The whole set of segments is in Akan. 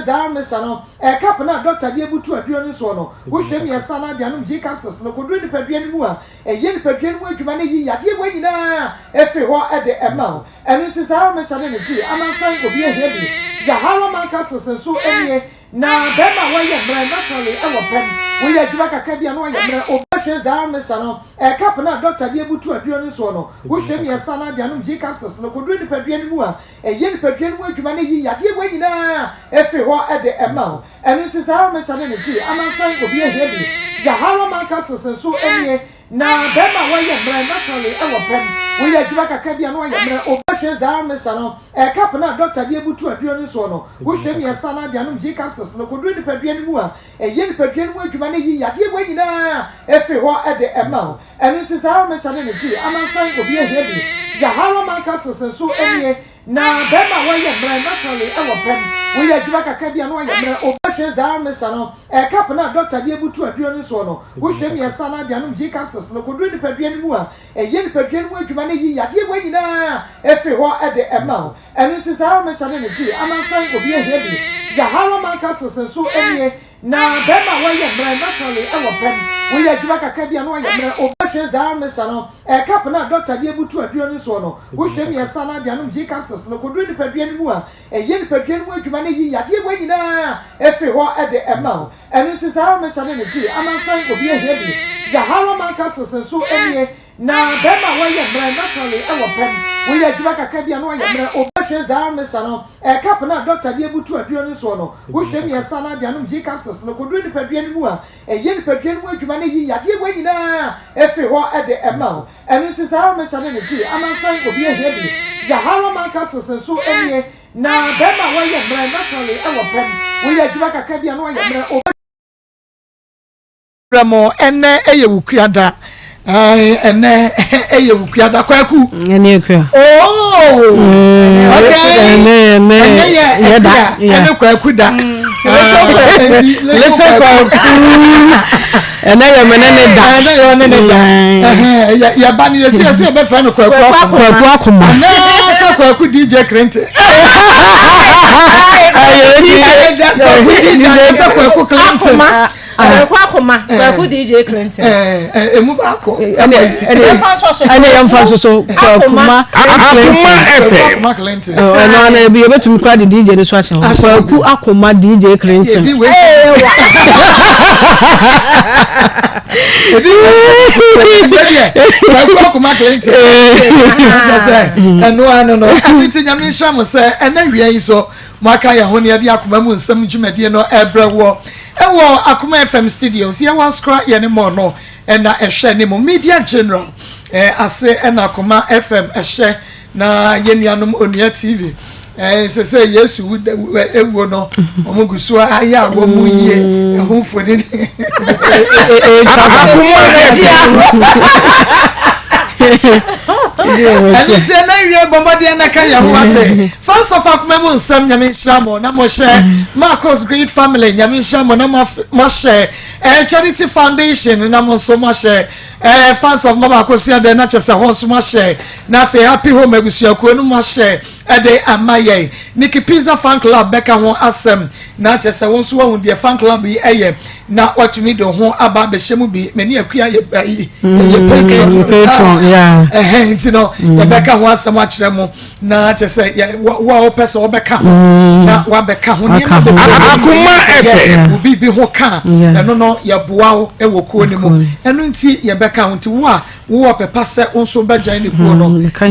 Zamesano, a couple of Doctor Yabutu at Dioniswano, who shame your son at the Anum G capsules, no could do the Pedrian Mua, a yen Pedrian Way to manage Yaki, every war at the amount, and it is our messality. I'm not saying to be a heavy. The Haraman capsules and so any. Now, Bema, why you brand naturally, our pen, we are Draka Cabian, or Bushes Zamesano, a couple of Doctor Yabutu at Dioniswano, who shame your son at the Anum G capsules, no could do the Pedrian Mua, a yen Pedrian Way to manage Yaki, every war at the amount, and it is our messality. I'm not saying to be a heavy. The Haraman capsules and so any. Now, Bema, why you brand naturally, our pen, we are Draka Cabian, or Bushes Zamesano, a couple of Doctor Yabutu at Dioniswano, who shame your son at the Anum G capsules, no could do the Pedrian Mua, a yen Pedrian Way to manage Yaki, every war at the amount, and it is our messality. I'm not saying to be a heavy. The Haraman capsules and so any. Now, Bema, why you brand naturally, our pen, we are Draka Cabian, or Bushes Zamesano, a couple of Doctor Yabutu at Dioniswano, who shame your son at the Anum G capsules, no could do the Pedrian Mua, a yen Pedrian Way to manage Yaki, every war at the amount, and it is our messality. I'm not saying to be a heavy. The Haraman capsules and so any. Now, Bema, why you brand naturally, our pen, we are Draka Cabian, or Bushes Zamesano, a couple of Doctor Yabutu at Dioniswano, who shame your son at the Anum G capsules, no could do the Pedrian Mua, a yen Pedrian Way to manage Yaki, every war at the amount, and it is our messality. I'm not saying to be a heavy. The Haraman capsules and so any. Now, Bema, why you brand naturally, our pen, we are Draka Cabian, or Bushes Zamesano, a couple of Doctor Yabutu at Dioniswano, who shame your son at the Anum G capsules, no could do the Pedrian Mua, a yen Pedrian Way to manage Yaki, every war at the amount, and it is our messality. I'm not saying to be a heavy. The Haraman capsules and so any. Now, Bema, why you brand naturally, our pen, we are Draka Cabian, or Ramo, and Ayukiada. And you create a quaku. Oh, okay. And a quakuda. Let's talk. And I am an enemy. Your bunny is here, say, but friend of Akoma. No, so DJ Clinton. Akoma, who DJ Clinton. Maa Akos. And I am so Akoma Clinton. And I be able to cry the DJ the swatch. Akoma DJ Clinton. Akoma Clinton. And no. Everything I'm in Shamo say, and then we are so Makaya Honia Akuma, some Jumedi no Ebra. Ewo Akoma FM studios ye wan scra ye ne mo no na ehwe ne mo media general ase na Akoma FM ehwe na ye nuanom onua TV se Yesu ewo no omugusu aya wo mu ye ehunfo ni and it's a area bombardier and a kaya. First of all, Memon Sam Yamin Shamo, Namoshe, Maa Akos Great Family, Yamin Shamo, Namoshe, Charity Foundation, Namoso Moshe, fans of Maa Akos, the Natchez, a horse Moshe, Nafe Happy Home, Monsieur Quenu Moshe, Ade Amaye, Nikki Pizza Fan Club, Becca Won Assem, Natchez, a once one with their fan club, now what you need to home about the Shemubi, many a queer patron, yeah. You know, Rebecca wants so much more. Now, just say, yeah, what person will become now, what become Akoma FM will be Hoka, and no, your bow, and will call him, and don't see your back out to what a passer also badger in the bono.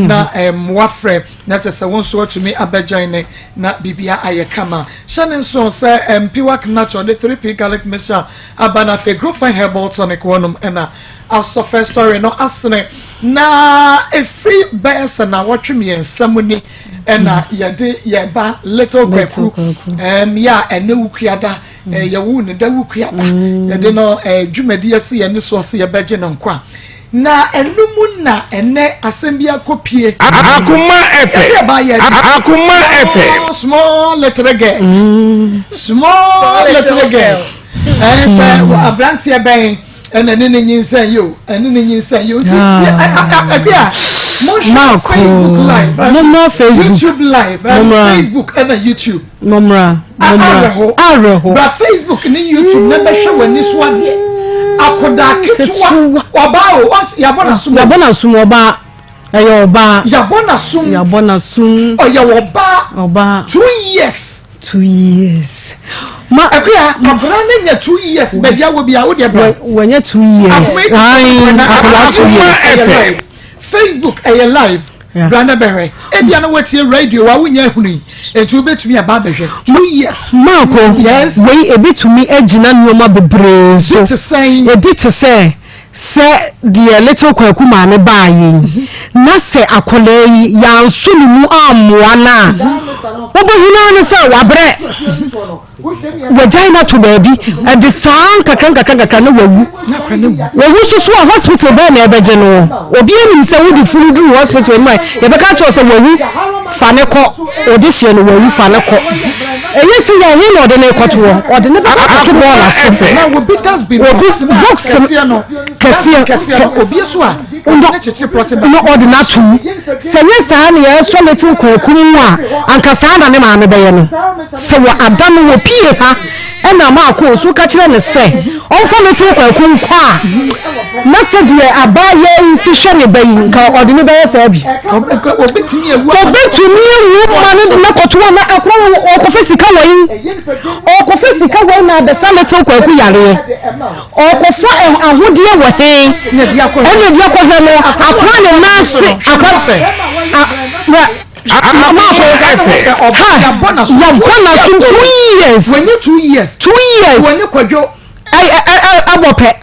Now, Wafre, not just a one sort to me a badger in not Bibia Ayakama. Shannon so say, Piwak natural, the 3P Gallic Messa, Abanafe, Grofine Herballs on a quantum, and our first story, no asne. Na a free bears and now watching me and somebody and ya ba little grateful ya and no creada ya wound and the wukiada ya dino jumedia see and this was see a bedgen on qua na enumuna ene asembia kopie Akoma FM Akoma FM small little girl and say a branch here bang and then you say you and then you say you agree Facebook live, YouTube live, Facebook and YouTube. Momra. But Facebook and YouTube never show when this one. Akoda ketwa oba o yabona sum oba ayo oba yabona sum oya oba 2 years ma akua abra na 2 years baby awo bia wo de bra wanya 2 years Facebook ayo live Branda Berry ebia na wetie radio wa wonya hunu etu betumi aba behwe 2 years Marco yes we ebitumi agina nyoma bebre so ebi to say the little kwaku ma ne baaye na se akola yi ya nso ni mu amoa na obohuna ne se wabre vagina to baby de san kakran no wawu susu hospital be na ebeje no obi enim se wo di furu du hospital mai ye be ka cho se wawu fa ne ko audition no wawu fa ne ko eye se ya hin no de ne kwato o de ne be kwato ball aso na obi das be box no kese obi so a ndo chichi protein no ordinary se ye sa na ye so metin kwaku mu a anka sa na ne ma me be ye no se wo adam wo pie ha ena Maa Akos ka kire ne se onfa metin kwaku nkwa na se de abaye nsi hwe ne bayi nka ordinary be ye sa bi obetumi ewu ma ne na koto na akwa okofesika wai na de sa metin kwaku yare okofa ahudie wo he ne dia ko no akwa ne nase akwa Maa Akos yabona 2 years when you 2 years when you kwajo abope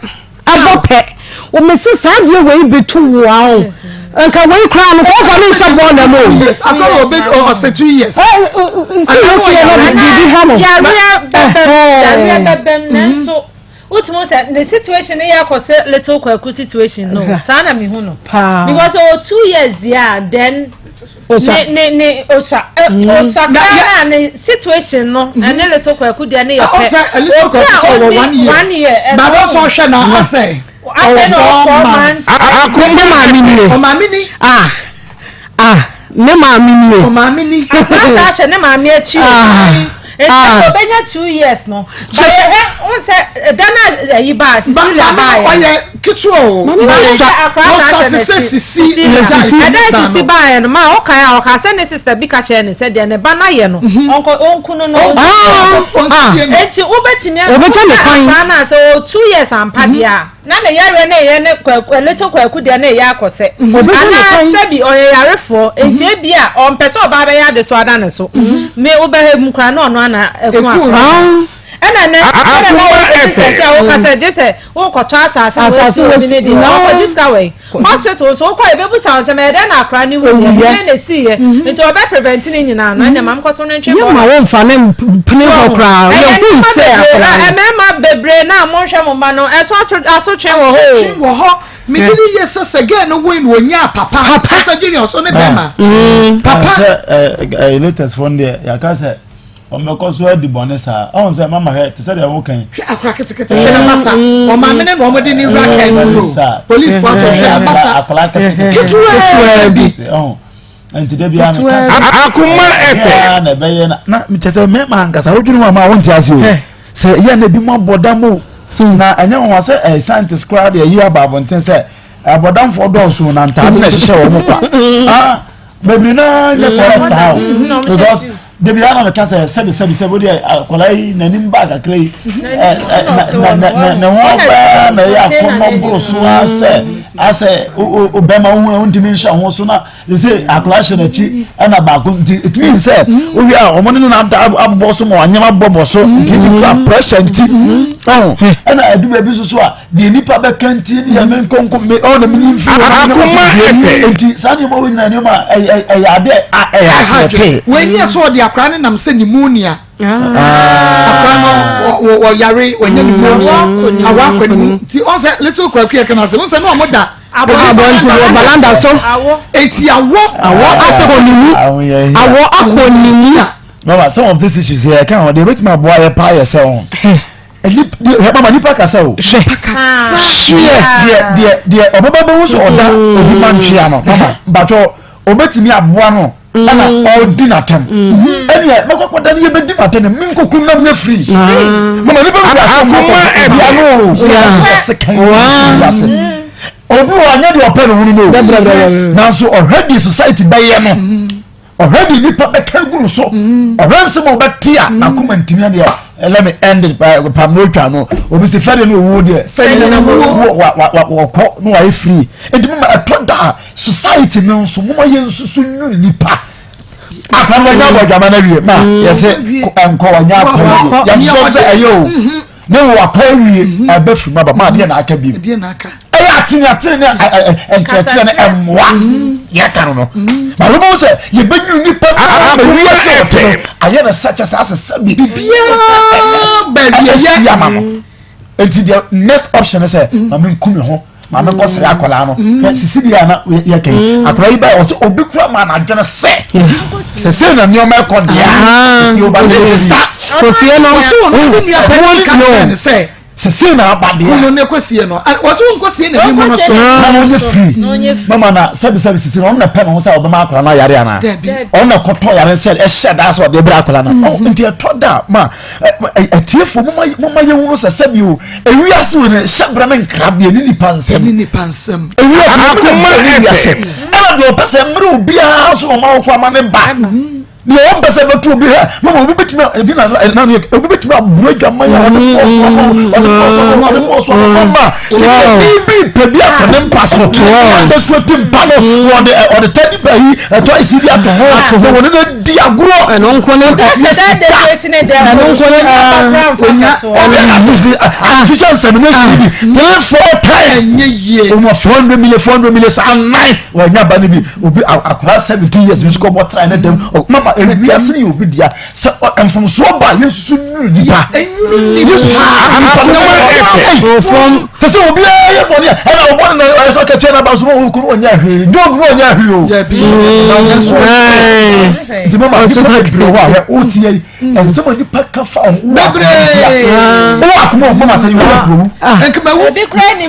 o mesi sadie we betu wow anka we kra no ko fa ni sabo na mo akwa obi o se 2 years so ultimo say the situation here cause little kwaku situation no sana me hu no because 2 years there then ne osa na situation no and little kwaku there na your pet for 1 year but also share na say 4 months akoma mamini ne mamini asa she ne mami achi benya 2 years no on say dana yi ba sisi la ba oye kitwo akra sisi ba no ma oka say ne sister bi ka che ne say de ne ba na ye no onku no enti ubetimi akra na say 2 years ampa dia na le yare na ye ne little kwaku de na ye akose ana sabi oye yarefo enti ebia on pese oba be ya de so ada ne so me ubehemu kra na ono na ekwa ana na o ka say o ko to asase we ni de o just ka we hospital so ko ebebu sa se me de na akra ni wo ye na si ye nti oba prevent ni nyina na nya mam ko to no ntwe mo ma wo mfa ne pne ho kra ye hu se akra emema bebre na mo hwe mo ma no eso twe wo ho me did yes again no win wonya papa junior so ne bema papa latest phone there ya ka say o me ko so adi bonesa on say mama he te say dey wo kan akra ketekete na masa o ma me ne no mo de ni rack police for to share masa akra ketekete kitwe bi anti de bia me Akoma efe na be ye na me te say me ma nkasa wodwunu ma won ti ase o say ye na bi mo bodamo na anya won say scientist crowd ye yi ababonten say abodam for dosu na ntade na hihye wo mo kwa bebi na le correct how because de bi ana ka say sebi body akolai na nim bag akrai na wo ba na ya Akoma broso ase obema hu ntimi nsha ho so na say akolai na chi na ba ko it means say o wi a omo ne na abbo so mo anyama bobo so ntimi ka pressure nti na adu be bi so a de nipa be kanti ni ya men konko me o na mi mfi nti sani mo wi na ni ma ya de ate when you saw the akra ne nam se pneumonia akra no wo yare wanya pneumonia awakoni ti on say little kwaku e kana se on say no mo da abonti wo balanda so eti awo akonini mama some of these issues here can they wait my boy pa yourself mama nipa kasa o de obaba be so oda obi mantwea no mama bato obetimi aboa no ana odi natam ene makokoda ne yebedi natam ne minkokum nam na free mama nipa akoma ebia no obi wa nya de open no no na so already society baye no already nipa be ka guru so already mo betia akoma ntimi de let me end it pamotwa no obi se fere no wo de fere no wo ko no wa free enti mama atoda society no so mo yensusu nyu nipa akwa nya bodwama na wie ma yese enko wanya akwa ya so se ayo ne wo kwa wie abafu ma ba ma de na aka bi de na aka atini ne enchechire ne emwa ya kanu no ma lo mo se ye benyu nipa ba wie se ote aye na such as sabi bibia ba ye ya mama enti the next option is ma me nkumi ho ma me ko sere akola no sisi bia na ye ken akola yi ba o se obi kura ma na adwene se na mi o ma ko dia si o ba sister ko sie no so no mi apani se se na abade no ne kwasie no waso nkosie na bi no so na no ye free mama na sabi sisi no na pe no se obama akora na yare ana on na koto yare se e shed as o de bra akora na nti e toda ma atiefo mama ye wu se sabi o ewi ase wo ne shabra na nkrabia ni nipansem ewi ase akoma ese e do pese mre obi a so ma wo ama ne ba ni o mbese betu obi ha mama obi betimi ebi na obi betimi aburo dwama ya o so mama bi pebi atone mpaso to de kweti mpalo o de tedi bayi to isibi ato ho no woni na di aguro eno nko ne artificial insemination bi 3-4 times enye o mo 400 million sa 9 wa nya ba ne bi obi akura 17 years bi ko bo try na dem mama ebiase you obidia se enfom so ba yesu nuru nipa yesu from se obi ye boni e na obo na so ka tena ba so ko onya hwe dog onya hwe o di mama so ka bi wa he o tie en se mo nipa ka fa o bebre o akoma mama say you wa pro en ka wo bi kra ni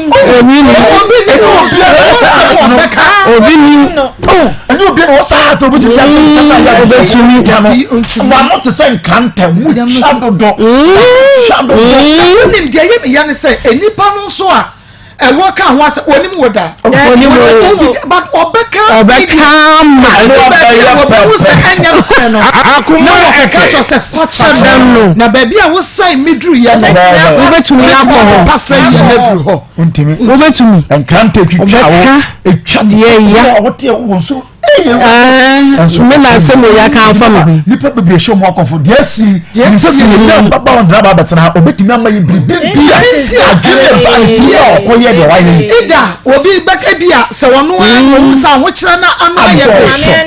obi ni and you be no sa to bi ti ya ya obesumi wa not to say kranta mu shadow nim de ye me ya ne say enipa no so a e wo ka ho ase onim woda onim but obeka ma wo se anya no akuma e ka cho se facha dem na ba bia wo sai midru ya na wo betumi abo pasa ya medru ho ntimi wo betumi enkranta twitwa wo etwa de ya wo te wo so me na se mo ya kan fa me nipa bebe show mo akofo de asi se ne baba on draba betena obetimi ama yi bibi bia agene ba ti o koye de wa yi ida obi beka bia se wono an sa ho kire na ana ye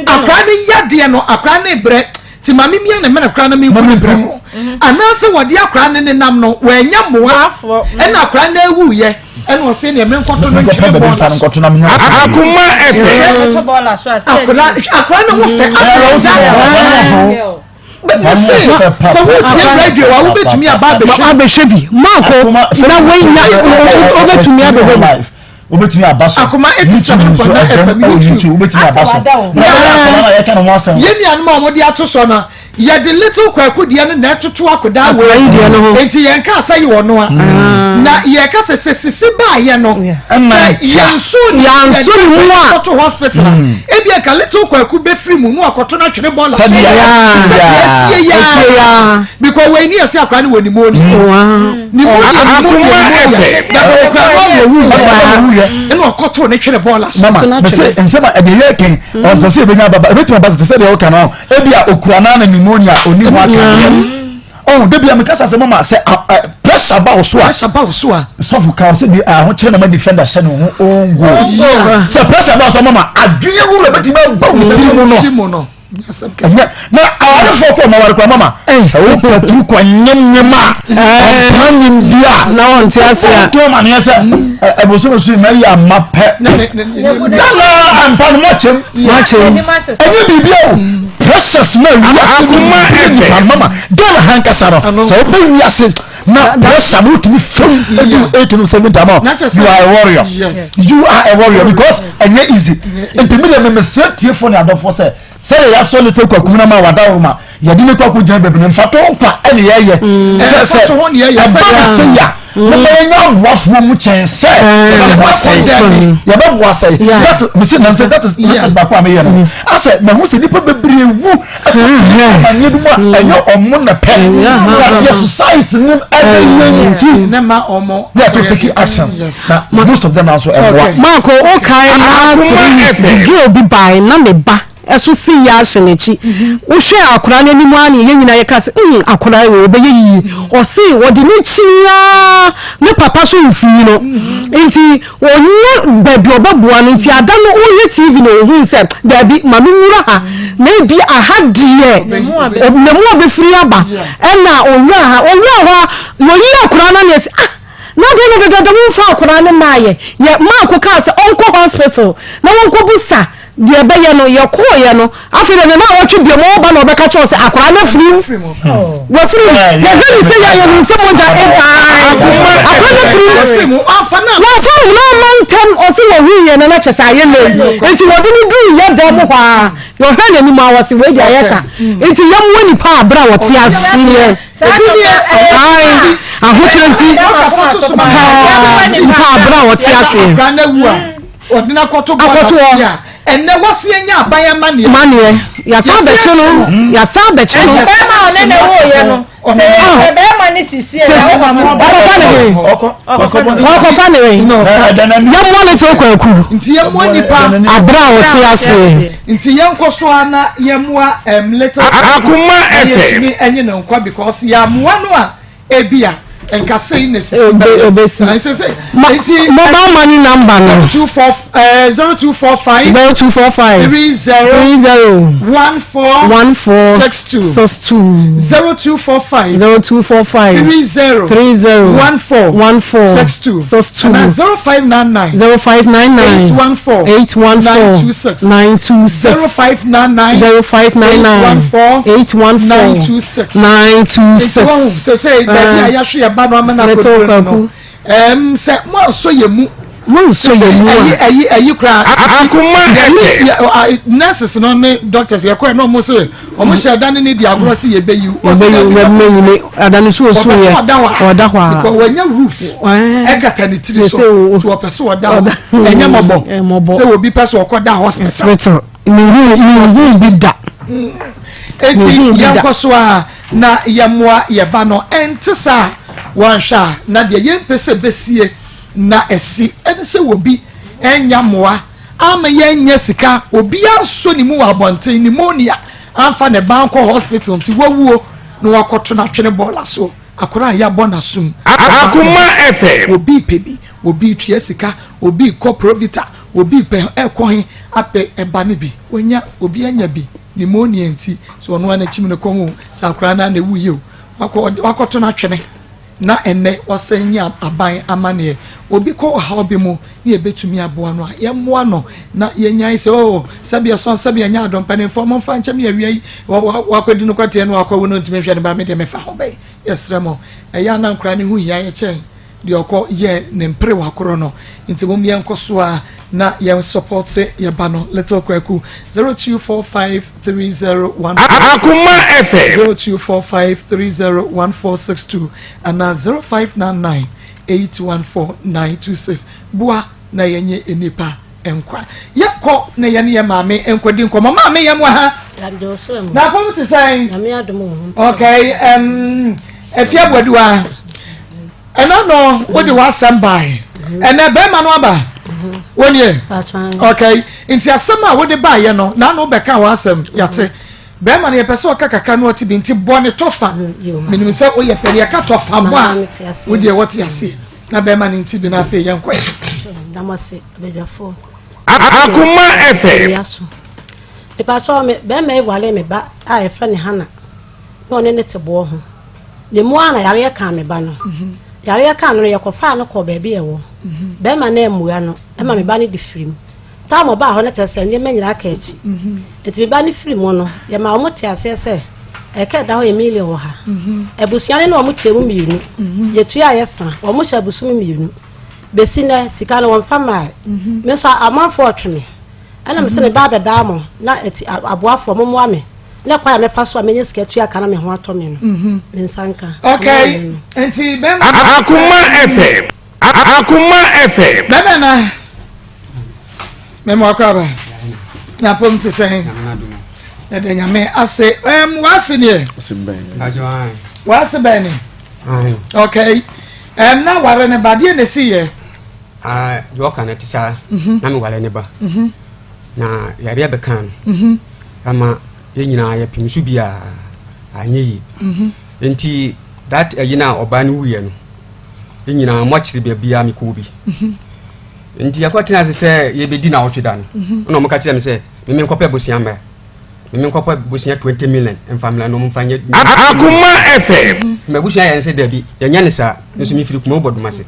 akra ne yade no akra ne bre ti mami mi na me na akra na me fu bre ko ana se wode akra ne nam no wa nya moa e na akra na ewu ye eno o se ne me nkoto no nkire bola akuma efe to bola so ase akra ne mo fe so we tie radio wa wo betumi aba bi mako na we nya obetumi aba obetumi abaso akoma etisam ko na FM YouTube obetumi abaso na ya kana mo asem ye nua no ma mo de atoso na ye de little kwaku de na etoto akoda we enti ye nka asa ye wono a na ye ka sesisi ba ye no yanso ni mu a to hospital e bia ka little kwaku be free mu no akoto na twere bola so ya because we ni ase akra ni woni mo ni ni mo eno okoto ne twere bola so mama be say ensema e de yeken on to say benya baba ebetu baba to say de o kan o e bia okurana na pneumonia oni ho aka oh de bia me kasa se mama say pressure ba so a so fu ka say de ho kire na ma defender hye no ho ongo say pressure ba so mama adwene wu le beti ma ba wu no na awara fo ko mawar ko mama o patu ko nyemnyema panin bia na won ti ase to ma ne ase eboso so na ya mape dala ampan mochem enye bibia o precious na wi akuma efe mama dala hankasa no so be wi ase na pressure no to be from 8 to 7 amount you are a warrior you are a warrior because enye easy intimidate me straight tie for na adofo say ya so little kwakum na ma wada roma ya di ne kwaku jan bebe ne mfato kwa ene ye say say ya no nya wafo mu chen say ya be bo say that me say na say that is message ba kwa me ye no I say me hu say nipa bebre wu anye bi mo enye omo na pe the society ne everything na ma omo yes we take action most of them also Marco okay na give obi buy na me ba eso si ya hyenechi wo hwe akora na nimu ani ye nyina ye ka se akora we obeye yi o si wodi ni chia ne papa so mfi no enti onye baby obabua no enti ada no onye TV no hu se da bi mami nwura ha na bi aha die ne mu obefiri aba na onwa ha yo yi akora na ne se na de mu fa akora ne maaye ye ma akoka se onko hospital na wonko busa de be ye no ye ko ye no afi de na wo twi bi mo ba na obeka cho se akwa na firi wo firi ye heli se ya ye ni se moja akwa na firi mo afa na man o se wo wi ye na che sa ye no enti wo de ni du ye do mo kwa yo hwe na ni ma wo se we dia ye ka enti ye mo ni pa abra wo ti asiye ai ahochenti pa abra wo ti asiye odina koto ya enne wase nya abaya manie ya sa be chino be ma one ne wo ye no se be ma ni sisi e oko fane no ya mo le to kwa akuru nti ye mo nipa abra wo ti ase nti ye nkoso ana ye moa later Akoma FM enye na nkwa because ya moa no a ebia enka say necessary I say mobile money number no 0245 30 1462 0245 30 62 and 0599 814 926 say that no amana ko say mo so yemu ayi kra Akoma nurses no ne doctors ye kra no mo say o mo share dan ne di agro say ye beyi o be adani so ye oda kwa ko wanya roof e gata ni tiri so to person oda enya mobo say obi person okoda hospital ni bi da enti yankoso a na yamwa yeba no entisa wansha na de yempese besie na esi ense wobi enyamoa ama yenya sika obi anso ni mu abonten pneumonia amfa ne banko hospital nti wawuo no wakoto na twene bola so akora ya bona sum Akoma FM obi pebi obi tue sika obi ko provita obi pe ekohin ape eba ne bi onya obi anya bi pneumonia nti so no na chim ne komo sakra na na wuye wakoto na twene na enne wasenya aban amane obi ko ha obi mu ne ebetumi aboa no ye moa no na yenya ise sabia son sabia nya adon panen fo mo fa nche me awie wakwedi no kwate no akwa wono ntime hwe ne ba me de me fa ho be yesremo eya na nkra ne hu ya ye chen de okọ ye ne mpre wakoro no nti mom ye nkoso a na ye support se ye ba no little kwaku 0245301462 Akoma FM 0245301462 and 0599814926 bua na yenye enipa enkwa yakọ na ye ne ye maame enkwadi nkọ maame ye mo ha na ko to say okay efia bodua ena no wo de wasam bai ena be ma no aba wonie okay nti asem a wo de ba ye no na no be ka wasam yate be ma ne pese o kakaka no oti bi nti bone tofa minim se o ye pere ka tofa bo a wo de wote ase na be ma ne nti bi na afi ye nkwa damase bejafo Akoma FM e pa so me be ma e wale me ba a e fra ne hana no ne tebo ho le mu ana yare ka me ba no yare ka no ye ko fa no ko be be ewo be ma na emuya no e ma me ba ne di firim ta mo ba ho na tese ne manyira ka echi eti me ba ne firim no ye ma o mo ti ase se eke da ho Emilio wo ha ebusuane na omo chemu mienu yetu ya fa omo sha busumi mienu besina sika no wonfa ma me so amanfo otweme ana me se ne ba beda mo na eti aboafo mo ame na kwa me fa so amenye sika tu aka na me ho ato me no me nsanka okay enti be Akoma FM bebe na me mo akwaba na pom te sen de nyame ase wase ne wase ben okay na ware ne bade ne siye yo kana tisa na me wale ne ba na yare be kan ama yenyina ya pimsu bia anyi enti that yina obani wuye no yenyina mo chiri bia me ko bi enti yakwatena se ye bedi na otweda no no mo ka kire me se me nkope bosia mba me nkope bosia 20 million en family no mo fanye Akoma FM me bosia ya se dabi ya nya ne sa nso mi firi kuma oboduma se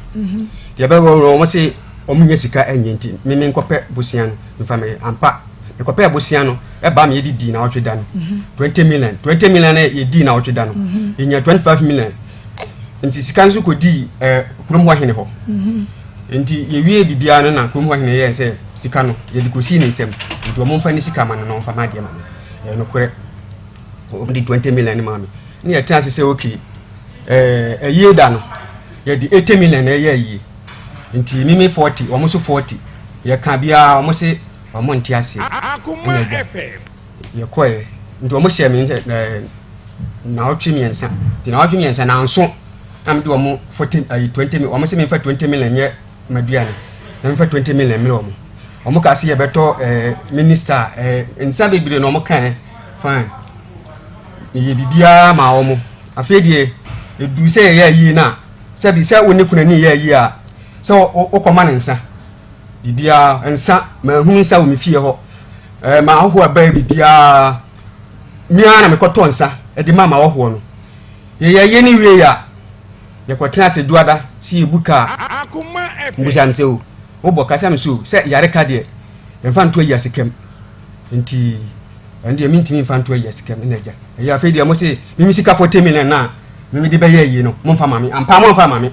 ya ba wo mo se omunya sika anyenti me nkope bosia no me family ampa me kope bosia no e ba me yedi na otweda no 20 million na yedi na otweda no enya 25 million enti sika nso ko di kurom wa hene ho enti ye wie bibia no na kurom wa hene ye se sika no ye dikosi ne nsem enti o mo mfa ni sika ma no mfa ma de ma no kore o di 20 million ni ma me ni ya chance se okay ye da no ye di 80 million na ye yi enti mimi 40 o mo so 40 ye ka bia o mo se o mo nti ase Akoma FM ye koe enti o mo share me na o twemi ensa ti na o twemi ensa na nso am do mo 40 20 o mo se me fa 20 million ye madua na me fa 20 million me o mo ka se ye beto minister ensa bebire no mo kan fine ye bibia ma o mo afedie edu se ye yi na se bi se woni kunani ye yi a so o koma nsa bibia nsa ma hu nsa wo me fie ho ma ho aba bibia mi ana me koto nsa e di mama wo ho no ye ni wie ya ye kwotena se duada si ebuka Akoma FM mbuja nse o bo kasa me so se yare ka de emfa nto ya sikem enti ande mi ntimi mfa nto ya sikem na ja ya fe de mo se mi sika 40 million na mi de be ye yi no mo mfa mami ampa mo mfa mami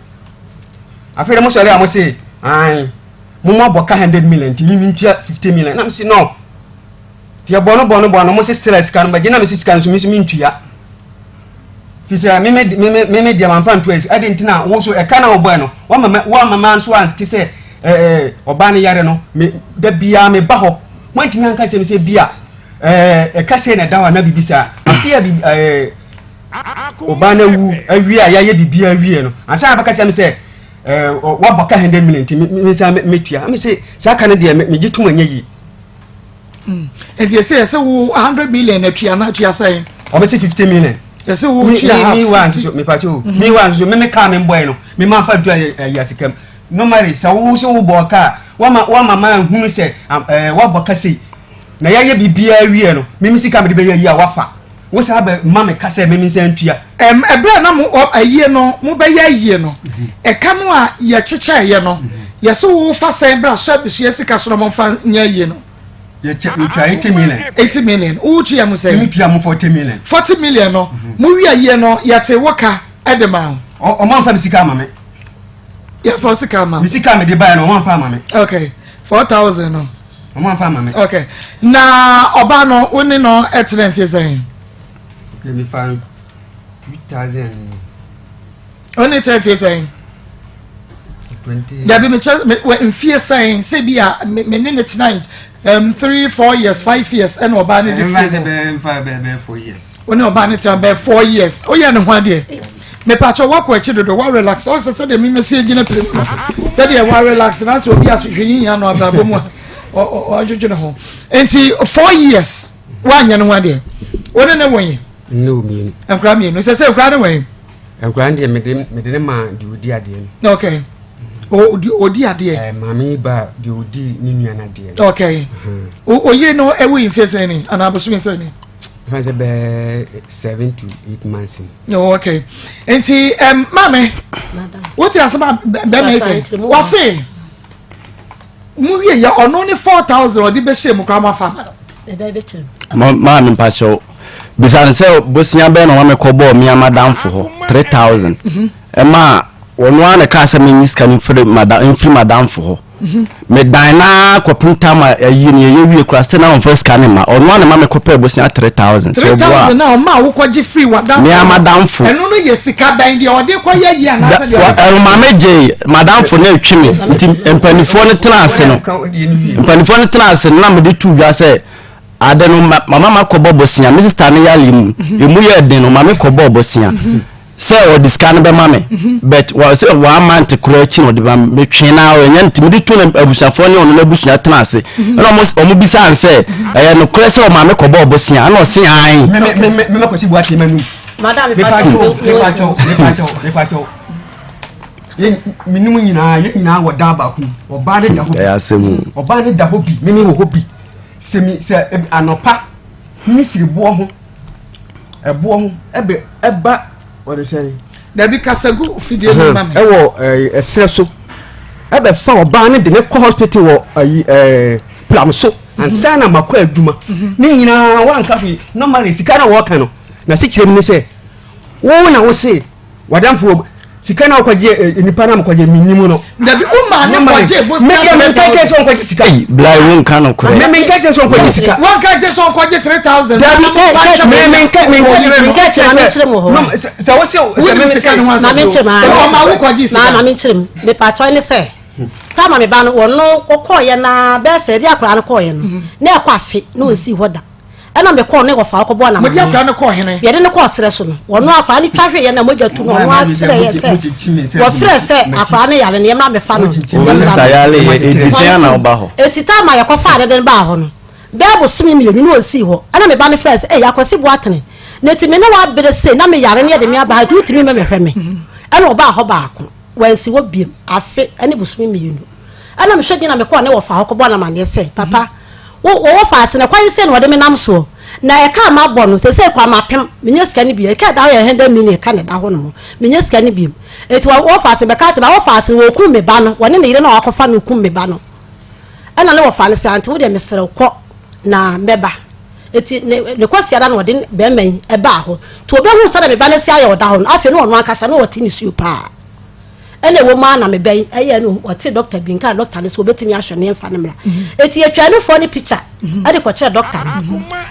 afi de mo sore mo se ai mo mo boka 100 million ti mi ntua 50 million na me se no ti bono mo se stress kan ba gina me se sika nso mi ntua fisa me dia man fan twice adentina wo so e kana obo no wa mama nso anti se oba ne yare no me da bia me ba ho mo ntimi anka temi se bia e ka se na dawa na bibisa afia bi oba na wu awie aya ye bibia awie no ansa ba ka temi se wa boka 100 million ti me sa metua me se sa ka ne dia me gitum anya yi enti se wo 100 million atua na atua sai o me se 50 million yes wo tia me want so me pacho me want so me ka me boy no me man fa dua ya sikam no mari sa wo so wo boka wa mama hunu se wa boka sei na ya ye bibia wie no me sika me de be ya yi a wafa wo sa ba mama ka se me nsa ntua ebra na mo ayie no mo be ya yie no e ka no a ye cheche ye no ye so wo fa se bra so abisu sika so no mo fa nya yie no ye check me try 80 million u tu ya mo say me tua mo 40 million no mo wi ayie no ya te woka edema o man fa sika mama ya fa sika mama me sika me de buy no man fa mama okay 4000 no o man fa mama okay na oba no woni no etren fie say okay me fa 2000 oni tre fie say 20 da bi me fie say say bia me ne tonight 3-4 years 5 years and oba ne be 4 years oni oba ne tan be 4 years o ye ne ho ade me pacho wako echi dodo wa relax o se de me mesi agina pele se de wa relax na so obi asehwe yin no ababo mu o jojo ne ho enti 4 years wa nya ne ho ade oni ne won no mi enkra mi no se enkra ne won enkra de me de ma di odi ade no okay odi ade mami ba di odi ni nua na ade okay o ye no ewu infese ni ana abosu infese ni fanse be 7 to 8 months no okay enti mame what you asaba be make what say mu wie ya ono ni 4000 odi be share mu krama fa be be chem mame mpacho bisan say bosia be no ma kobo mi amadam fo ho 3000 ema wonu ana ka sa me niska ni free madam fo ho me dina ko punta ma yini ye wie kura ste na on first scan ma onu ana ma me kopa bosia 3000 so bo 3000 na o ma wo ko gi free wadam me amadam fo enu no ye sika dan de o de ko ye yi ana se de ma me je madam fo na etwi me nti empanifo ne transe no empanifo ne transe na me de tu dwa se adeno mama makobo bosia me sister ne yale mu emu ye den no mama kobo bosia say o discan be mame but wa say one month kura chi no de ba me twen na o nya ntimi de tu na abusafo ne ono na busia transe na omo bisa an say no kura say o mama kobo bosia na o se an me ko si buati manu madam me pacho ye minum nyina wo da ba ku oba ne da ho ya semu oba ne da ho bi me wo ho bi semi se anopa mi firi bo ho ebo ho eba what they say da bi kasagu fidie no mama ewo esre so ebe fa oba ne de ne ko hospital wo plam so ansa na makọ adwuma ne nyina wan ka fi normally sika na wo ka no na se kire mi ne se wo na wo se wadamfo sika na kwaje nipa na kwaje minimu no ndabi umma na kwaje bo sika me take so kwaje sika blai won ka no kure me take so kwaje sika won ka je so kwaje 3000 dabi me kire mo ho so wo se me sika no na me kire ma wo kwaje sika na me kire me pa cho ni se tama me ba no wono kokoye na be se dia akra no koye no na akwafe na osi hoda ena me ko ne go fa akobo na mo dia akra no ko hene ye de ne ko sere so no wono akra ni twahwe ye na moja tu no wa sere ye se wo fere se akra ne yale ne ma me fa no sister yale edise na oba ho etita ma ye ko fa de ba ho no be bo sumi mi yenu osi ho ena me ba ne fere se yakosi bo atene na ti me na wa bere se na me yare ne de me aba ha tu ti me hwe me ena oba ho ba ko wansi wo biem afe ene busumi mi yenu ana me hwedi na me ko ne wo fa ho ko bo na ma ne se papa wo fa ase na kwa yise no de me nam so na e ka ma bo no se se kwa ma pem menye sika ne bi e ka da ho 100 million ka ne da ho no menye sika ne bi eti wo fa ase be ka tira wo fa ase wo ku me ba no woni ne yire na wo fa no ku me ba no ana le wo fa ne se ante wo de me sere ko na meba eti ne kwasi ada no de be men e ba ho to obe hu sa da me ba ne se aye wo da ho no afi no ono akasa na wo ti ni su pa ene wo ma na me ben eye no ote doctor bi nka doctor ne so betimi ahwe ne mfa ne mra eti etwa ne fo ne picture ade ko kire doctor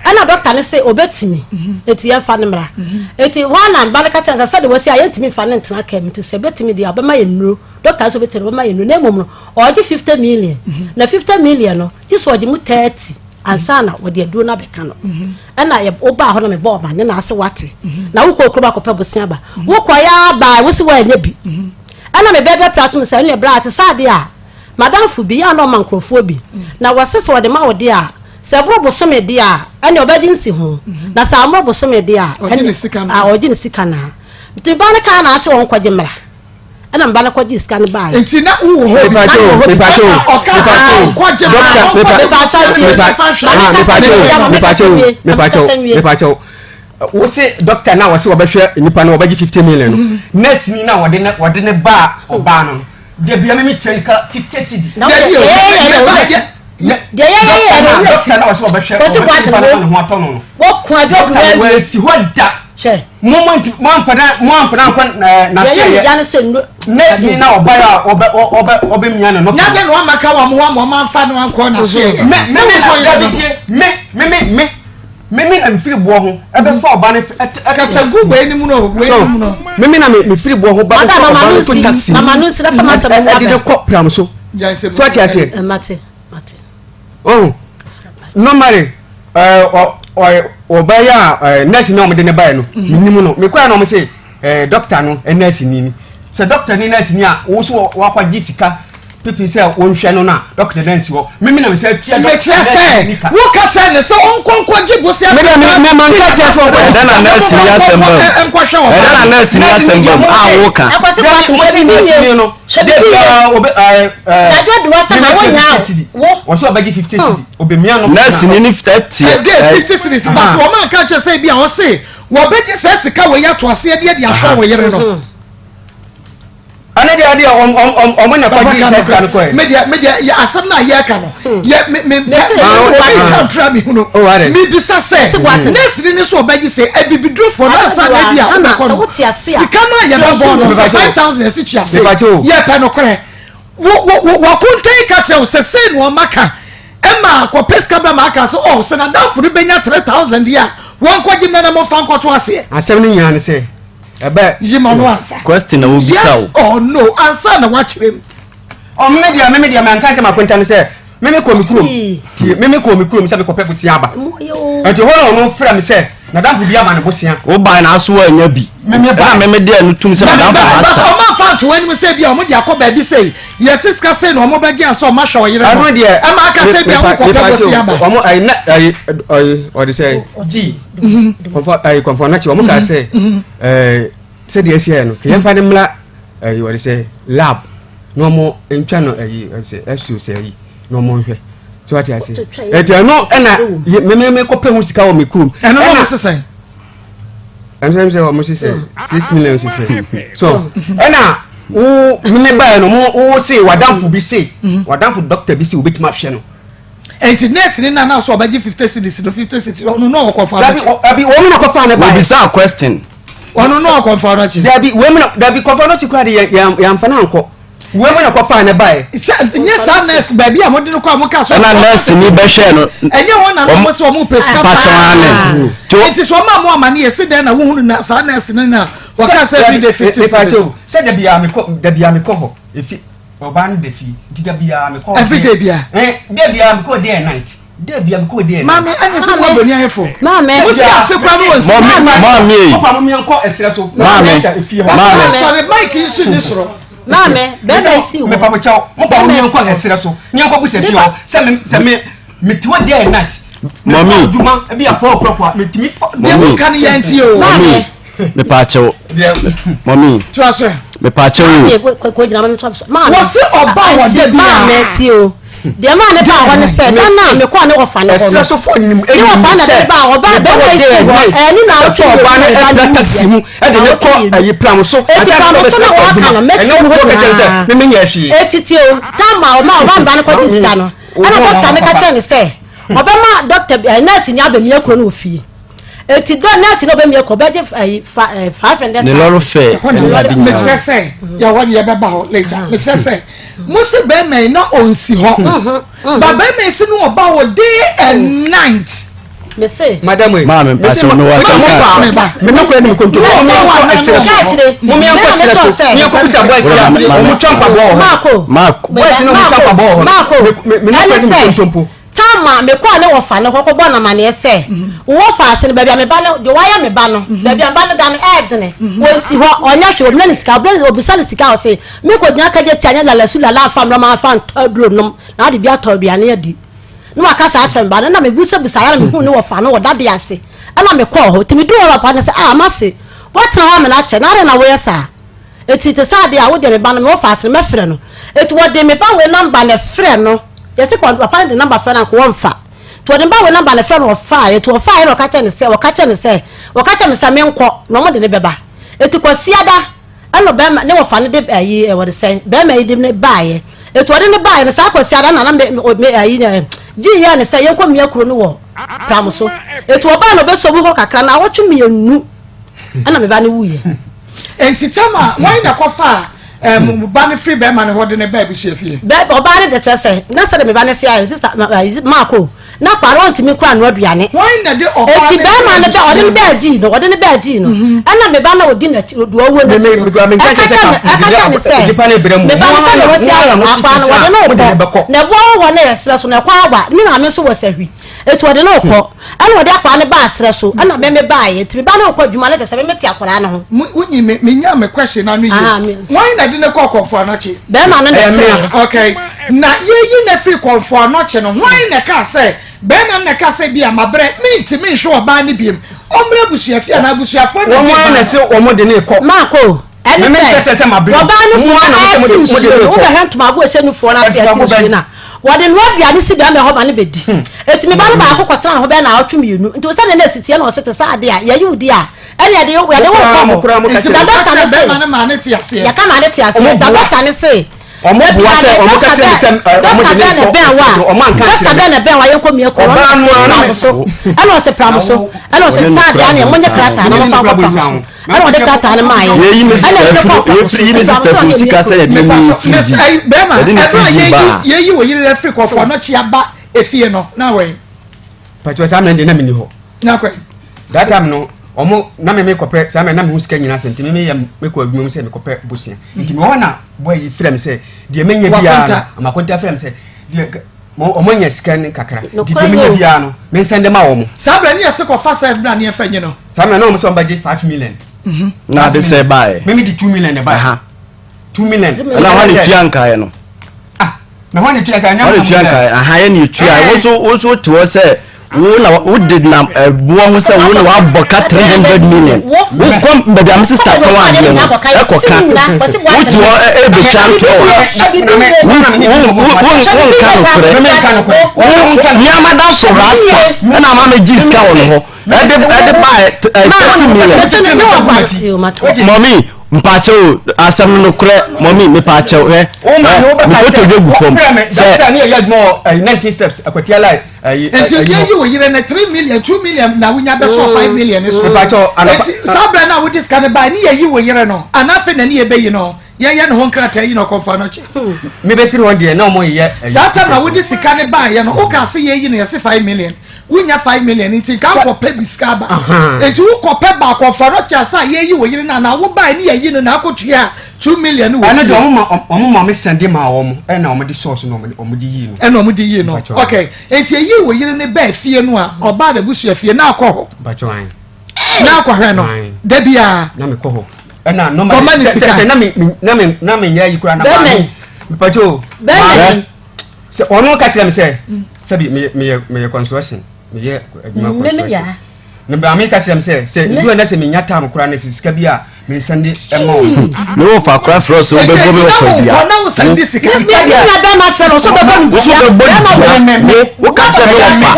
ana doctor ne se obetimi eti ye mfa ne mra eti wana mbale ka chanza sade wasi aye ntimi mfa ne ntena ka mti se betimi dia obema ye nuro doctor so betimi obema ye nuro ne mom no oji 50 million na 50 million no ti so oji mu 30 ansana wodi adu na beka no ana ye oba ho na me bo ba ne na ase wate na wo ko okroba ko pebosia ba wo kwa ya ba wo si wa nya bi ana me bebe platinum se ne bra ate sade a madam fu bi ya no mankrofo bi na wasese wode ma wode a se bobo so me de a ene obaji nsi ho na sa ambo so me de a ene sika na oji ne sika na mtiba ne ka na ase won kwaje mra ana mba na kwaje sika ne ba enti na wo ho me pacho wo se doctor na wo se wo behwe nipa na wo bagi 50 million nurse ni na wode ne ba oba no de bia me twɛn ka 50 cedi na doctor na wo se wo behwe wo atɔ no wo ku adwo wo si hoda moment mo na se nurse ni na oba ya oba mia no na de no amaka wa mo ma fa no anko na so me na mfiri bo ho ebe fa oba ne kasa gugu enimu no me na mfiri bo ho ba ko taxi mama no sira fa masa bo de ko pram so so ati ase mate oh normally oba ya nurse na o de ne ba no minimu no me kwa na o me say doctor no nurse ni so doctor ni nurse ni a wo so wa kwa gisika pipi say won hwe no na doctor dance wo me na me say tia doctor wo ka say ne so onkonko jibo say me man ka tia so ko na nurse ni assemble na nurse ni assemble wo ka akwase kwa nurse ni no de na do do wasa ma wonya wo so obagi 50 cedi obemia no nurse ni 50 50 cedi but wo man ka say bia wo say wo beji say sika we ya to ase de ahwe wo yere no ana ne de o na kwa Jesus kan ko media ya asam na ya ka no ye me try me huno me bisa say nesiri ni so obaji say ebibidro for na sa na bia o ko sika na ya ba bo no 5000 esi tia say ye pe no kore wo kuntai ka che o se say no maka Emma kwa peska ba maka so oh se na dafu ni benya 3000 dia won kwaji mena mo fan kwato ase asem ni nya ne say ebe jima no ansa question na wo bisa yes or no ansa na wa chirem o media man kan ma kwenta ne say meme ko mi krom say me ko pefu siaba enti ho no fra me say na dafu bia ma ne bosia wo ba na aso anya bi meme de anu tum say na dafu but o ma fa to any say bia o mo dia ko ba bi say yes ska say no mo ba gi aso ma show yire no de e ma ka say bia ko pefu siaba o mo o de say g confirm na chi o mo ka say say the ese no ke yemfa ne mla o de say lab no mo entwa no say SU say no mo hwe so what I say no na me ko pe hu sika o me kum no no say I'm say o mo say 6 million say so na wo me ba no mo wo say wadamfo bi say wadamfo doctor bi say obetima hwe no enti nurse ni na so obaji 50 cedis no 50 cedis no ko fa abi wo me no ko fa ne ba we bisa question ono no ko fa na chi dabi wo me no dabi ko fa no chi kwa de ya mfa na anko we me na ko fa ne ba nye sa nurse baby a modin ko amka so na nurse ni be hwe no enye won na no so mo peska pa so ane enti so ma mo amane yesi den na wo hunu na sa nurse ni na waka say every day 50 cedis say dabi ya me ko ho efi oban de fi ti dabi ya me ko every day bia dabi ya me ko day and night dabi ya me ko day mama anya so mo boni ayefo mama mo si afi kwa no won mama papa mo yanko esere so mama sorry mike isu ni soro mama bebe isi me papa chao mo papa mo yanko esere so ni yanko bu se fi o se me ti one day and night mommy duma e bia 4 o'clock me ti mi de mo kan yanti o mommy me pa chao mommy trust me pa chao ko jina mama trust mama wo se oba wo de bia mama ti o de ma ne ba wo ne se na me ko ne wo fa ne ko esere so fo ni wo fa na de ba oba be wo isi ni na o oba ne taxi mu e de ne ko ayi plan so eti pa mo so na wo ka no make sure ko ka se me nya hwi etiti o tama o ma mba ne ko disika no ana doctor ne ka che ne se oba ma doctor nurse ni abemi akro no ofie eti do nurse no abemi akro be je 500 ne loro fe me chere say ya won ye be ba ho later me chere say musi be me na onsi ho baba me si no oba wo day and night me say madam we mama me pa chao no wa sanka me no ko ni control mo me yanko esere so ni yanko bisa boys ya mo champa bo mako boys no mo champa bo me no ko ni control tama me kwa ne wo fa ne kokko bona ma ne se wo fa ase ne bia me ba ne de waya me ba no bia ba ne da ne edne wo si ho onya hwe wo ne sika wo obisa ne sika o se me ko gina ka je tianya la lasu la la fa ma fa dro no na de bia to bia ne adi no aka sa atrem ba na me busa ya na me hu ne wo fa ne wo da de ase ana me ko ho timi do wo pa ne se ma se what na wa me na che na re na wo yesa eti te sa de a wo de me ba no me wo fa ase me frɛ no eti wo de me ba we number ne frɛ no yesi kwa papa the number friend ko wonfa to the number we number le friend of 5 to 5 no ka che ne se o ka che me se me nko no mo de ne beba eti kwa siada ano be ne wo fa ne de ayi wo de say be ma yi de ne baaye eti wo de ne baaye ne sa kwa siada na me ayi ne ji ya ne say yenko me akuro no wo pram so eti wo ba no be so mu ho kakra na wo twumi enu ana me ba ne wuye enti tama why na kofa ba ne free be man ho de ne ba bi hwe be oba ne de chese na se de me ba ne sia sister Mako na kwaro ntimi kura no aduane why na de oba eti be man ne be ode ne ba ji no ode ne ba ji no ana me ba na odi na do wo na me ka chese me ba ne se wo sia akwa no ode no bo na bo wo na yesra so na kwa agba mi na me so wo sahwi eti ode no ko ana ode akwa ne ba asre so ana me ba ye eti ba na ko adwuma na chese me ti akwara no ho wunyi me nya me question na no ye why na de ne ko konfo anoche be man no okay na ye na free konfo anoche no why na ka say be man na ka say bia mabre me ntimi hwe oba ne biem omre busuafia na busuafo na wo na se omo de ne ko Mako ene se oba ne fo na mo de wo be hentuma abo ese nu fo na se ati na wode no aduane si bia me ho ba ne bedi etimi ba no ba akokotana ho be na atwum yenu nti o se ne na sitie na o se te sa ade a ye yudi a ɛne yɛde wo doctor ne say ya ka ma ne te ase doctor ne say omo bua se omo ka se omo de ne omo anka doctor bɛ na bɛn wa yɛnkɔ mie kɔ ɛna ɔse pramo so ɛna ɔse saa de ane monye krata na mo fa kɔ ɛna ɔde krata ne maa yɛ yeyi ne sister fu sika se yɛ yeyi wo yire free kɔ fo no chi aba efie no na we pacho sa me de na me ni ho na kɔ that time no omo na me kopɛ sa me na me husika nyina senti me yɛ me kɔ adwuma me se me kopɛ bosia nti me hona boy yi frem se de me nya bia ama konta frem se de omo nya sika ne kakra nti de me nya bia no me sende ma wo mo sa bra ne yɛ se kɔ fa sa bra ne yɛ nye no sa me na omo so baje 5 million na de se bae me di 2 million e bae ha 2 million na hone tuanka ye no na hone tuanka nya hone tuanka aha ye ne tua wo so to se wo did na buo ho se wo na wa boka 300 million wo kom baby am sister to wa de no e koka wo ti wo e be chan to wo nya madam so rasta na ma me jiska wo no ho e de buy 30 million mommy mpache o asam no kure mommy me pache o he me photo de gu fom se na ya no 19 steps akwati alive enti ye wo yire na 3 million 2 million na wunya be so 5 million so mpache enti sabra na wo discard buy ni ye wo yire no anafe na ni ye be yi no ye ne ho nkrata yi no konfa no chi me be 300 na mo ye sata na wo discard buy ye no o ka se ye yi no ye se 5 million wunya 5 million nti ka ko pe biskaba enti wo ko pe ba ko fa no cha sa ye yi wo yire na wo buy ni ye yi no na akotua 2 million wo ana de omo me sende ma omo e na omo di source no omo di yi no e na omo di yi no okay enti ye wo yire ne ba fie no a oba da busu fie na akọ bacho an na akọ hwe no da bia na me kọ ho e na no na me nya yi kura na ba bacho se ono ka se me se sabi me construction me ye adwuma construction ne ba me ka se me se du na se me nya tam kura na sika bia me sende emo no fa kura fro so be bo me fa bia na wo sende sika bia na ba ma fro so be bo ni so be bo ni wo ka se me fa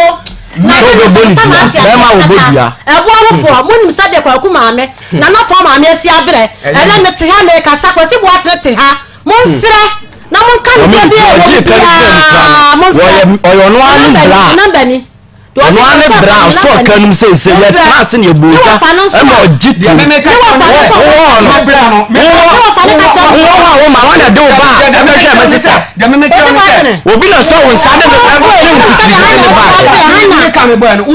so be bo ni be ma wo bo bia ebo awofo mo nim sade kwa ku maame na na po maame asi abre e na me te ha me ka sa kwasi bo atrete ha mo mfre na mo kan de bia wo oyo no ani bra na bani no ani bra so kanum se ye class ne boka e ma ogiti me me ka wo ma wana do ba e be hwe me sisa de me ka no obi na so wo sade no everything me ka me boy no wo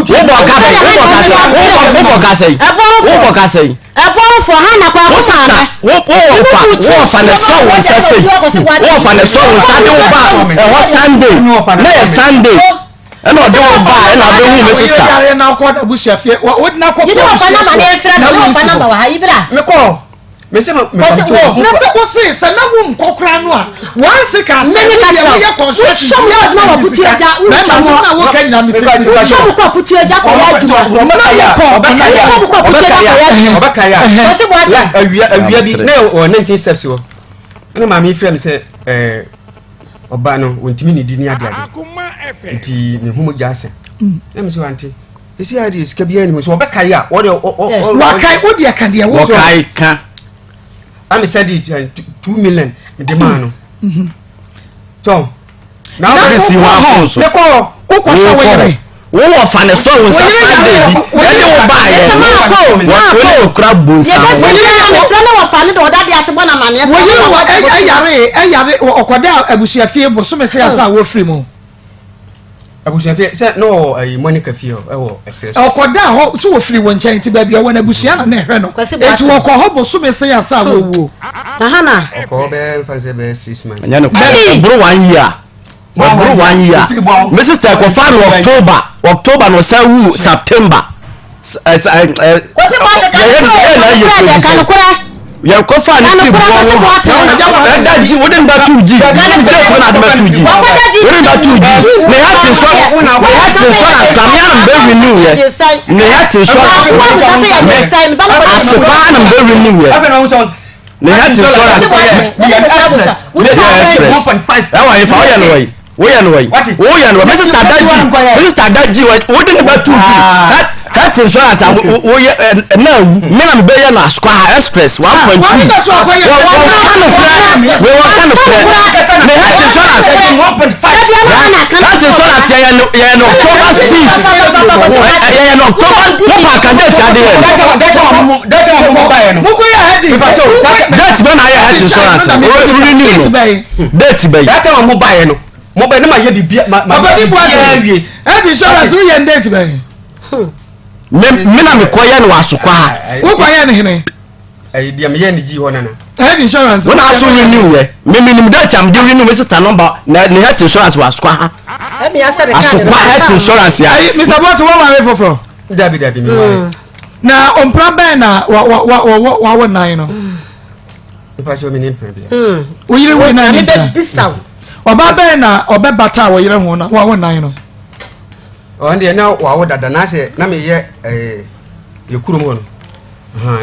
boka sei ebo fo ha na kwa ko ma wo fa na so wo sase wo fa na so wo sade wo ba e ho Sunday na ye Sunday eno de wo ba eno be hu me sister yare na ko da busu afie wo na ko ko fa na ma na efra na wo fa na ba wa ha ibra me ko me se me na se ko se se na wo nkokra no a wan se ka se ye construction na wo putu eja na wo kan na meti so ko putu eja ko ya obakaya so bo ata awia bi na 19 steps wo na ma me frem se oba no wontimi ni di ni ade nti ne humo jase na me so ante esi ade sika bia ni so obakaya ya wo de wakai wo de kan de wo wakai ka am said it 2 million de man no so now we see one so me ko ko so wo yere wo fa ne so wo Sunday bi e de wo ba ye wo kra bunsa ye be se me fre na wo fa ne do da de ase bona mane wo yere wo yare okoda abusuafie bo so me se asa wo free mu abusuafie se no Monica fio e wo ese okoda ho so wo free wo nchen ti ba bia wo na abusua na na hwe no eti wo ko ho bo so me se asa wo wo na hana ko be fa se be 6 months anya no bro 1 year bro 1 year me sister ko fa no October no sa wu September ko se ba de kan ko ya ko fa ni ti bo da ji wodin da 2G so na da 2G wodin da 2G ne ya ti so na samia na be renew ye ne ya ti so asfa na be renew ye ne ya ti so na 1.5 that one if I know wo ya no way wo ya no Mr. Daji wo de ba tu that insurance wo ya na me na be ya na Square Express 1.2 we wa kan me health insurance 1.5 that insurance ya no October 6 ya no October mo pa kan date ade date mo ba ya no mo ko ya head date be na ya health insurance we renew date be date mo ba ya no mo be na ma ye bibia ma awie head insurance we ye date be me na me koye no asokwa ha wo koye ne hene ai dia me ye ne ji ho nana head insurance when I saw renew we me date am dey renew Mr. number na health insurance was asokwa ha me ya sabe asokwa health insurance ya Mr. Boss wo ma we foforo dabi me wa na ompra ben na wa wona no ipa so me ni mpra bia wo yire wo na me be bisaw oba ben na obebata wo yire ho na wa wona no o ndi na wa wo dada na se na me ye ye kurum ho no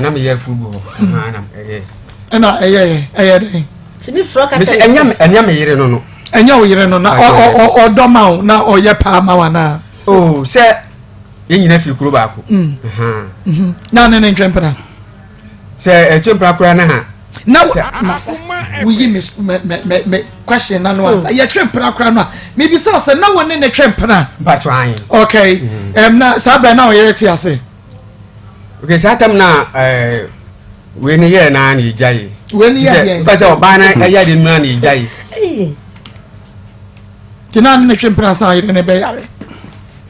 na me ye fugu ho na na dey tibi fro ka se enya me yire no enya wo yire no na odoma wo na oye pa ma wa na oh se ye nyina fi kuro ba ko na ne ntwempra se ntwempra kura na ha na we me question na no answer ye twempra kura no maybe say na woni ne twempra ba twan okay na sabe na o yere ti ase okay satam na we ne ye na ni jai we ne ye fa se oba na ya de na ni jai tina ne twempra sa yere ne be yare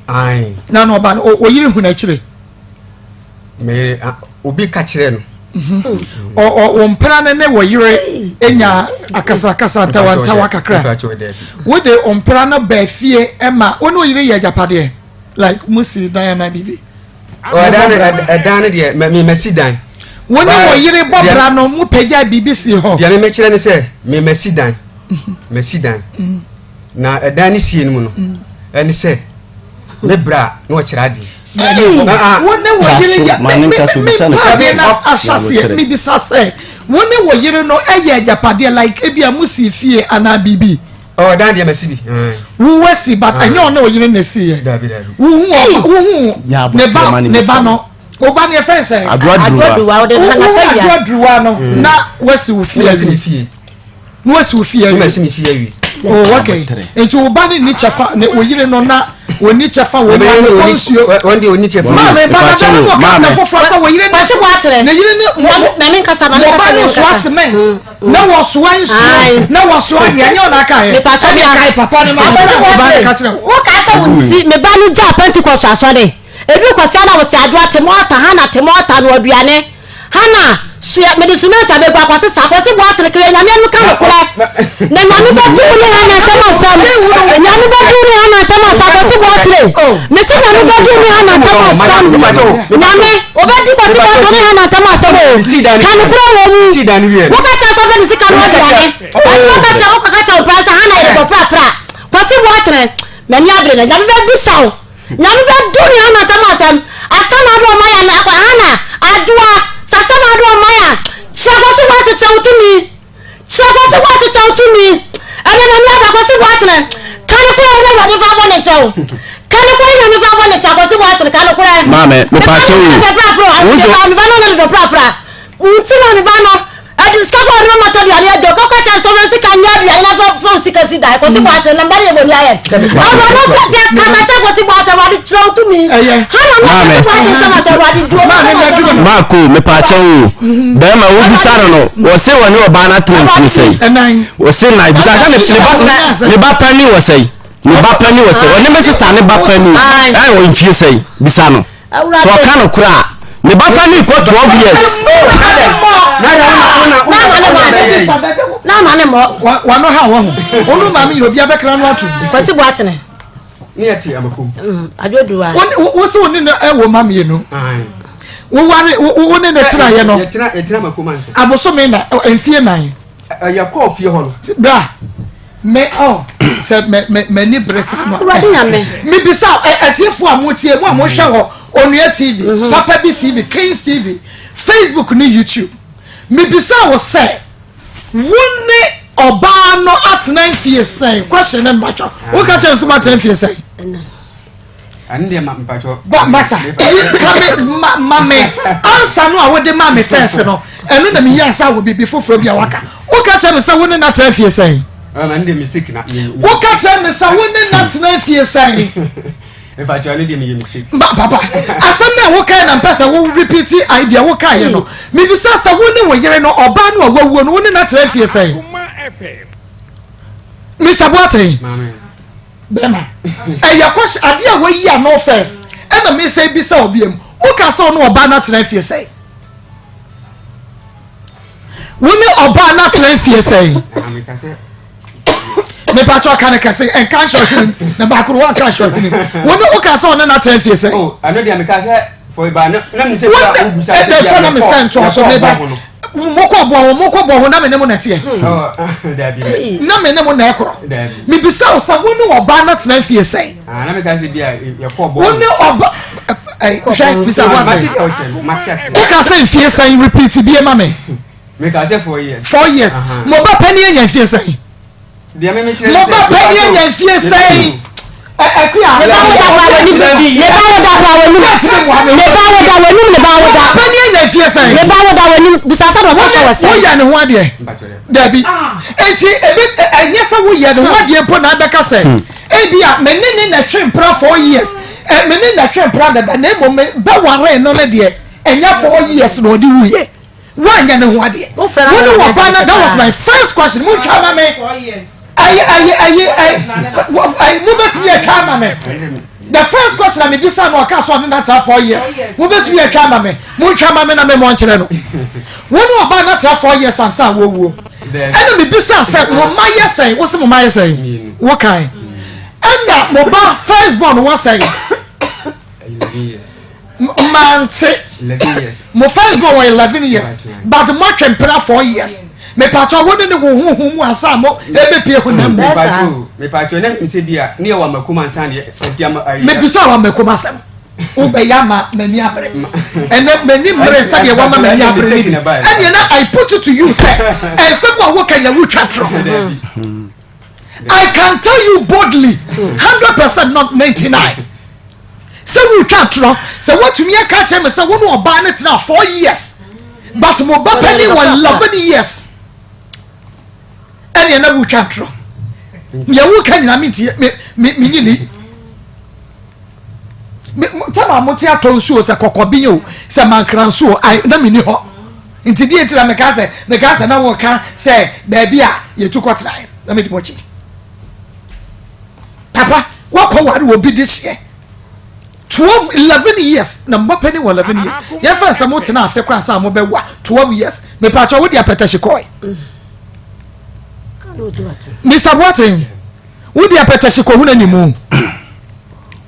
ai na no ba o yire hu na kire me obi ka kire no o mpra ne wo yire enya akasa tawa kakra wo de mpra na ba fie ema woni o yire ye japade like musi dan na bibi o dan de me mesidan woni wo yire bobra no mu pagya bibi si ho bia me kire ne se me mesidan na dan ni sie mu no eni se me bra no kira di woni wo yire ya me bisa se woni wo yire no eye japade like ebia musi fie ana bibi oh dan de mesi bi wo wasi but enyo na wo yire na si ye wo ne ba no oba ne fence adwoduwa o de na adwoduwa no na wasi wo fie no wasi wo fie mesi mi fie wi oh okay enti oba ne ni chefa ne wo yire no na oni chefa wo ne wonde oni chefa ma me ba na no kasa fofo so wo yire ne se bo atere ne yire ne na me nkasa ba ne so cement na wo so ansu na wo so anya na aka he me pa so bi kai papa ne ma ba ne ka kire wo ka sa wo si me ba no ja Pentecost aso de ebi ko sia na wo se adwo temota hana temota no aduane hana suya medicamenta be gwa kwase sa kwase bo atere kire nyame anu ka no kula na nyame ba du ni hana temasa nyame ba du ni hana temasa kwase bo atere me se nyame ba du ni hana temasa nyame obedi kwase bo atere hana temasa bo kan kura wo mu wo ka ta so be ni sika no aduane wo ka cha oprasa hana ire bo pra kwase bo atere me nya abre na nyame ba du saw nyame ba du ni hana temasa asana do maya na kwa hana adua sasana do maya chakwasi watu chautumi ana na mya kwasi watu na kana kwa ina wani fa bone chau kana kwa ina ni fa bone chau kwasi watu kana kwa mame me pa chau uzo mi bano na do pra utima mi bano adiska kwa ro mata bi ale do ko cha so se kanya bi ina fa sika si dai kwasi watu na mbari ebo ni aye awa no kwa se kana ta kwasi watu wadi chautumi hana na kwasi watu sama se wadi do Mako me pa chau be ma wo bisara no wo se woni oba na tren sei wo se na bisara ne ba pani wo sei woni me sister ne ba pani ai wo mfie sei bisa no so ka no kura ne ba pani ko 12 years na mane mo wa no ha wo onu ma mi obi abekra no atu kwasi bo atene ni ati amakum adwoduwa wo se woni na ewo ma mi enu wo ware wo ne tira ye no tira makum anse aboso me na enfie nan ya ko fie ho no bra me se me ni bresa no me bisa atiefo amotie mo amhwe ho Onua TV Papa B TV Kings TV Facebook ni YouTube me bisa wo se woni oba no at tena fie sen question na macho wo ka che so ma tena fie sen and dem mpacho ba masa mame answer no a wo de mame first no eno na me yansa wo bibi foforo bia waka wo ka che me say wo ne na tena fie sen and dem mistake na wo ka che me say wo ne na tena fie sen mpacho and dem me mistake papa asem na wo ka na mpesa wo repeat idea wo ka ye no me bi sa wo ne wo yere no oba no awuo no wo ne na tena fie sen Mr. Boateng Bema ya kwash ade a wayi a no first e na me say bi sa obiem wo ka so no oba na tena fie sei wo ne oba na tena fie sei me patro kan ka say en kan show him na ba kro wan kan show him wo ne wo ka so no na tena fie sei oh I know dey me ka say for ba na me say ba u bi sa na me send to so me ba moko bo na me ne mo na tie oh dabi na me ne mo na ekro me bisa o sa wo ne oba na tena fie sei na me ka say bia ye ko bo wo ne oba Mr. Watson wo ka say fie sei repeat bi e ma me ka say 4 years mo ba pani anya fie sei dia me mo ba pani anya fie sei akuya ne ba wo da wa ni ne ba wo da wa ni ne ba wo da pani anya fie sei ne ba wo da wa ni busasa do ko so wo ya ne ho ade dabi enti anya sa wo ya ne ho ade po na abeka sei ebia menene na twempra 4 years menene na twempra da na mo ba ware no ne de enya 4 years no di wuye wanya ne ho ade wo no ba na that was my first question mo twa ma me 4 years I move to your camera me. The first question I be say no ka so na ta 4 years. Move to your camera me. Mo chama me na me mo nkyere no. Wonu oba na ta 4 years ansa wo wo. And me be say mo ma yesen, wo se mo ma yesen. Wo kan. And that mo ba first born wo say 11 years. Man say 11 years. Mo first born 11 years. But mo twempera 4 years. Me patcho woni ne wo hu ansa mo ebe pie hu na me patcho na me se bia ne wa makoma ansa ne diam ayi me bisa wa makoma sam wo be yama mani abre ene mani mre sa de wa ma mani abre ni ene na I put it to you say and some wo kan ya wu twatro I can tell you boldly 100% not 99 say wu twatro say what to me ka che me say wo no oba ne tena 4 years but mo ba penny 11 years ene na wu twatro ya wu kan na minti me nyini tama moti aton suo se kokobin o se mankran suo ai na mini ho nti die tira me ka se na wo ka se ba bia ye tukotran na me di mochi papa wa ko wari wo bi this year 11 years na mbapa ni 11 years ya fa se moti na afi kran sa mo be wa 12 years me pa cho wo di apeta shikoi Mr. Boateng wo di apeta shiko hu na ni mu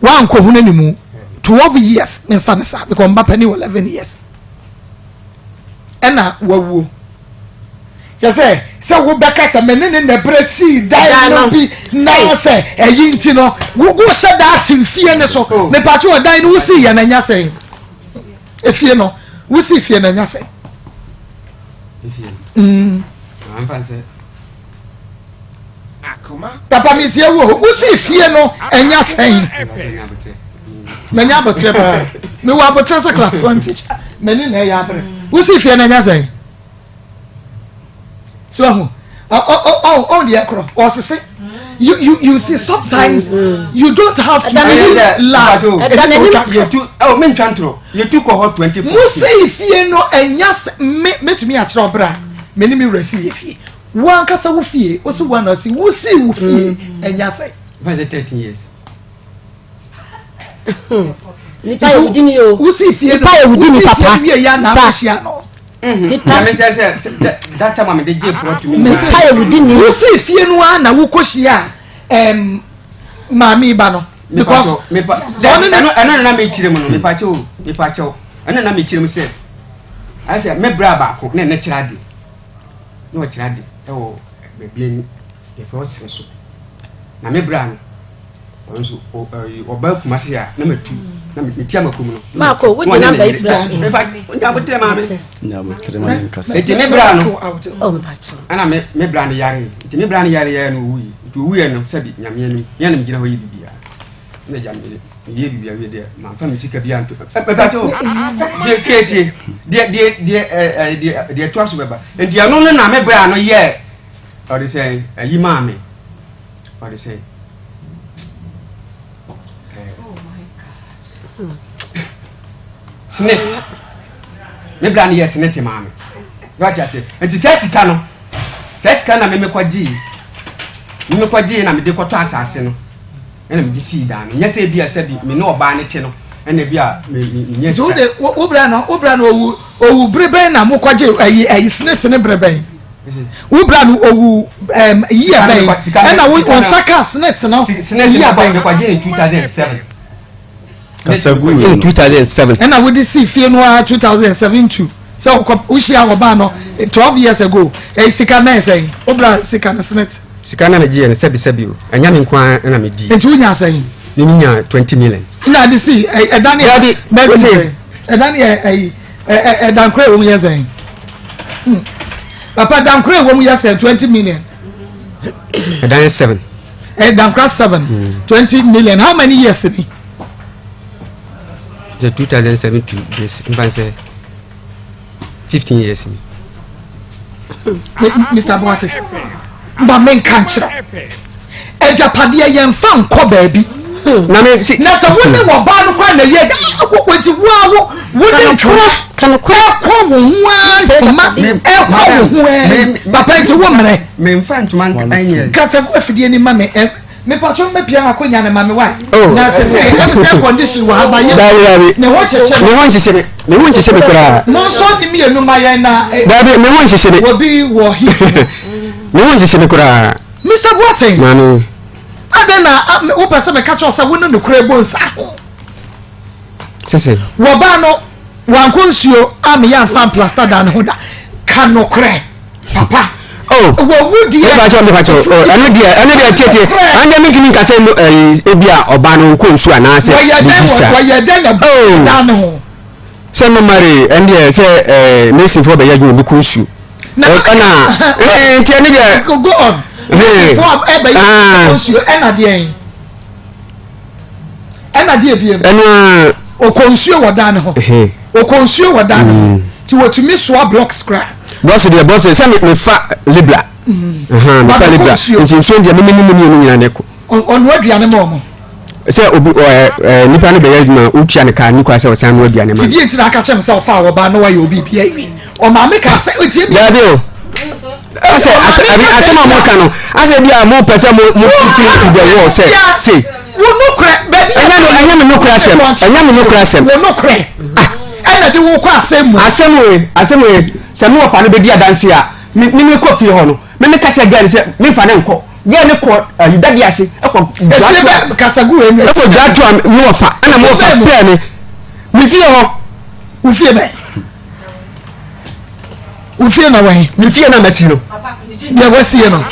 wa nko hu na ni mu 12 years me fa sa because mbapa ni 11 years ena wawo je say wo beka se menene na bresi dai no bi na se eyi nti no wo se da timfie ne so me pa cho dai no wo si ya na nya se efie no wo si fie na nya se am fa se Akoma papa mi tie wo si fie no enya sen menya botre ba me wa botre se class 1 teacher meni na ya bre wo si fie na enya sen so oh the akro or say you see sometimes you don't have to laugh you too oh men twantro you too cohort 24 musi fie no enya metumi a kire obra meni mi resi fie wan kasa wo fie wo si wan asi wo si wo fie enya sen by the 13 years ni pa yudini yo wo si fie pa yudini papa wie ya na asia no that time I'm the J pro to me pa yudini wo si fie no na wo koshia mami ba no because ano na me chire mu no me pa cho ano na me chire mu se I say me bra ba ko na chirade no chirade e wo be bi e fo sere so na me bra no onso oba kumase ya na matu na metia makom no Mako wo di number ifra nya botre ma me nya botre ma nkasa eti me bra no o mpacho ana me bra ne yare eti me bra ne yare ya no wuyi to wuyi no sabi nyame no ya na mgira ho yi bibia na ja me ye bibia we de ma fa me sika bia nto pepato de twaso beba enti ano no na me bra no ye or they say yi ma me or they say snake me bra ne yes snake ma me right at enti sesika no sesika na me kwaji na me de kwato asase no ena me si da no nya se bia se bi me no oba ne te no ena bia me nya so de wo bra no owu brebe na mo kwaje ayi snake ne brebe wo bra no owu year bay ena wo saka snake no year bay me kwaje in 2007 Kasagu in 2007 and I would see fear no 2007 too. So we share our banner 12 years ago. A sikana saying, Obra sikana snet. Sikana me GN sebi and yamin kwa na me di. And two years saying, Ninya 20 million. Now the see a Daniel maybe say a Daniel a Dan Cray woman years saying. Papa Dan Cray woman years 20 million. A Dan 7. A Dan Cray 7 20 million. How many years in me? The 2007 to this, if say 15 years. Mr. Boate, but men can't say. A Japadia young fan call baby. Now, someone more bad one a year. What you wouldn't try. Can a quack come one, Papa to woman, men fan to man, cats a good for the any money. Me patron me piano kwenya na mame why na say say condition wa ba ye ne ho hyehyɛ kra no so di me enu mayen na da be me ho hyehyɛ obi wo hit me ho hyehyɛ kra Mr. Boateng manu adena wo pese me catch us wo no kra bones aho sese wo ba no wankonsuo am ya fan plaster dan ho da kanokre papa wo wudi e ba cho anu dia tete ande mi kini kase no ebia oba no nko nsu anase wa ya den na dan ho se no mari ande se nesi fo be ya ju bi ko nsu ana tie ne dia go on fo e be ya nsu ena die biem ena okonsuo wo dan ho okonsuo wo dan ti wotumi so block scrap boss de boss say me fa libra me fa libra nti so de me nyina ne ko onu aduane mo say obi nipa ne be ya djuma utua ne ka ni kwa say osan no aduane ma ti di enti na ka chem say fa wo ba no wa ye obi bia wi o ma me ka say o ti bia de o ase ma mo ka no ase bia mo pese mo fit to the wall say wo no kra baby anya me no kra sem wo no kra ana de wo kwa asem we se me ofa no be di adanse a me ko fie ho no me ka che gan se me fa ne nko gan ne ko yudadi ase e ko kasagu enu e ko datu me ofa ana me ofa fie ne me fie ho wo fie be wo fie na wan me fie na masi no ya wasie no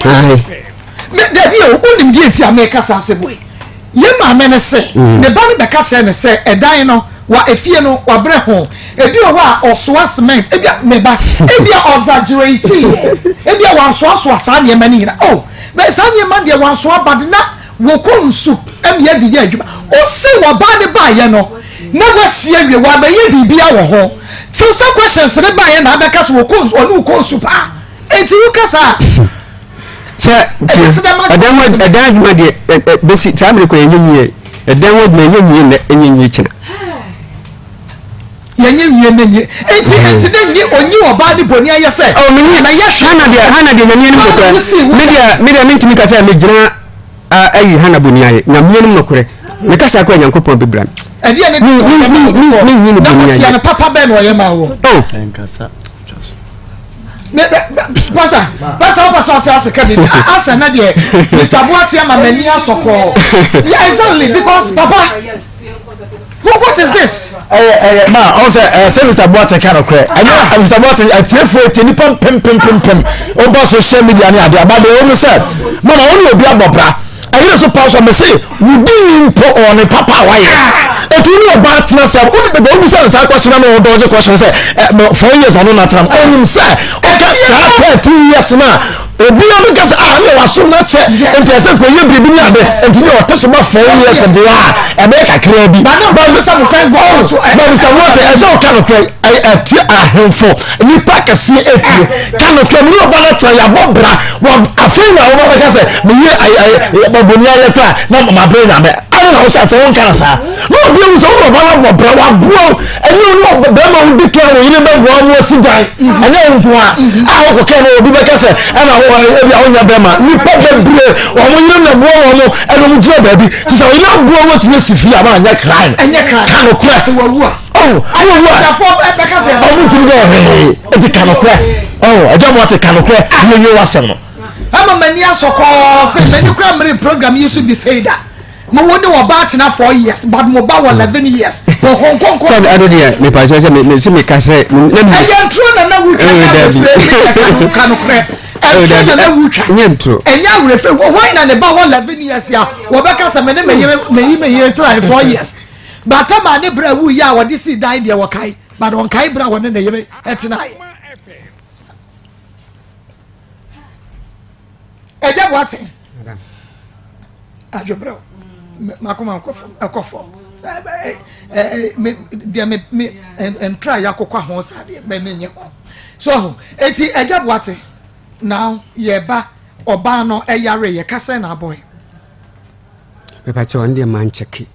ai me da bi o onim di enti ameka sase boy ye ma me ne se ne ba ne be ka che ne se edan no wa efie no wa bre ho ebi o wa osoa cement ebi meba ebi exaggerate ebi wa so asa ne mani na oh me sa ne man de wa so bad na wo konsu em ye di adwuma o se wo ba ne ba ye no na wa sie wie wa ba ye bibia wo ho ti some questions ne ba ye na be ka so wo konsu onu konsu pa enti wo kasa se adan adwuma de besi tamre ko yenyi adan wo de yenyi ne yenyi china yenye nwie nenye enti denye onyi oba de boni aye se o me na ye hana de nyame no ko media mintimi ka se me gina ayi hana boni aye nyame no ko me ka sa ko nyankopon bibran e de ne ni boni aye na papa be no ye ma wo enkasa me pasa ota ase ka bi asa na de Mr. Boateng ma mani asoko yeah exactly because papa what is this ma also say Mr. Boateng kind of cry Mr. Boateng atiefo etini pem o ba social media ni ade abade o no say mama won obi abobra ayɛ so pa so me say wudi mpo on papa wayɛ etu ni oba tena sɛ wo be be obusa nsa question na o dodge question sɛ 4 years no na tram onim sɛ o ka sa 2 years na obi o ka sɛ me waso na che enti sɛ ko ye bibi ni ade enti ni o teso ba 4 years de e be kakra bi ba me say mo Facebook ba me say what e say o ka no kra ati ahemfo ni pack si etie ka no kra ni oba na tra ya bobra wo afei na wo ba ka sɛ me ye baboni aye kra na mama brain na me ana na wo sɛ won kana sa no obi o so wo ba na bobra wa buo eni no be ma wo dikra wo yire be wo mo si dan anya nko a wo ko ka no obi be ka sɛ ana wo ebi a wonya be ma ni pa be bure wo mo yire na buo wo mo eno mo jira baabi ti sɛ wo yire buo wo tine si fi ama anya crime ka no kra se wo wu a ayo wu a fo be ka sɛ o mo tine go e ti ka no kra aja mo ate ka no kra ni yo wasem no ama mani asoko se mani kra mre program yesu bi say that mo woni wo ba tena 4 years but mo ba 11 years ho konko so ado dia me pa se me ka se ayen tro na wu ka no kra entro na wu twa nyentro enya wure fe wo hwan na ne ba 11 years ya wo be ka se me ne me ye try 4 years but ama ne bra wu ya wo de si dan de wo kai but on kai bra wo ne ne ye etena eja boate ajo bro makoma akofo me entra yakokwa ho sade be ne nye so eti eja boate now ye ba oba no eyare ye kase na boy me pa cho ndi man cheki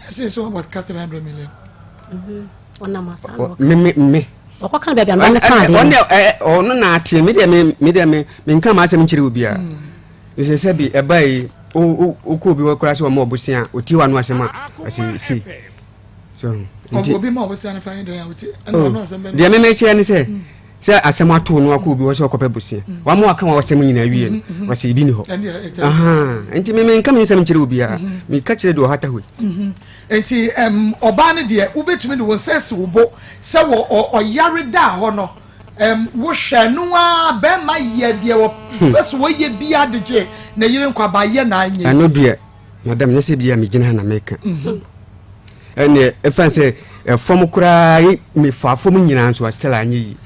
say so about 400 million ona masa me okwa be bia me kan de ono na atie me de me nka ma asem nkyere obi a ise se bi ebai o ko bi wakura se o mo obusia oti wa no asema si so obi ma obusia na fa ndo ya oti no no asem be de me kire ni se asem ato no akobi wo se okopa busia wa mo aka wa asem nyina wie no wa se bi ni ho aha enti me nka me asem nkyere obi a me ka kire de o hata hu enti oba ne de ubetumi de won sense wo bo se wo oyare da ho no wo hwanu a be ma ye de wo beso wo ye bia de je na yire nkwa ba ye na anye ano de madam ne se bia me gina na meka ene e fa se fom kura me fa fom nyina nso stella anye yi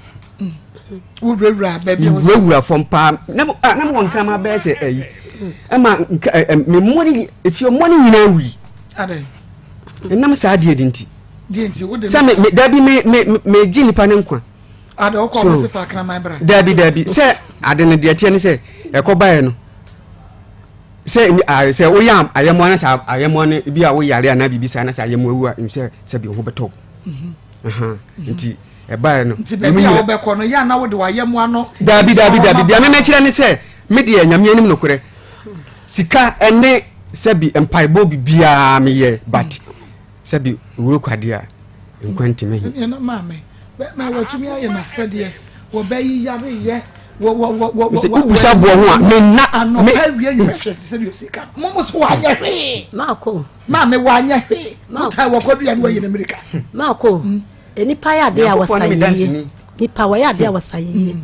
wo wura ba bia wo wura fom pa na mo wonka ma be se ayi ama me moni if your money nyina wi ade enam sa ade dinti wo de sa me dabi me gini pa ne nkwa ade o ko se fa kra man bra dabi se ade ne de tie ne se ekobae no se wo yam ayemo na sa ayemo ne bi a wo yare ana bibi sa na sa ayemo wu a se bi ho beto aha nti ebae no nti be a wo be ko no ya na wo de wayemo ano dabi dia me kire ne se me de nyame anim no kure sika ene se bi empaibo bibia me ye but se bi wuro kwade a nkwanti me na mame ma watumi aye na sede wo be yi yare ye wo busa bo ho a me na me hawie yi hwe se bi osika mo so wa nya hwe mako me wa nya hwe ta wo kodua ne wa yi na America mako enipa ya de a wasaye nipa wa ya de a wasaye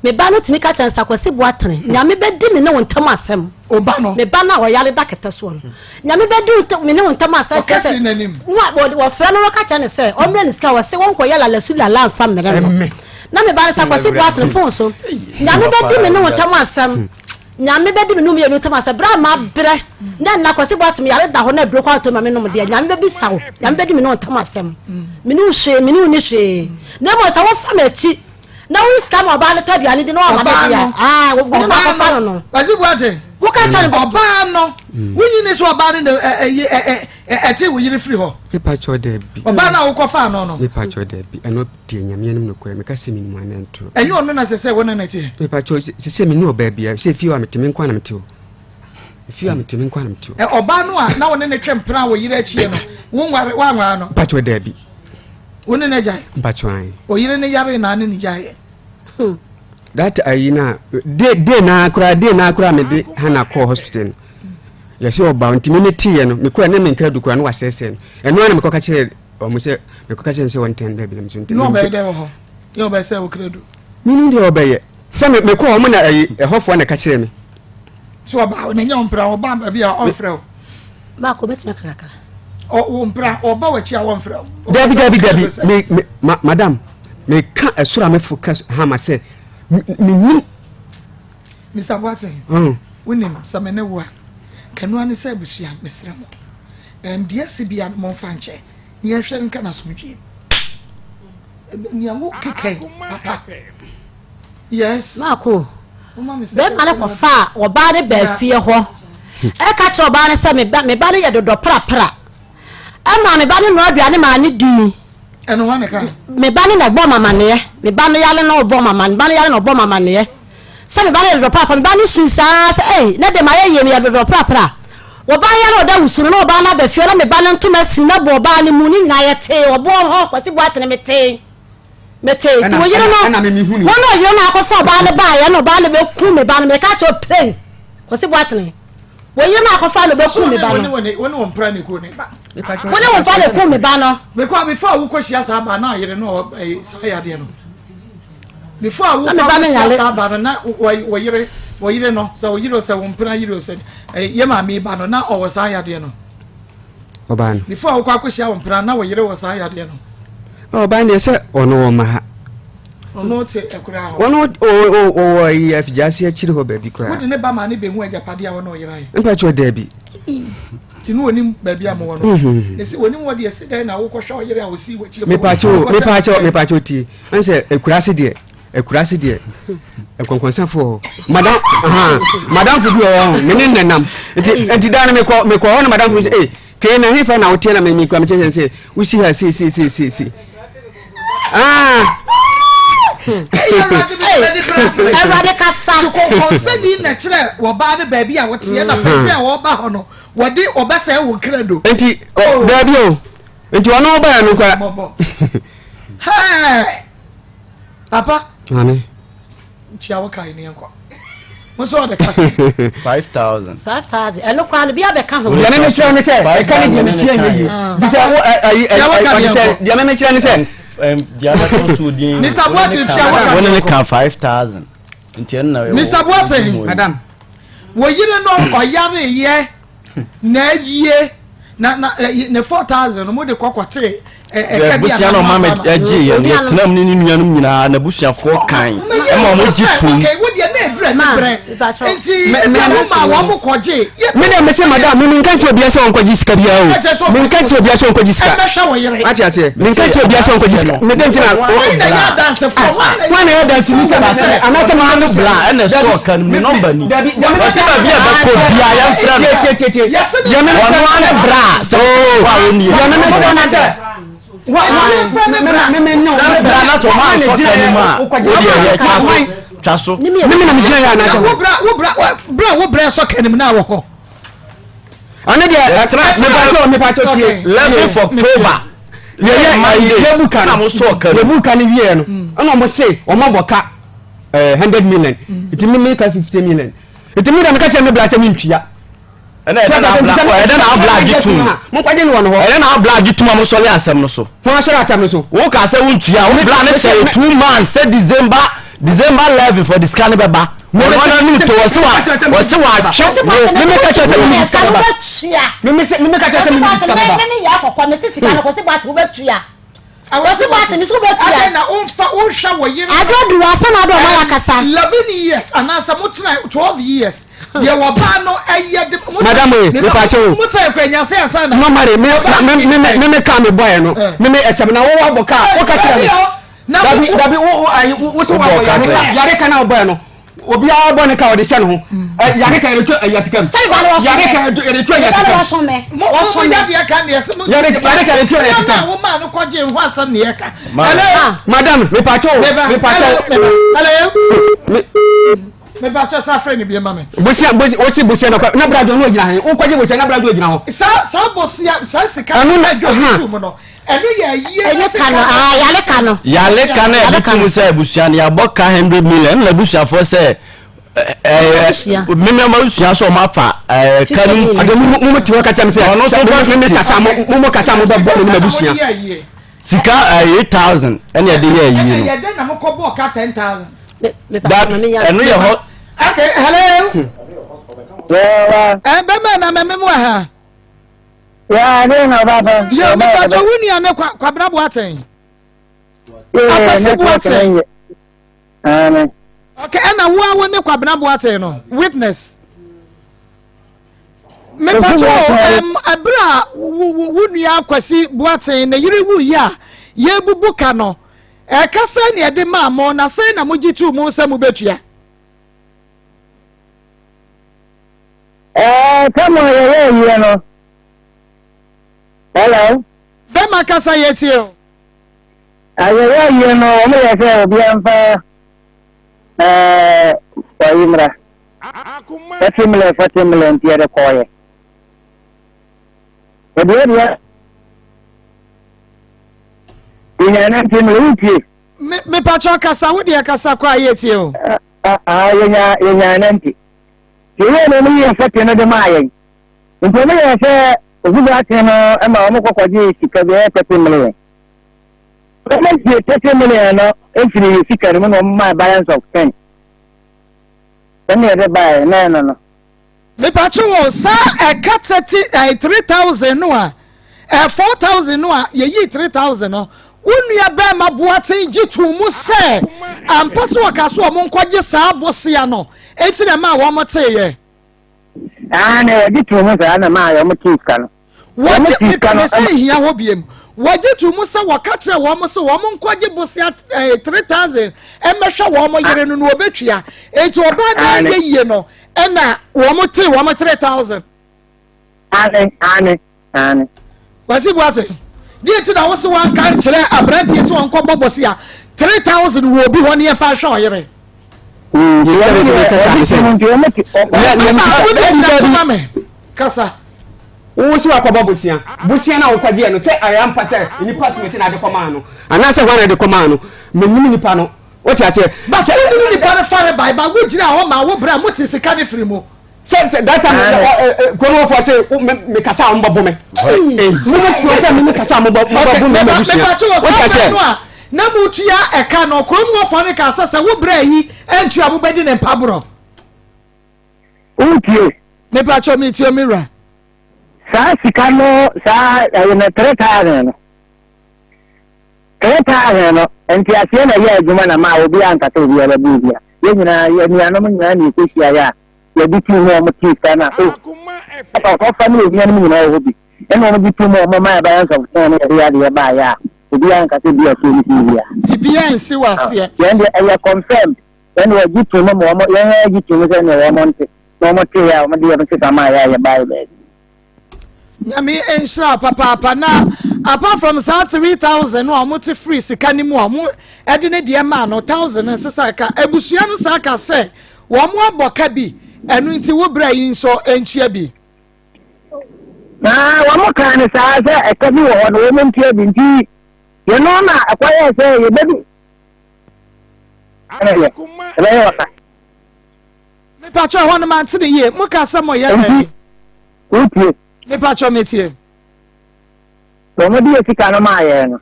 me ba no timi ka chansa kwase bo atene nyame be di me ne wontam asem oba no me ba na o yale daketa so no nyame be di me ne wontam asem kase nanim wo fra no ka cha ne se o mre ni ska wase won ko yala la sula la fa mere no na me ba sa kwase bo atene fon so nyame be di me ne wontam asem nyame be di me no me no tam asem bra ma bre na kwase bo atene yale da ho na bro kwa to ma me no mo de nyame be bi sawo nyame be di me no wontam asem me no hwe me no ni hwe na mo sa wo fa ma chi na we scam oba le to duane de no ma be dia wo bu na fa no wazi buate wo ka tan oba no wunyi ni so oba ne eti wo yiri free ho me pa cho de bi oba na wo ko fa no me pa cho de bi eno tie nyame anim no kure me ka se mi mu ana ntro enye ono na se wona na tie me pa cho se mi ni oba bia se fi wa meteme nkwa na meteo fi wa meteme nkwa na meteo oba no a na wo ne twempra wo yiri achie no wo nware wa nwa no pa cho de bi woni na jai mbachwan o yire ne yare na ne ni jai that ayina de na kura me de hana call hospital ya se oba ntimi me tie no me kura ne me nkra dukura no wasese no eno na me koka kire o mo se me koka kire se won tende bi me so ntende no be de ho yo be se wo kredo mini de obeye se me ko o mo na hofo na ka kire me so aba na nya ompra oba ba bia onfrɛ Maa Akos metima kakra o ompra oba wachi a wonfrɛ Dabi me madam me ka esura me focus ha ma say me Mr. Watson wonim samene wo a kanu ane sɛ busua mesrɛ mo dia sibia mo fanche ni ahwɛ nka na somdwe ni awo keke papa yes Maa Akos be mane ko fa oba de ba fie ho e ka kire oba ne se me ba ne ye dodo pra e ma me ba ne no aduane ma ne duni eno wa ne ka me ba ne na gbo mama ne me ba ne yale na obo mama ne ba ne yale na obo mama ne se me ba ne dodo pra me ba ne su sa se ne de ma ye me dodo pra oba yale oda wusuru na oba na ba fie na me ba ne ntoma si na bo oba ne mu ni na ye te obo ho kwasi bo atene me te ti wo yire no wono yire na akofo ba ne ba ya no ba ne be ku me ba ne me ka cho play ko si bo atene wo yire na akofo ne be ku me ba no wono ompra ne ko ne ba wono wo ba ne ku me ba no because before wo koshia sa ba na yire no sa ya de no before wo koshia sa ba na wo yire no so wo yire so wo mpra yire so ye ma me ba no na o wo sa ya de no oba no before wo koshia wo mpra na wo yire wo sa ya de no oba ne se ono ma ha ono te ekura ho ono ya fijasi akiri ho ba bi kura wo de ne ba ma ne be hu ajapade a wo no yira mpa cho dabi tinu woni ba bi am wo no esi woni wo de esi dan na wo kohwa yire a wo si wo chi me pa cho ti anse ekurase de ekonkonsa fo madam fu bi o me ne nenam enti dan me ko ho na madam fu say ke na hefa na wote na me kwa me say we see her see everybody kasa ko sedi na kire wo ba de baabi a wote na fete a wo ba ho no wo de obesa wo krado enti baabi o enti wono ba ya no kwa hey papa ame chia wo kai ne enko mo so de kasa 5,000 eno kwa ne bia be ka ho ya me kire ne say e ka ne de tie ye bi say wo ya me kire ne say Mr. Boateng chia when can 5,000 Mr. Boateng madam wo yire no oyare ye na yie na 4,000 mo de kokote busia no mama agi ye tenam ni nuanum nyina na busia fo kan e ma mo jitum wo de na edure na bre enti me ma wo mo koje me na me say madam me nkan che obia se on kwaji sika bia o me nkan che obia se on kwaji sika ati ase me nkan che obia se on kwaji sika me den tina ya dance for one ya dance ni se ana se ma no bla na so kan me number ni o se ba bia ba ko bia ya fra no ya me no bra so wa ni ya me no na se me no bra na so ma so kan ma o dia ya chaso me na me gina ya na se wo bra so kan na wo ho ana dia me pa to tie 11 October ye buka na mo so kan ye buka ni wie no ana mo say o mo boka 100 million it me ka 50 million it me da me ka che me bla che me ntwia ena na bla gitum mo kwaje ni wono ho ena na bla gitum am so le asem no so ho so le asem no so wo ka se wontua wo bla ne say 2 months say December 11 for the scan beba mo wana ni to wo se wa me ka che se me scan ba me ka che se me scan ba me ya kokko me sisi kan ko se ba to betua awasi ba se ni so betua na unfa unhwa wo yire adodu wasa na do ma yakasa 11 years anasa mutuna 12 years de wo ba no eye de madam me pa che o mutai kwanya se asa na no mare me ka me boy no me esem na wo aboka wo ka kire me dabi wo so wa yare kana boy no obi a bo ne ka o de hye no ho yare ka reto ayasikam yare ka reto ayasikam wo so me wo ya de ka ne se yare ka reto ayasikam wo ma no kwaje ho asam ne ka madam me pa che o me ba cha sa friend bi ma me bosia na brado no gina he o kwaje bosia na brado gina ho sa bosia sa sika na jo mu no enu ya yie enu kanu yale kanu e bitum say busia na ya boka 100 million la busia for say me ma busia so ma fa kanu adamu mu tiwa ka cham say ono so for me kasa mu kasa mu da bo me busia sika 8,000 ene ya de ya yi no ya de na mo ko bo ka 10,000 that enu ye ho okay hello bema na mememu ha ya ne na baba yo me pato wuni ane kwabra boaten apase boaten amen okay na wo ne kwabra boaten no witness me pato abra wunu akwasi boaten na yiri wu ya ye bubuka no kasa ne ede ma mo na sai na mo gitu mu se mu betua kama ye no hello bema kasa yetio ayewa no omo ye se obi amfa oyimra fatimile ntiere koye edia inyana ntimile uti me pacho kasa wo de kasa kwa yetio yenya nti yeye no mi yefete de mayen nti me ye se ogudu ateno ema omo kokwaje sika be fatimile Comment you take a million if you seek a my balance of 10? Then you buy no. The patrol, sir, a cut 3,000 no, 4,000 no, ye 3,000 no. Unya bema buati jitu muse, ampasu wakasu wa mnkwaje saabo siano. Eti na maa wamote ye. Ne jitu muse ana maa wamote kano. Waje mipamese hiya hobiem. Waje tumusa wakachira wamusa wamunkwaje bosia 3,000 emesha wamo yere no obetua enti oba na ye no ena wamote wamo 3,000 ane wasi buate die ti na wo se wan kan kire abrante se won kwabo bosia 3,000 wo bi ho ne ye fa hwe yere kasa wo si akwa bosia na wo kwaje no se ayampa se ni pass me se na de koma no ana se hwana de koma no mennim nipa no wo ti ase ba se ni nipa no fare bai ba wo jira ho ma wo bra mo ti sika ne firi mo se data ko no fo se me kasa on bobo me mo no se me kasa mo bobo me busia wo ti ase na mu tua eka no ko mu fo ne kasa se wo bra yi entua mo bedi ne pabro utie me pa cho mi ti o mira saa sika no saa na 3,000 no enti ase na ye adwuma na ma obi ankata obi ala bibia ye nyina ye nuanom nyina ni kwehia ya ye bi tu ho mo tika na o fa ni obi anom nyina ho bi eno mo bi tu mo ma balance of 10 na ya ba ya obi ankata bi aso ni bibia bibia nsi wase ye ndi e confirmed eno wa gitu mo ye gitu mo se ne wo monte no mo te ya mo di ya se kama ya ba ba Nyami ensha papa na apart from 3,000 no amuti free sika ni mu amu ede ne de ma no 1,000 sesa ka ebusua no saka se wo mu aboka bi enu nti wo bra yi nso entua bi na wo mu kan ne sa se eka bi wo no wo mu ntua bi nti ye no na akwaye se ye bebi me pacho ho no man tine ye mu ka samo ye na utie me pacho metie omodi etika no ma ye no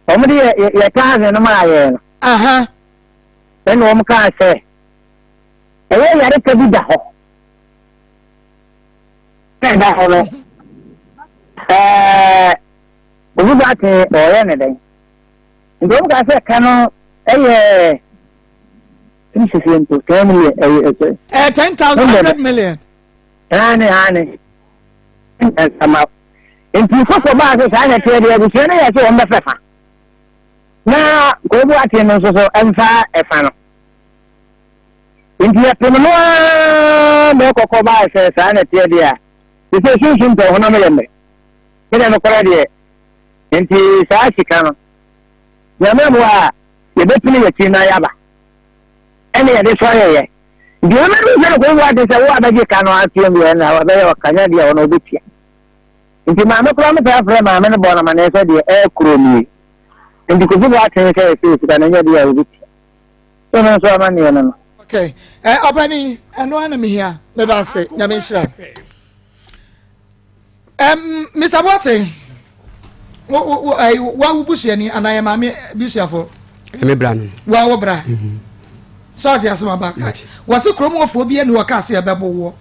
omodi ye taze no ma ye no aha eno wo mu ka se eye yare ka bi da ho da ho no obu ba te oye ne den ndo mu ka se ka no eye 10 million 10,000 million Ane. Sama. Enti ko ba se sa na tere ya bi na ya se o mbefa. Na ko bu ati no so enfa efa no. Enti ya pemo no me ko ba se sa na tere ya. Bi se shin to hono me yembe. Kina no kora de. Enti sa shika no. Ya me mo a ye betini ya ti na ya ba. Ene ya de so ye. Dia na no ko wa de se wa ba je kanu atio mi na wa ba yo kanya dia ono bitia nti ma me kura me ta fra ma me no bona ma na se de e kuro mi nti ko bu aten se se ka na nya dia bitia so no so ma ni no okay obani eno ana mi hia me ba se nya me shira Mr. Boateng wa busiani anaye ma me busiafo me bra no wa wo bra so ti asema ba wase kromofo bi ene waka se bebo wo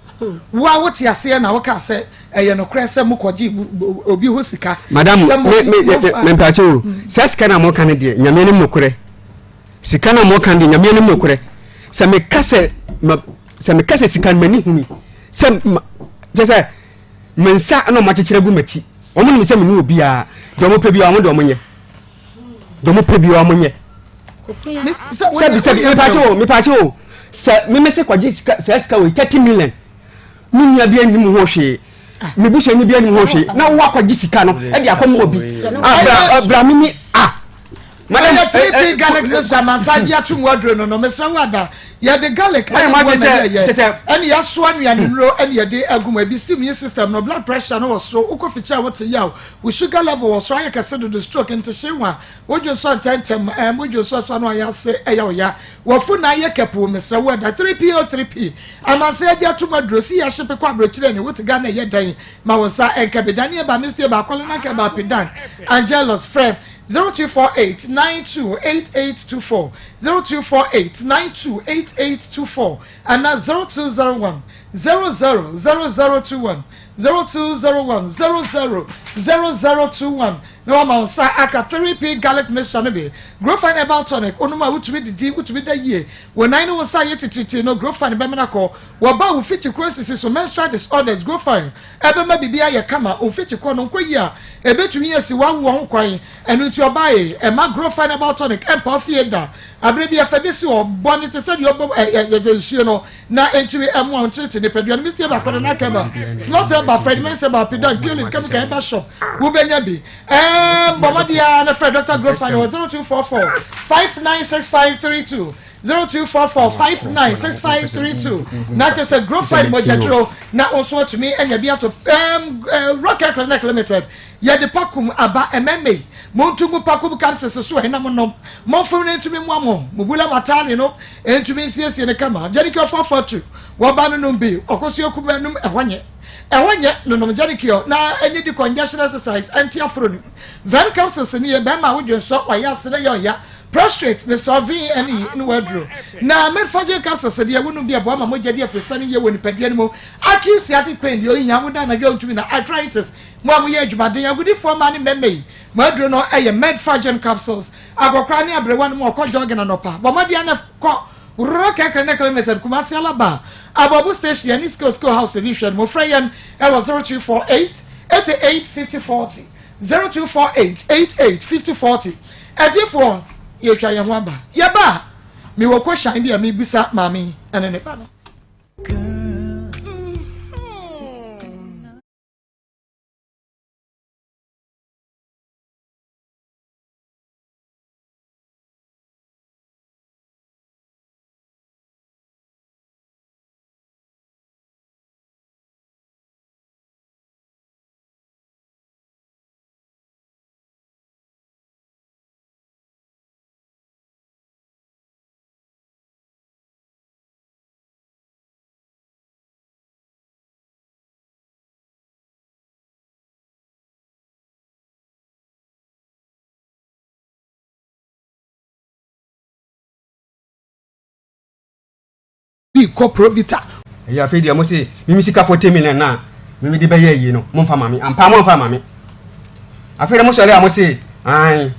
wa wote ase na waka se eye no krese mu koji obi ho sika madam me mpache o se sika na mo kan de nyame ne mokure sika na mo kan de nyame ne mokure se me kase sika mani huni se mensa no ma chechire gu mati omo ni se me ni obi a do mo pe bi o mo do mo nye do mo pe bi o mo nye me pacho se me se kwaje sika we 30 million munya bi anim ho hwe me bu se ni bi anim ho hwe na wo akwaje sika no e de akomo obi bra mimi madam three garlic no samasa dia tu wadro no me se wada ya the garlic and ya so anua nro and ya de aguma bi immune system no blood pressure no was so uko ficha what ya we sugar level was so ya kase do stroke into shewa wojo so tentem wojo so no ya se ya wo fu na ya kepo me se wada 3p amase dia tu madro si ya shepe kwa brochire ni what Ghana ya dan ma wo sa enkabedani ba mr ba kolona ke ba pedan Angelos friend 0248928824 0248928824 and now 0201 000021 0201 000021 no ma sa aka 3p garlic mixture no be grow fine about tonic onuma wutumi didi wutumi da yie wonai no sa yetititi no grow fine be me na ko wo ba wo fiti crisis so menstrual disorders grow fine ebe ma bibia ye kama o fiti ko no nkoyi a ebetumi yesi wa wo ho kwan enu ti obae e ma grow fine about tonic empa fie da abrebi afebisi o boni te se yo yezensuo no na entumi emu on tete ne peduan mi se ba ko na kaba slaughter ba fragment se ba pedan purely come can ba shop wo benya bi Bomadia na Fred Dr. Grofine 0244 596532 0244 596532 na just a Grofine Mojatro na also to me and ya to Rocket Clinic Limited ya de pakum aba MMA montumu pakum capsules so na mo fam na ntumi mo amo mubula matani no ntumi siesie ne kama Jericho 442 wo ba no bi okoso akumanum ehonye no Janikio na any the congestion exercise anti-afro van capsules ni e be ma wo dwenso waya sere ya prostrate me solving any in wardrobe na me faje capsules de wonu bi abo ma mo jade afesane ye woni padua mo acute pain yo nya wo da na dwa ntumi na arthritis mo am ye adwumaden agudi forma ni meme madro no eye medfagen capsules agokra ni abrewan mo ko jogging no pa bo made na ko Rocket Clinic Limited Kumasi Alaba Ababu Station and School House Division Mofrayan L 0248 885040 0248 885040 Edifo Yesha Yamwamba Yaba Mi woko shine dia mi bisa mami ene ne ba no ko provita ya fe dia mo se mimi sika 40 million na mimi de baye yi no mo fa mami ampa mo fa mami afere mo sori a mo se ai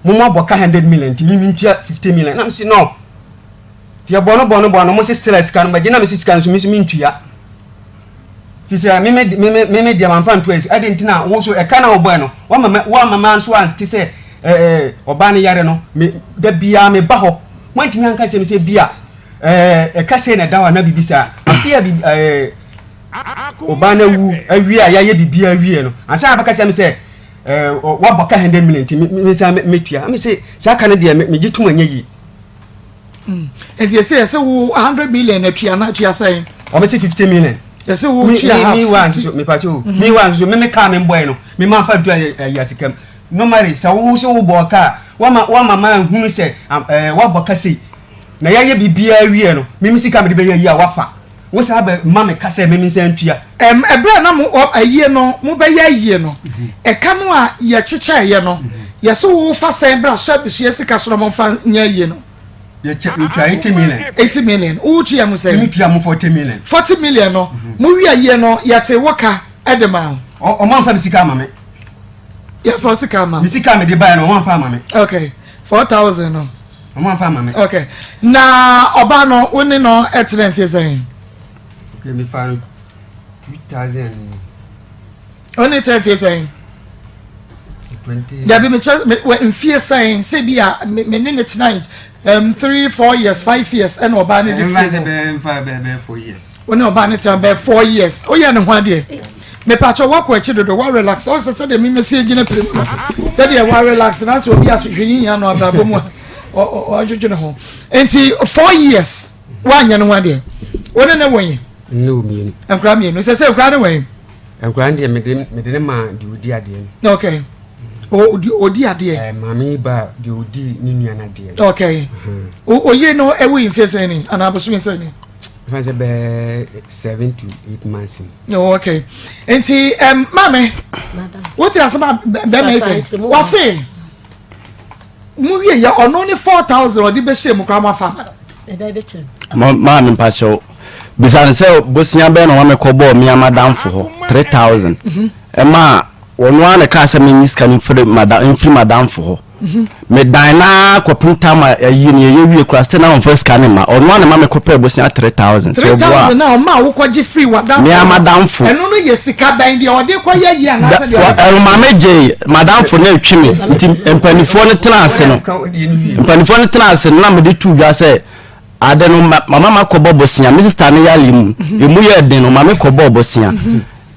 mo mo boka 100 million ti mimi ntua 50 million na mo se no dia bono mo se still sika no bagina me sika no mimi ntua fi se mimi dia man fa ntua ade ntina wo so e kana wo boy no wa mama nso anti se oba ne yare no me da bia me ba ho mo ntimi anka che me se bia kase na dawa na bibisa afia bi obana wu awie a yaye bibia awie no ansa abaka cha me se wa boka 100 million ti me sa metua me se sa ka na de me gitum anya yi and you say wo 100 million atua na atua sai o me se 50 million yes wo tua me wan so me pacho me wan so me ka me boy no me ma fa tua yasikam no mari sa wo so wo boka wa mama hunu se wa boka sei na yaye bibia wie no mimi sika me de be yi a wafa wo sa ba mama ka se mimi se antua ebra na mo ayie no mo be yayie no e ka no a ye cheche ye no ye so wo fa se bra so abusua sika so mo fa nya yie no You try 80 million. 80 million. Who to am say? Me to 40 million. 40 million no. Movie a year no. Yate waka at the man. O man fa bisika mama. Ya for sika mama. Bisika me dey buy no man fa mama. Okay. 4,000 no. O man fa mama. Okay. Na oba no woni no etre mfie say. Okay, me fa 2000. Only 10 mfie say. 20. There be me mfie say say bia me ne tonight 3-4 years 5 years and oba ne dey 4 years. When oba ne tell be 4 years. O ye ne ho ade. Me pacho wa ko echi dodo wa relax. O se de me mesi agina prim. Se de wa relax na so obi asotwenyi ya no abrabo mu. O jojo ne ho. Enti 4 years wa nya ne ho ade. Wona ne won. No me. Enkra me no se enkra ne won. Enkra de me de ma di odi ade. Okay. Odi ade. Mami ba di odi ni nua na ade. Okay. O ye no ewu infese ni anabosu infese ni. If I say 7 to 8 months. No, okay. Enti mame. Madam. What you asaba be make? What say? Mu wie ya ono ni 4,000 odi be share mu kra ma fa. Be chem. Ma me pacho. Bisan se bosia be no wa me kobo mi amadam fo ho 3,000. Ma wonu an ka se me miska ni free madam fo ho. Me dina ko punta ma yi ni ye wie kura ste na on first scan ma onu an ma me ko pe bosia 3,000 so bo 3,000 na o ma wo ko gi free wadam me amadam fo eno no ye sika ban de o de ko ye yi ana se de o ma meje madam fo na twimi nti empanifo ne trance no empanifo ne trance na me de tu dwa se ade no mama ma ko bobosia me sister ne yale mu emu ye den no ma me ko bobosia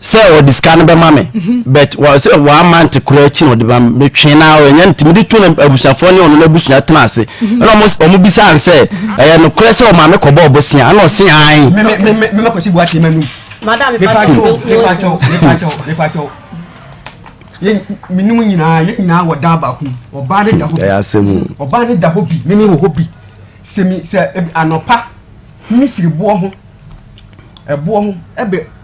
say o discan be mame but was 1 month kura chi no de ba me twe na o nya ntimi de tu na abusafo ne ono na abusua tenase na mo bisa an say no kura say o mame ko bobosia na o se an me ko si buati manu. Madam, me pacho. Ye minum nyina wo da ba ku. Oba ne da hobi. ya semu. Oba ne da hobi. Me wo hobi. Se anopa. Mi firi bo ho. Ebo ho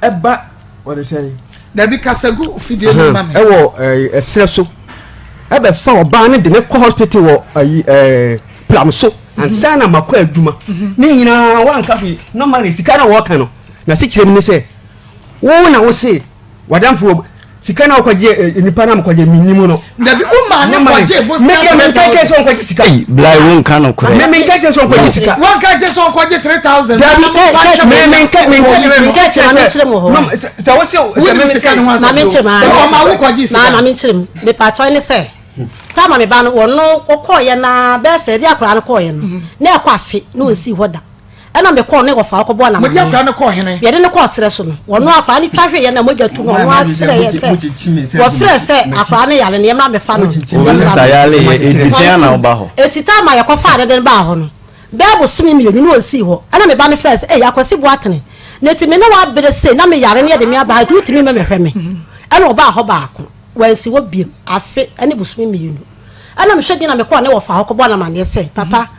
eba what they say. Da bi kasagu fidie no mame. Ewo esre so. Ebe fa oba ne de ne ko hospital wo plam so. Ansa na makwa aduma. Ni nyina wa nka fi no mare sika na wo ka no. Na se kirem ni se wo na wo se wadamfo sika na kwaje nipa na kwaje minimu no da bi umma ne kwaje bo sika me nke so kwaje sika blai won ka no kure me nke so kwaje sika won ka je so kwaje 3,000 da bi me nke chire mo ho se wo se me sika no ma me chire ma ma wo kwaje sika ma me chire me pa cho ni se ta ma me ba no wono kokoye na be se dia akra no koye no na ekwa afi na onsi hoda ena me ko ne go fa ko bo na mo dia akra no ko hene ye de ne ko sere so no wono akra ni twahwe ye na moja tu no wono asere ye se wo frɛ se akra ne yale ne ma me fa no sister yale edisia na oba ho etita ma ye ko fa de ba ho no be bo sumi mi yenu no onsi ho ena me ba ne frɛ se yakosi bo atene na ti me na wa bere se na me yare ne ye de me aba tu ti me hwɛ me ena oba ho ba ko wansi wo biem afe ene bo sumi mi yenu ena me hwɛ di na me ko ne wo fa ho ko bo na ma ne se papa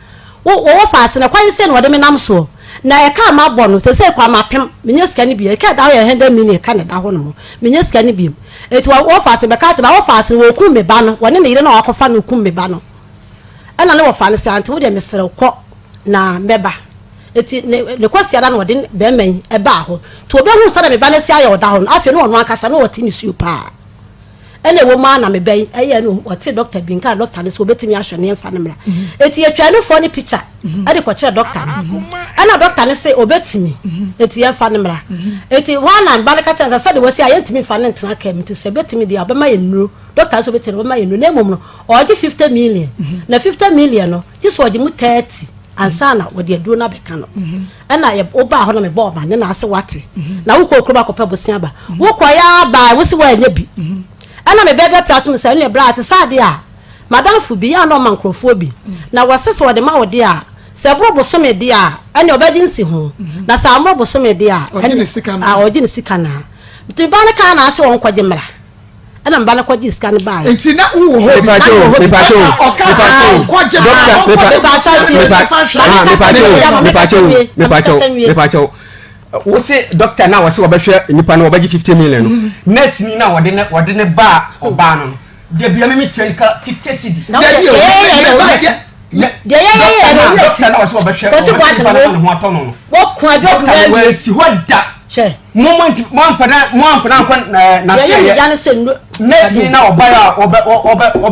wo faase na kwai se no wode me nam so na e ka ma bɔ no se kwa ma pem menye sika ni bi e ka da ho 100 million ka ne da ho no menye sika ni bi eti wo faase be ka tena wo faase wo ku me ba no wone ne yire na wakofa no ku me ba no ana le wo faase se ante wo de mesere kɔ na meba eti ne kwasi ada no wode be man e ba ho to obi hu sa da me ba ne si aye oda ho afie no wono akasa no wote ni su pa ene wo ma na me ben eye no wote doctor bi nka doctor ne so betimi ahwe ne mfa ne mra eti etwa ne fo ne picture ade ko kire doctor ana doctor ne say obetimi eti ye mfa ne mra eti wana mbale ka chanza sa de wo si ayentimi mfa ne ntena ka mti se betimi de abema ye nuro doctor so betimi abema ye nuro na mom no oje 50 million na 50 million no this oje mu 30 ansana wode adu na beka no ana ye oba ho na me bo ba ne na ase wate na wo ko okroba ko pebosia ba wo ko ya ba wo si wa anya bi ana me bebe platinum se ne brat sade a madam fu bi ya no mankrofo bi na wasese wode ma wode a se brobo so me de a ene obaji nsi ho na sa amrobo so me de a oji ne sika na ti ba ne ka na ase won kwaje mra ana mba na kwaje sika ne ba enti na wo ho me pacho wo se doctor na wo se obehwe nipa na obaji 50 million no nurse ni na wode ne ba oba no de bia me twelika 50 cedi doctor na so be hwe o ko adwo we si hoda moment mo amfana na se ye na oba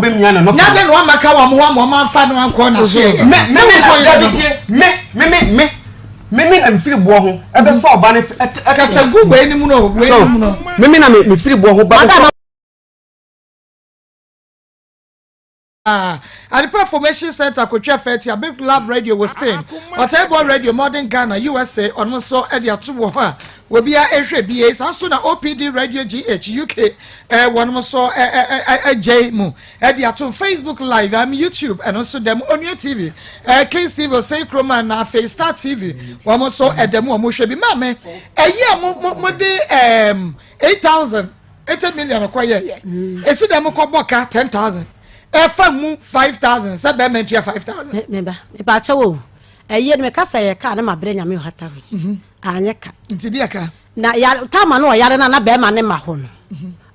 mia na no na de no amaka wa mo amfa no anko na so ye me am free bo ho e be fa oba ne kasa gu we ni mu no me na me free bo ho ba at the Performation Center, Kocha Feti, a big love radio was Spain. Whatever radio, modern Ghana, USA, on also Edia Tuwa, will be a HBAs, and soon OPD Radio GH, UK, one more so a J Mu, Edia to Facebook Live, I'm YouTube, and also them on your TV. Case TV will say Chroma and Face Star TV, one more so at the Mushabi Mame, a year, 8,000, 8 million acquire. It's a Democoboca, 10,000. Efamu 5,000 se be mentia 5,000 meba ba chawo eye me kasa ye ka na mabre nya me hatawe anye ka ntidi aka na ya tama no yare na be ma ne ma ho no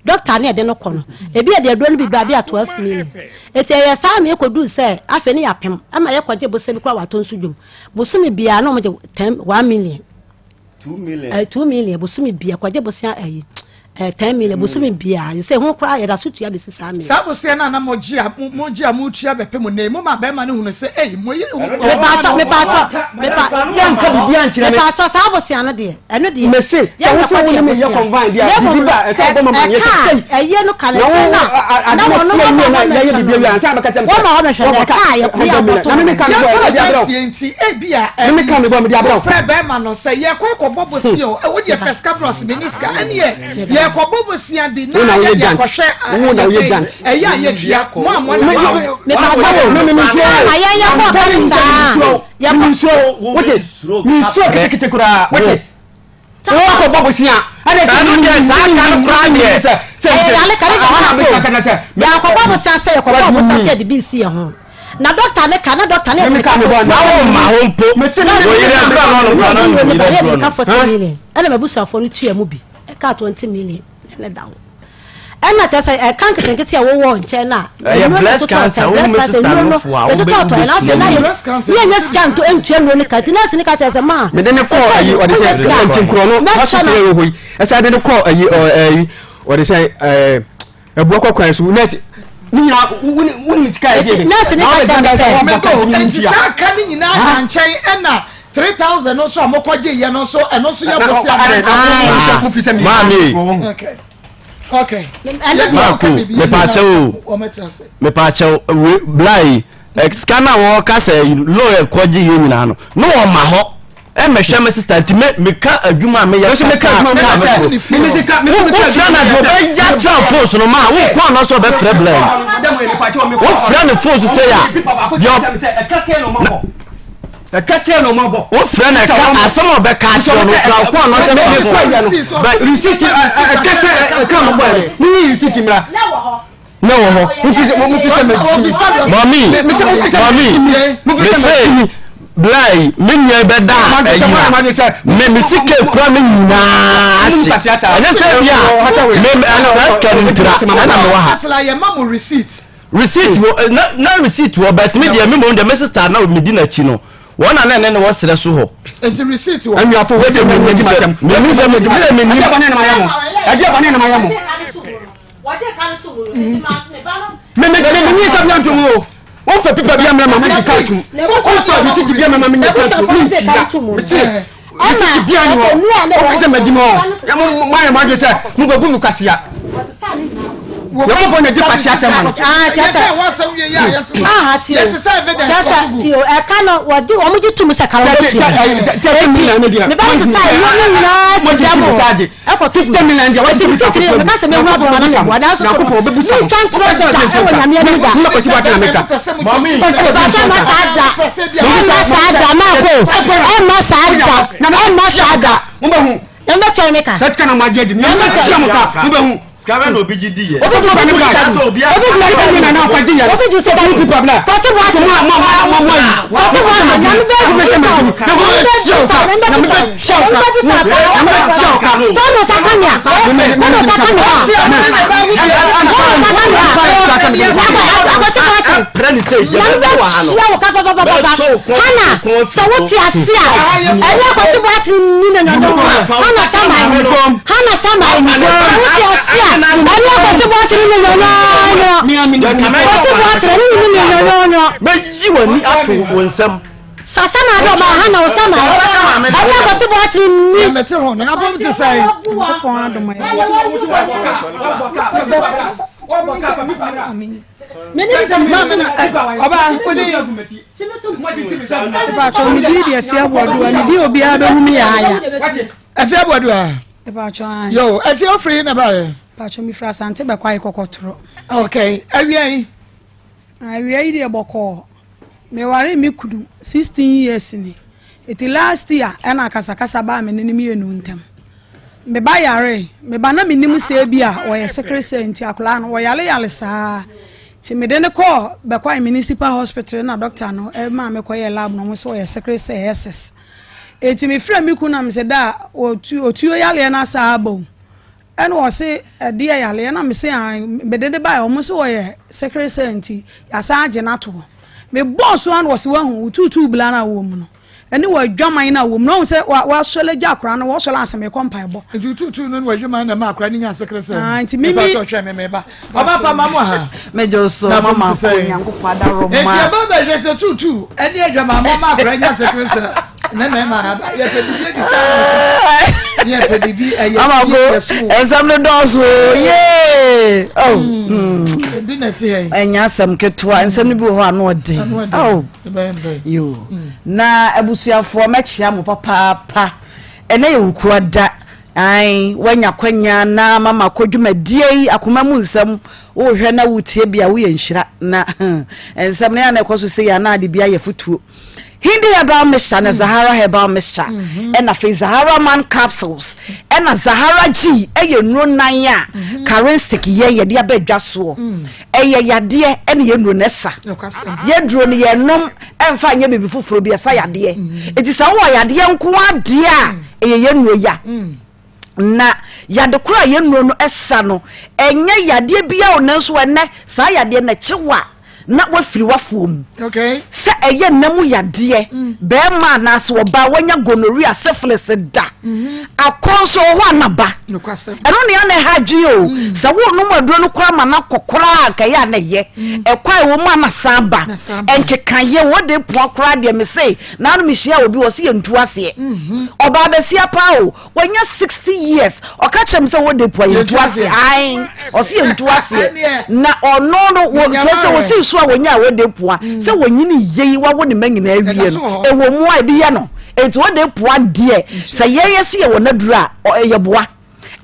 doctor ne de no kɔ no ebi e de do no bi ba bi a 12 million eti ye sa me ekodu se afe ne yapem ama ye kwaje bo se bi kwa wato nsu dwom bo so me bia no mo je 1 million 2 million bo so me bia kwaje bo se ayi 10 million busumi bia you say ho kra ya da sotu ya be sisa me sa bo se na mogia mu tua be pe mo ne mo ma be ma ne hunu se mo ye me pa yan ka bibia nkyere me pa sa bo se ana de eno de me se so wo se wo me ye convine dia biba se bo ma ye se eye no kala na mo no na ye bibia wi ansa be ka tem wo ma ho be hwe ka ye ko ya boto na me ka me bo dia bro enti e bia me ka me bo dia bro fra be ma no se ye ko bobo si o e wo de first cabros minister ene ye ko bobo si abi na ye de ko hwe wo na ye gant e ya ye tua mo amon me pa chawo me ma ye ya bo kanisa ya mi so kete kura wote ko bobo sia ade ka no dia sa ka no kura nie se ale kare ya ko bobo sia se ko bobo sia de bi si ye ho na doctor ne ka na doctor ne me ka me bo na o ma ho mpo me se na o yire abra no ka 40 million ele me busa fo no tua mu bi e ka 20 million le dawo ena tese e kan ketenkete ya wo nche na ya breast cancer wo me sister no fo a wo be ye yes can to entwe no ne ka tina sini ka tese ma me de ne ko ayi o de se ntinkro no hospital e hoyi esa de ne ko ayi o de se ebu akokwan so net ni ya woni tika e de na sini ka tese me ko enti sa ka ni nyina na nchen ena 3,000 no so amokoje ye no so eno so ya bosi a mu fi se mi mami okay me pa chew blai scanner wo ka say low kwaji ye nyina no no wo ma ho e me hwe me sister ti me ka adwuma me ya me ka na do be ja tra force no ma wo kwa no so be problem wo fra ne force say ya yo kase no mabo wo fra na ka asem obe ka che no kwa no se be receipt kase ka mo boy ni receipt mira no ho mu fi se mami me say blai me nya be da me sike kura me nyina anya se bia me ana ka ni tira ana me wa ha atla ye mamu receipt na receipt wo but me dia me mo de me sister na me di na chi no one and then was the so enti receipt wo and you are for where me ni matam me say me ni bane na mayamo ade bane na mayamo wade kan to wo ni mas me ba no me ni ka bian to wo o fa pipa bia me mama di ka tum o fa receipt bia me mama ni ka tum me say receipt bia ni wo o fa se madimo ya mo ma de say mo go bu kasia wo mo na di pasia se man tasa wa sam ye ya yes yes say evidence tasa tio e ka no wodi o mo ji tum se kala tu me ba se say yo no na mo ji tum se ade e ko 50 million dia wa se me ka se me wa bo na wa na so ko obebu sa kan tro se wa na me ni da mo ko si wa na me ka mami ma sada mo ba hu e ma cha me ka that's kana ma jeje me ma cha mo ka mo ba hu Scaver no BGD ye. Obi ma ni ka. Obi ma na kwa dinya. Obi ju se ba ni people bla. Possible what mo. Possible what na me be friend say je be wa ha no Hana so what you see anya ko si what ni no Hana sama what you see anya ko si what ni no me ji wani ato wonsam Sasana do ma Hana osama anya ko si what ni mete ho na abom te sai pon do ma Many Oba kodi Ba cho mi di e fia bodu ani di obi a be hu mi ya e fia bodu a e ba cho an yo e fia free na ba ba cho mi fra sante be kwai kokotro okay awiai di e boko me ware mi kudu 16 years ni it last year na kasa ba me ni mi enu ntem me ba yare me ba na me nim se bia o ye secretary nti akola no wo yale saa ti me de ne ko be kwa municipal hospital na doctor no e ma me ko ye lab no so ye secretary SS eti me fra mi ku na me se da otuo yale na saa bo ene wo se de yale na me se be de ba o mo so wo ye secretary nti ya saa age na to me boss one wo se wa hu tutu bla na wo mu no ene wa dwaman na wo mu no se wa sole ja akora no wo sole aseme kompa ebo tutu no wa dwaman na ma akora ni nya secretary nti mimi so hwe me ba oba pa mamo ha mejo so mama ko nyanko pada roma eti aba ba je se tutu ene adwaman ma akora nya secretary na ma ya te bi di ya pe bi aye ensam no doso ye bi na ti he enya sam ketua ensam ni bi ho ano ode yo na abusuafo mechia mo papa ene ye wukura da ai wanya kwanya na mama kodwumadie akoma mu nsam wo hwe na wutie bia wo ye nhira na ensam na ya na ekoso se ya na ade bia ye futuo Hindi herbal mixture na Zahara herbal mixture ena fe Zahara man capsules ena Zahara G eye nro nan ya Karen stick ye de abadwa so eye yade ena ye nro nesa ye dro ne ye nom emfa nya bebi fufuro bi esa yade eti sa wo yade nko ade a eye ye nro ya na yade kura ye nro no esa no enye yade bia onenso ene sa yade na chewa na wafiri wafuom okay se eye namu yade be ma na se oba wanya gonorrhea syphilis da akonso ho anaba no kwasem eno ne ya na hadwe o se wo no maduro no kwa ma na kokora ka ya na ye ekwai wo ma na samba enkekaye wo de poakora de me say na no me hia obi wo se yentu ase oba be sia pa o wanya 60 years o ka chem se wo de po yentu ase ai o se yentu ase na ono no wo kese wo se so wonya wo de poa se wonyini yei wa wo ne manyina awie no ewo mu a bi ya no etu wo de poa de se yeye se ye wo na dura ye boa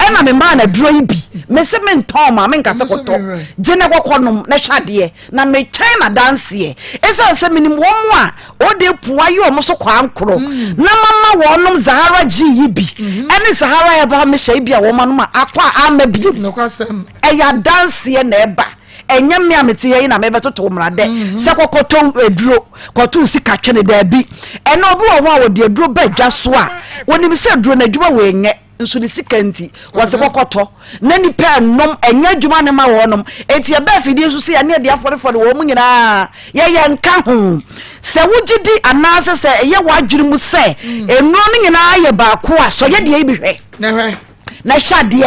ena me ma na duro yi bi me se me nton ma me nkase koto gene kokonom na hwade na me twɛn na danse esa se minim wo mu a o de poa yi o mo so kwa ankoro na mama wo nom Zahara G yi bi ene Zahara ya ba me hyɛ bi a wo ma no ma akwa ama bi no kwasem eya danse na eba enya me amete yi na me betoto mrade se kokoto eduro koto sika twene da bi ena obi wo ho a wo de eduro ba dwa so a wonim se eduro na dwuma we nye nso ni sika nti wo se kokoto na ni pe nom enya dwuma ne ma wo nom enti e ba fidi nso se ya ne de afore wo mu nyina ye nka ho se wugidi anase se ye wadwiri mu se enu no nyina ye ba ko a so ye de yi bi hwe na hwe na shade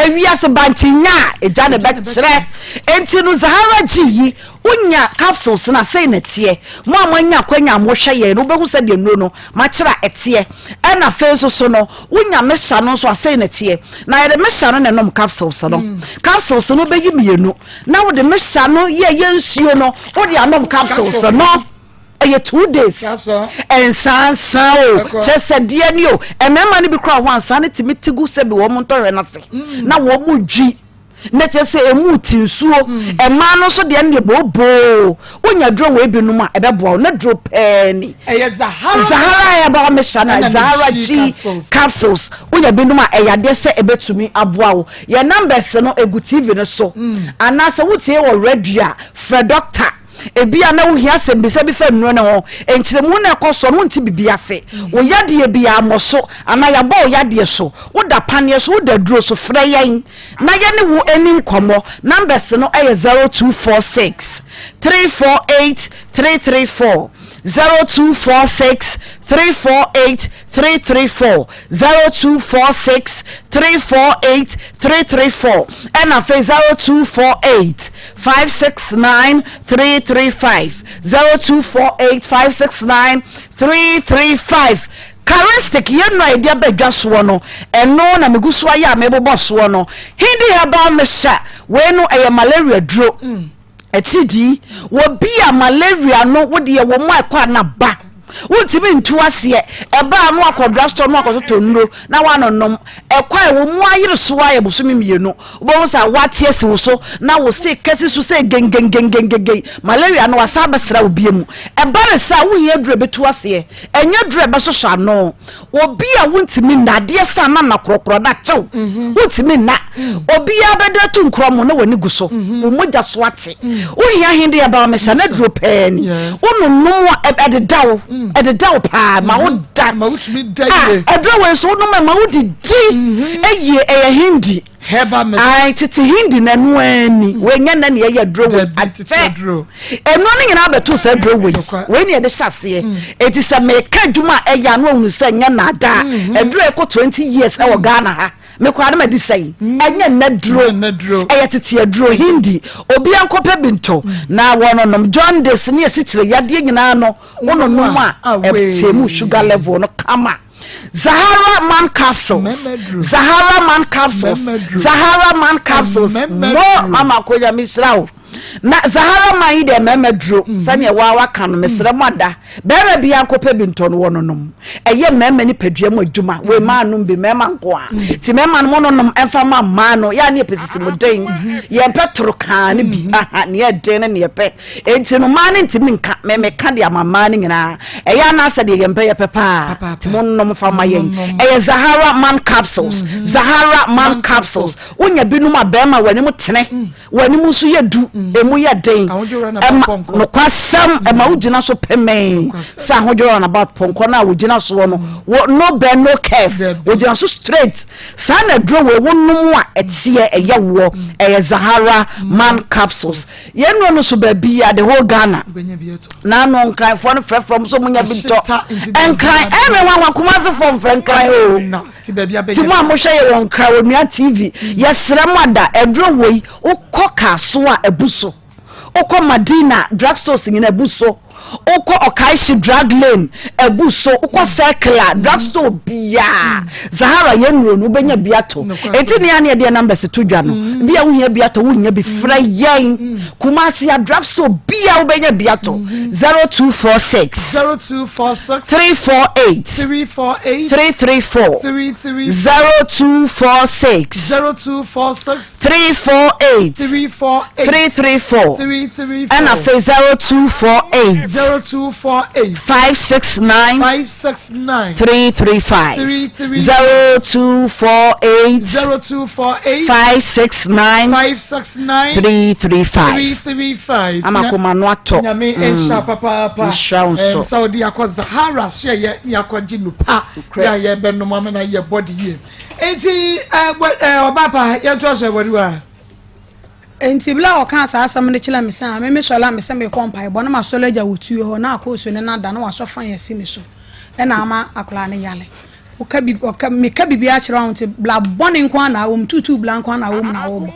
ewia se banchinya eja ne bekere enti no Zahara G yi unya capsules na sei na tie mo amanya kwanya mo hwe ye no behu se de no ma kira etie e na fe so no unya mesha no so asei na tie na ye de mesha no na nom capsules no capsules no be yi mienu na wo de mesha no ye nsuo no wo de anom capsules no 2 days and san just said dear you and my money be crowd one sanity mitigu se be wo montore na se na wo mu dwi na che se emu tinsuo e ma no so de ne bobo wonya dro we bi no ma e be bo na dro pani e Zahara ya ba me shana Zahara G capsules wonya bi no ma e yade se e betumi aboa wo ye numbers no egu TV no so anasa wotie wo radio for doctor ebia na wo hia sem bi se bi fa nnuro ne ho enkyeremu na ekoso no nti bibia se wo yade bia amoso ana ya bo yade so wo da pane so wo da duro so frɛ yen na ye ne wo enim komo numbers no eye 0246 348 334 0246 348 334 0246 348 334 and a 0248 569 335 0248 569 335 Charistic yen no idea bedwa so no eno na meguso aya mebobo so no hindi haba mesha we no eye malaria dro etidi wo bia malaria no wo de wo mo akwa na ba wontimi ntu ase eba no akodra store no akoto nro na wanonom ekwa wo mu ayire so aye bosumi mienu wo sa watie si wo so na wo se kesi so se gengengengengeng malaria no wasa besra obi mu eba re sa wo ye dure betu ase enye dure be so so no obi a wontimi nade sa na na krokro na chew wontimi na obi a beda tu nkromo na wani guso wo moja so ate wo hia hinde ya ba me sha na duro pani wo no no ededawo ededawo pa ma wo da ma wutumi da ye ededawo so no ma wo di eye hindi heba me ai tete hindi na no ani we nya na ne ye dro we ate eno ne nyina beto se dro we ne de hyase eti se me ka dwuma eya no hu se nya na da edro e ko 20 years e wo Ghana ha me kwa na medi say enya na dro eye tete adro hindi obi ankope binto na wono nom John Des ne esikyire yade nyina no wono nom a temu sugar level no kama Zahara man capsules Zahara man capsules Zahara man capsules no mama koya misrawo na Zahara man ide memedro sane wa kan mesra mada bere bia nkope binto no wono nom eye mema ni padua mu adwuma we ma no bi mema nko a ti mema no no nom emfa ma no ya ne pesisi moden ye petro kan bi aha ne eden ne ye pe enti no ma ne ntimi nka meme ka de amama ne nyina eye na asa de ye mpe ye pepa ti mo nom fa ma yen eye Zahara man capsules Zahara man capsules wonya binum abema wani mu tene wani mu so ye du emu ye den no kwasam ema ugina so peme sa hodro on about ponko na ugina so no no be no curve ugina so straight sa na dro we wonum a etie eye wo eye Zahara man capsules ye no so ba bia the whole Ghana na no nkran fo no frɛ from so munya bi to enkran everyone wakumaze from frankran o ti mo amohwe ye won kra onua TV yesrɛ mada edro wei ukɔ so a ebuso okɔ Madina drugstores nyina ebuso okɔ Okaishi drug lane ebuso okɔ Circular drugstore bia Zahara yenwo no benya biato enti ne ane de numbers to dwa no bia wo hia biato wo nya bi fra yen Kumasi ya drugstore bia wo benya biato 0246 348 334 0246 348 334 and a 0248 569 335 0248 569 335 Amakoma no ato nyame ensha papa Saudi akwa Zahara share ye yakwaji nupa ya ye benno mama na ye body ye enti obapa ye to so wadiwa enti bla o kan sa asam ne chila misa me shola me se me kompai bo na ma soleja wotu ho na akoso ne na da na wa so fan yesi me so e na ama akola ne yale o ka me ka bibi a kira wonte bla bone nko na wo mtutu bla nko na wo na wo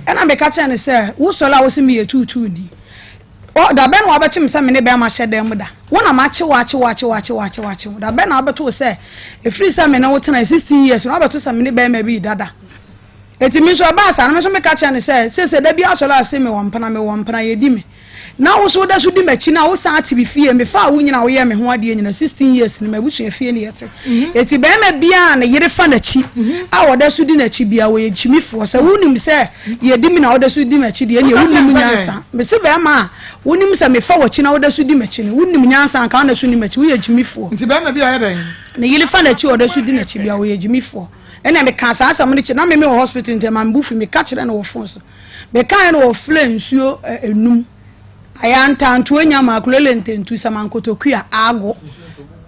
e na me ka che ne se wo sola wo se me ye tutu ni o da ben wa ba chim se me ne be ma hyede mu da wona ma che wa da ben na ba to se e free se me na wo tena 16 years na ba to se me ne be ma bi dada eti mi so ba sa na so me ka che ne se da bi asola se me wompana ye di me na wo so da so di machi na wo sa ati bi fie me fa wo nyina wo ye me ho ade nyina 16 years ni mabusu fie ne yete eti be ma bia na yere fa na chi a wo da so di na chi bia wo ye chimifo se wonim se ye di mi na wo da so di machi de ne wonim nyansa me se be ma wonim se me fa wo chi na wo da so di machi ne wonim nyansa kan na so ni machi wo ye chimifo nti be ma bia ye den na yere fa na chi wo da so di na chi bia wo ye chimifo ene me kan sa asam ne chi na me hospital ntem am bufu me ka kire na wo fon so me kan na wo fle nsuo enum ayanta ntu enya makulele ntentu samankotokua ago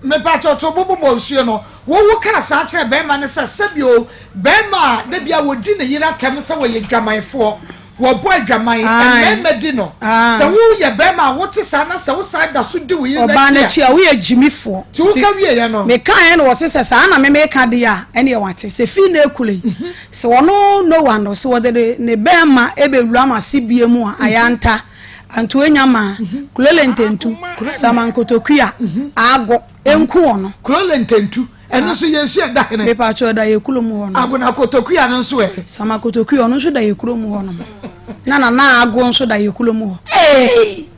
me pacho to bobo nsuo no wo ka sa kire be ma ne se sebio be ma de bia wodi ne yira tem se wo ye dwamanfo wo bo adwaman e me di no se wo ye be ma wo te sa na se wo sa da so di wo yira oba na chi a wo ye jimifo ti wo ka wie ye no me kan no wo se sa na me ka de a ene ye wate se fi na ekule se wono no one no se wo de ne be ma ebe wura ma sibie mu a ayanta antu enyama kulele ntentu samankotokua ago enku ono kulele ntentu eno so yensu da hene me pa cho da yekulo mu ono ago na kotokua no so samakotokua ono so da yekulo mu ono na ago nso da yekulo mu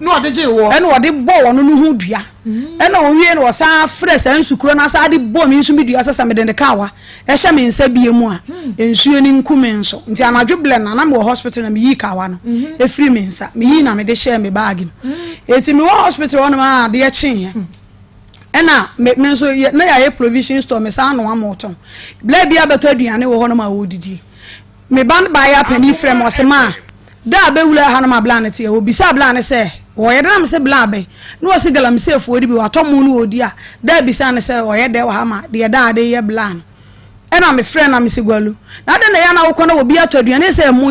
no odeje wo eno ode bo ono no hu dua eno owie no sa fresh ansukuro na sa de bo mi nso mi dua sasa me de kawa ehye me nsa bie mu a ensuo ni nkume nso nti anadwo ble na me hospital na me yi kawa no efiri me nsa me yi na me de share me bag eti me hospital ono ma de eche ena me nso na ya provision store me sa no amoton ble bia beto aduane wo hono ma wodidi me ban ba ya pani frame osema da be wula ha na ma planet e obisa planet se wo ye na me se blabe no o sigala me se fu odi bi watomu no odi a da bisa ne se wo ye de wa ma de da de ye plan ena me frame na me sigwalu na de na ya na wo kono obi atoduane se mu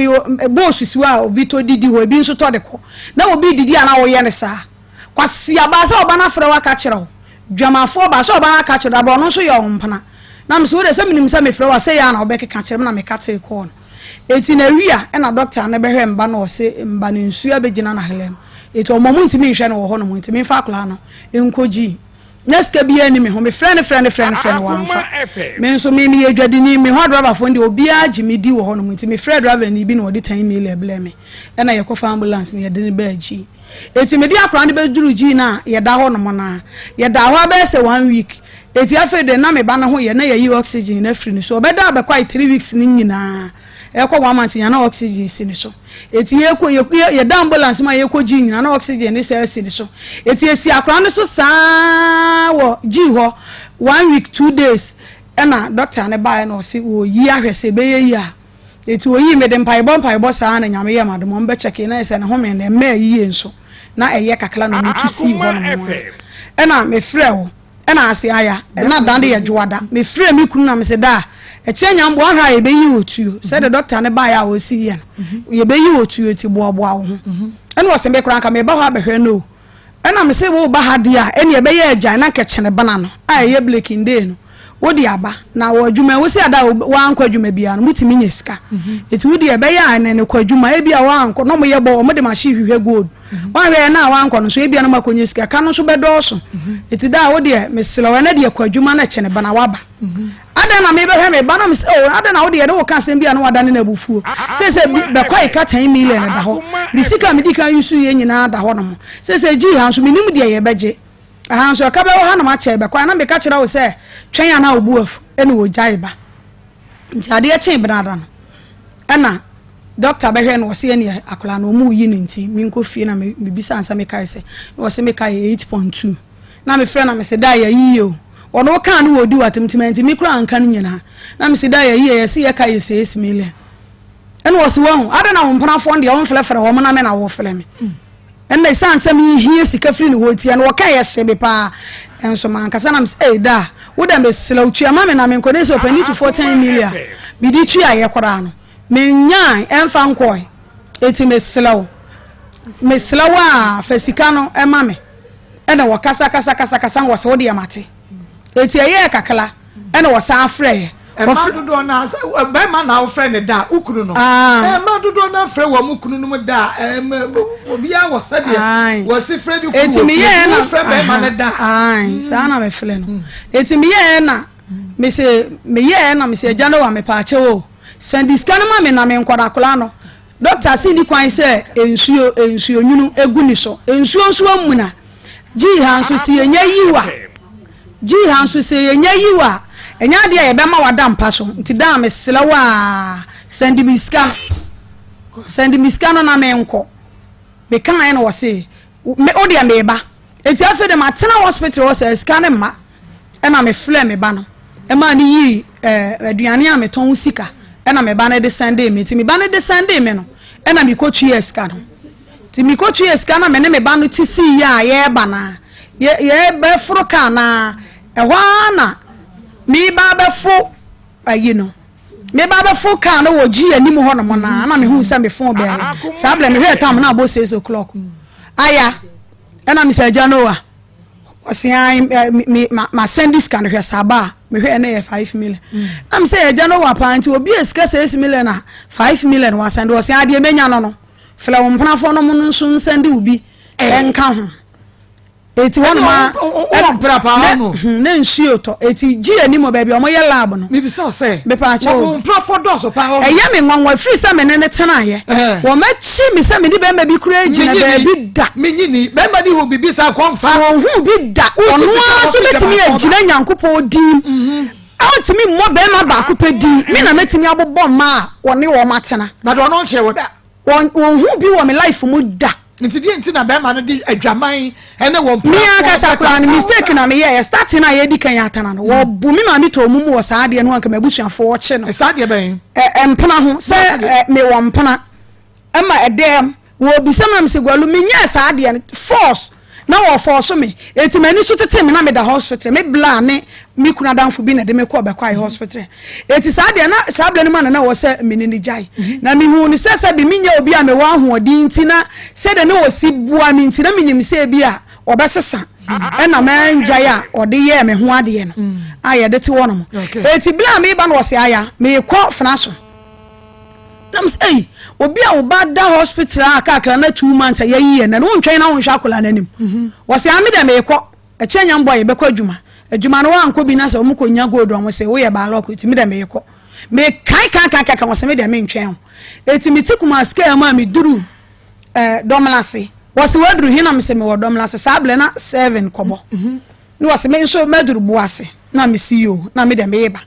boss siwa obi to didi ho obi nso to de ko na obi didi ana wo ye ne sa kwasi abasa oba na frɛ wa ka kyerɛ dwamafo ba so oba na ka kyerɛ ba no nso ye ompana na me so de se minim se me frɛ wa se ya na obeka ka kyerɛ na me ka te ko no eti na wia na doctor na behwe mba na o se mba ne nsu abegina na helem eti o momu ntimi nhwe no wo ho no mu ntimi fa akla no enkoji neska bia ni me ho me frɛ ne wan fa me nso me ye dwade ni me ho driver fo ndi obi agi me di wo ho no mu ntimi frɛ driver ni bi na odi 10 million ble me na ye ko fa ambulance ni ye de ni ba agi eti me di akra ne be duru gi na ye da ho no mo na ye da ho ba se 1 week eti afede na me ba na ho ye na ye yi oxygen na free ni so obeda be kwai 3 weeks ni nyina ekwa 1 month nya na oxygen si ni so eti ye da ambulance ma ye ko gi nyina na oxygen ni se si ni so eti esi akra ne so saa wo gi ho 1 week 2 days na doctor ne ba na o si wo yi ahwese be ye yi a eti wo yi me de mpaibo saa na nyame ye madom mbe check na ese na ho me na me yi enso na eye kakla no me to see ho no na me frɛ wo na ase aya na dande ye dwoada me frɛ me kunu na me se da eche nyambo aha ye be yi otuo se the doctor ne ba ya wo si ye ye be yi otuo ti boaboa wo ho ene wo se me kranka me ba ho abehwe no ena me se wo ba ha dia ene ye be ye agya na nkechene bana no a ye bleking day no wodi aba na wo adwuma wo se ada wo ankwa adwuma bia no mutimi nyesika eti wodi ye be ya na ne kwa adwuma e bia wo ankwa no mo ye bo mo de ma hye hwehwe gold wa hwe na wo ankwa no so e bia no makonyesika ka no so be dooso eti da wo de me sele wo na de kwa adwuma na chene bana waba ada na me be hwe me ba no me ada na wo de wo ka sem bia no wada ne na bufuo se be kwa ika 10 million da ho di sika me di kan yusu ye nyina da ho no mo se ji ha so me nim de ye beje aha so ka be wo ha na ma che be kwa na me ka kira wo se twen ya na obuaf ene wo jaiba nti ade ya chen brada no ena doctor be hwe no wo se ne akola no mu yi ne nti mi nko fie na me bisa ansa me kai se wo se me kai 8.2 na me frɛ na me se da ya yi o ono ka no wodi watemtimenti mi kura anka no nyina na me se da ya yi ya se ya kai 6 million ene wo se wo ade na wo mpana fo nde wo mflefere wo na me na wo fle me ena sansa mi hie sika firi ne ho tie no wo ka ya hye be pa enso man kasa na me se da wo da me sela uchi ama me na me nkone so pani to 14 million bi di twi aye kwara no me nya emfa nkoi eti me sela wa fasika no ema me ena wo kasa wo se wo de amate eti aye kakala ena wo sa afre ma dodo na be ma na ofre ne da ukunu no ma dodo na afre wo mukunu no da obi a wo se de wo se fredi ukunu eti me ye na afre be ma ne da sa na me fle no eti me ye na me se agya wa me pa che wo sendi scan ma me na me nkwada kola no doctor si di kwan se ensuo nyunu egu ni so ensuo nso amuna ji ha nso si enya yiwa enya de ye be ma wada mpa so nti da me sela wa sendi miska no na me nko me kan na wo se me odi me ba eti afi de matena hospital wo se scan ma ena me fle me ba no e ma ni yi aduane a me ton sika ena me ba na de Sunday me ti me ba na de Sunday me no ena me ko twi scan no ti mi ko twi eska na me ne me ba no ti si ya ye ba na ye be furu ka na ehwa na mi ba be fu ayi no me ba be fu ka no wo gi anim ho no mo na me hu se me fu be sa bla me hwe tam na abo 6 o'clock aya ena mi se ja no wa osia ma send this kind of saba me hwe na 5 million na me se ja no wa pa nti obi eska 6 million na 5 million wa send osia ade menya no fela wo mpana fo no mo nso send ubi enka ho eti won ma bra pa no na nsuo to eti gi animo ba bi o mo ye lab no me bi so say me pa cha wo profo doso pa ho eya me nwanwa free sa me ne tena ye wo ma chi me sa me di be ma bi kura gina ba bi da me nyini be ma di ho bibi sa konfa wo hu bi da ono so betimi agina nyankopɔ di awtimi mo be ma ba ko pedi me na metimi abobɔ ma wo ne wo matena na do no hye wo da wo hu bi wo me life mu da nti di nti na be ma no di adwaman ene wo mi aka sakura ni mistake na me ye start na ye di kan ya atana no wo bu mi ma mi to mu wo saa de no anka mabusuafo wo che no saa de ben empana ho se me wo mpana ema edem wo bisama me se gwalu me nya saa de force na wo force me eti mani so tete me na me da hospital me bla ne mi kuna danfo bi na de me ko be kwa hospital eti saa de na saa bla ne ma na wo se me ni jai na me hu ni se bi minya obi a me wa ho odi nti na se de ne wo si bua mi nti na me nim se bi a obesesa na man jai a ode ye me ho ade no aye de ti wono mo eti bla me ba na wo se aya me ko finaso nam say obi a oba da hospital aka na 2 months ayi na no ntwen na wonhwa akola nanim wo se ameda me ko e chenya mbo ye bekọ adwuma no wanko bi na se omuko nya gold on se wo ye ba lock eti me da me ko me kan wo se me da me ntwen eti miti kuma scale ma me duru domlase wo se waduru hina me se me wo domlase sable na 7 kobo ni wo se me nso maduru buase na me CEO na me da me ba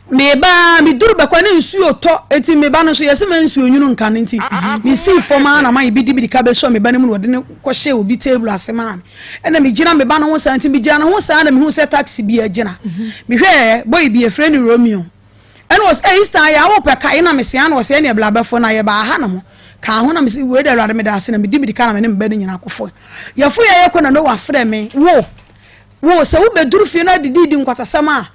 meba mi duru be kwa ne nsuo to eti meba no so yesi me nsuo nyunu nka ne nti mi si foma na man bidi ka be so meba ne mu wode ne ko hye obi table asema ena mi gina meba no ho santi mi gina no ho sa na mi hu se taxi bi agina mi hwe boy bi e friend Romeo ena was Easter ya wo pe kai na me se ana was ene bla befo na ye ba ha na mo ka ho na me si we da rade me da ase na mi di ka na me ne meba ne nyina akofo ya fu ya ye ko na no wa frɛ me wo se wo be duru fie na didi nkwatasama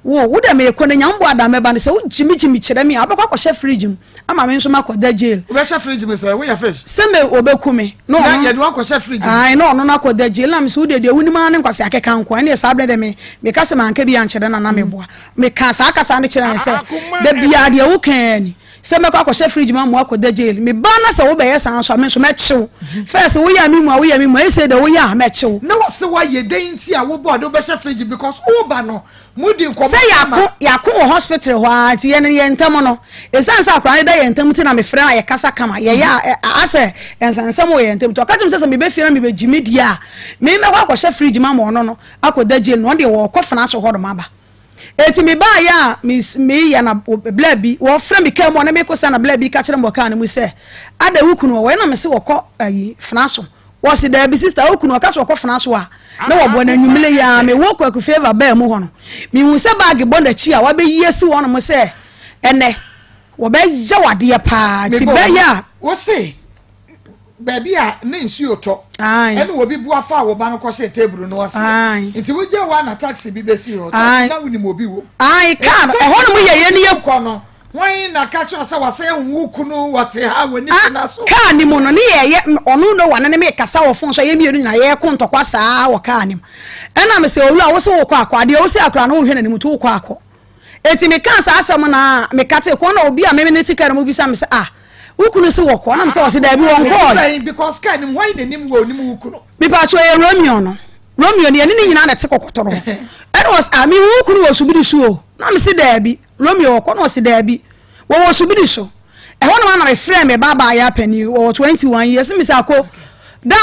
wo da me ko na nyambo adame ba ne se wo jimi kire me abekwa ko she fridge mu ama me nso makoda jail wo be she fridge me se wo ya fish se me obekume no ya de wa ko she fridge ai no na koda jail na me se wo de wuni ma ne nkwase akeka nko ne sa able de me ka se manka bi ankere na me boa me ka sa aka sa ne kire ne se de bia de wo kan ni se me ko she fridge ma mo akoda jail me ba na se wo be yes anso me nso me chew first wo ya mi mu e se de wo ya me chew na wo se wa ye den ti a wo board wo be she fridge because wo ba no mudi nko say yakun hospital ho ati ye ntam no esan sa akran da ye ntam ti na me frɛ na ye kasa kama ye ya ase ensansam wo ye ntam to ka tum se me be fie na me be jimi dia me kwa akɔhye fridge ma mo no akɔda jail no de wo kɔfena so ho do maba eti me ba ya me ya na bla bi wo frɛ me ka mo na me ko sa na bla bi ka kyerɛ mo ka na mu se ada wukunu wo na me se wo kɔ ayi fena so wo se da bi sister wukunu ka so kɔ fena so a na wo bo na nwumile ya me wo kwaku favor ba mu ho no me hu se bag bo na chi a wa be yesi wo no mo se ene wo be ya wade pa ti be ya wo se baby a ne nsuo to ene wo bi bu afa wo ba no ko se table no wase nti wo je wa na taxi bi be si ro na woni mo bi wo ai ka ho no mo ye ne ye ko no wan na ka cho se wase hu kunu wote ha woni na so ka ni mo no ne ye onu no wane ne me kasa wo fon so ye mienu na ye ko ntokwa saa wo ka ni ena me se owura wo se wo kwa akwa de wo se akra no hwe na ni mutu wo kwa akọ eti me kan saa asem na me kate ko na obi a me ne tika na mo bi sa me se wukunu se wo ko na me se wo se da bi won ko because ka ni why na nim wo nim wukunu me pa cho ye Romeo ne ye ni nyina na te kokotoro ena was ami wukunu wo subidi suo na me se da bi Romeo ko no se da bi wo subidi so e ho no na me frɛ me baba ya pani wo 21 years me se akọ da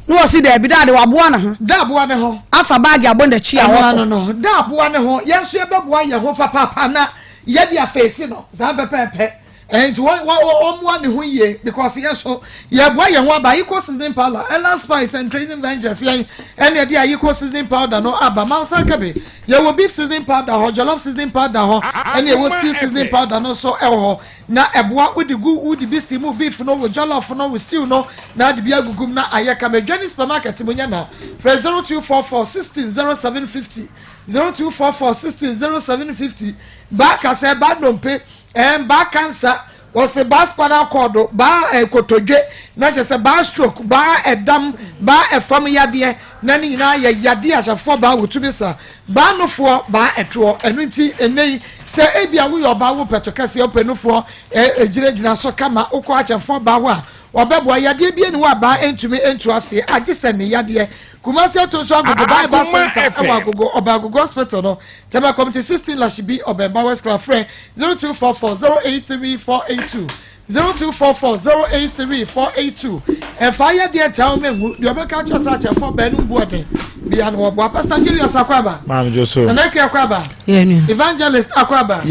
no wo se da bi da de waboa na ho da aboa ne ho afa bag abonda chi a wo no da aboa ne ho yenso e beboa ye ho papa na ye dia face no za pepepe and one who ye because yes so ye boy ye ho ba equal seasoning powder and spice and trading ventures ye and ye dey equal seasoning powder no aba mansa kabe ye will beef seasoning powder ho jollof seasoning powder ho and ye will stew seasoning powder no so e ho na eboa with the good with the beef stew beef no with jollof no with stew no na de bia gugum na ayeka me dwani supermarket munya na 0244 160750 0244 160750 back as a bad dompe and back cancer was a bas spinal cord ba kotodwe na just a bad stroke ba a dam ba a family yade na ni na ya yade asafo ba wotumi sa ba no fo ba eto enunti enei se ebia wo yo ba wo petokase openufo ejirejina so kama ukọ achafo ba wo a obebo yade bia ni wa ba entumi entu ase agise ne yade Kumasi to so agogo Bible Center agogo Obagogo Hospital no Tema Community 16 Lashibi Obemba West Club friend 0244083482 0244083482 and fire dear tell me you ever catch us at a for Benum Boate Bian Wabwa Pastor Julius Akwaba Mam Joso Anaki Akwaba Evangelist Akwaba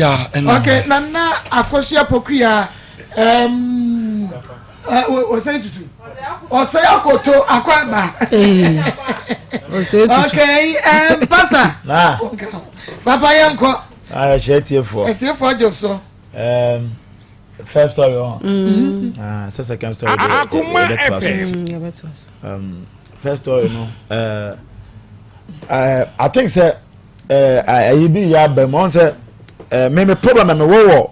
okay Nana Akosia Pokria was saying to do Osei Akoto Akwaba. Okay, Pastor. Papa Yanko. I share here for. It's here for Joso. First story on. Second story. Akoma FM. First story no. I think say I be ya be mo say me problem me wo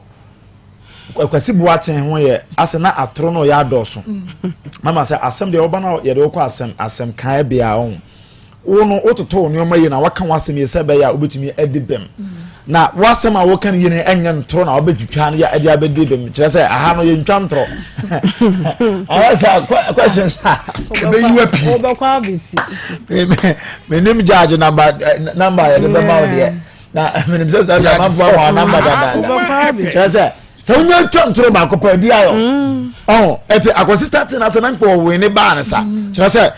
kwasi buaten ho ye ase na atro no ya doso mama say asem de oba na ye de okọ asem kan bia on wo no ototo ne oma ye na waka wasem ye se be ya obetumi adibem na wasem a wokan ye ne enye ntro na obetwitwa ya ade abedi bem kire say aha no ye ntwa ntro asa questions be you happy obakwa abisi me nim judge number ye de be ma de na me nim say ma fo wa number da kire say so nya ntro ba ko pa di ayo ete akosistant na se na nko we ne ba na sa kire say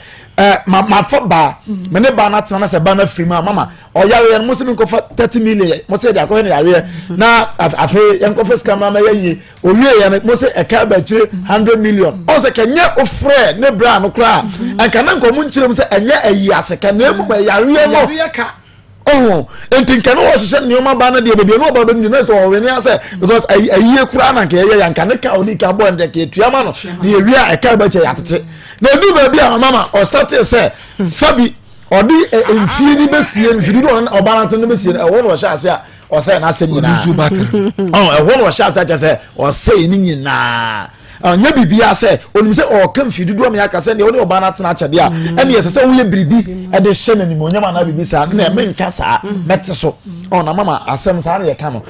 ma fo ba me ne ba na tena se ba na free mama o yare mo se nko fa 30 million mo se dia ko ne yare na afi yanko fa scam ma yayi o wie ya mo se e ka ba kire 100 million o se kenye o frɛ ne bra no kra anka na nko mu nkire mo se enye ayi ase ka na mu ba yare mo entinka no wo hye ne oma ba na de bebe no ba be ni na so we ni ase because ayi kura na ka ye yanka ne ka oni ka bo nde ka tuama no na ye wi a ka ba che yatete na du ba bi a mama o start say sabi odi enfie ni besie enfie do o ba na tan besie e wo no hye ase a o say na ase nyina e wo no hye ase a say o say ni nyina anya bibia se onim se o kan fidudu am yaka se ne oni oba na tena chade a ene yese se wo ye bribi e de hye na nimo nyama na bibi sa na me nka sa mete so na mama asem sa na ye ka no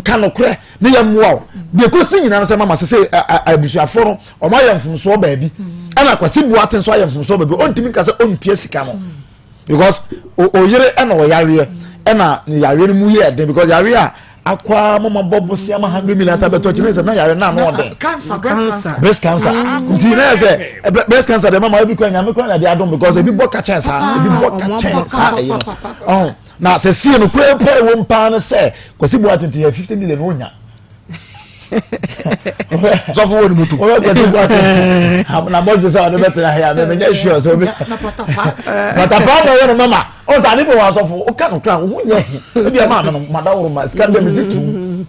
kan no kure ne ye muwa de ko si nyina se mama se abusuafo no o ma ye mfumso ba bi ana kwasi buaten so aye mfumso ba bi ontimi ka se onpie sika no because o yere na o yare na yare no mu ye de because yare a akwa mama bobo si ama 100 million sabeto chinese na yare na no de breast cancer ntina say breast cancer de mama bi kwa nyame kwa na de adom because e bi boka chance e bi boka chance you know na se sie no kure pray wo mpa na say kwasi bo atenti 50 million onya so for one moto o kwasi bo atenti na mo je say o de better here me nya sure so bi na patapa no mama o sa ni bo wa so for o ka no kra wo nya e bi ma no madawro ma scandal me ditu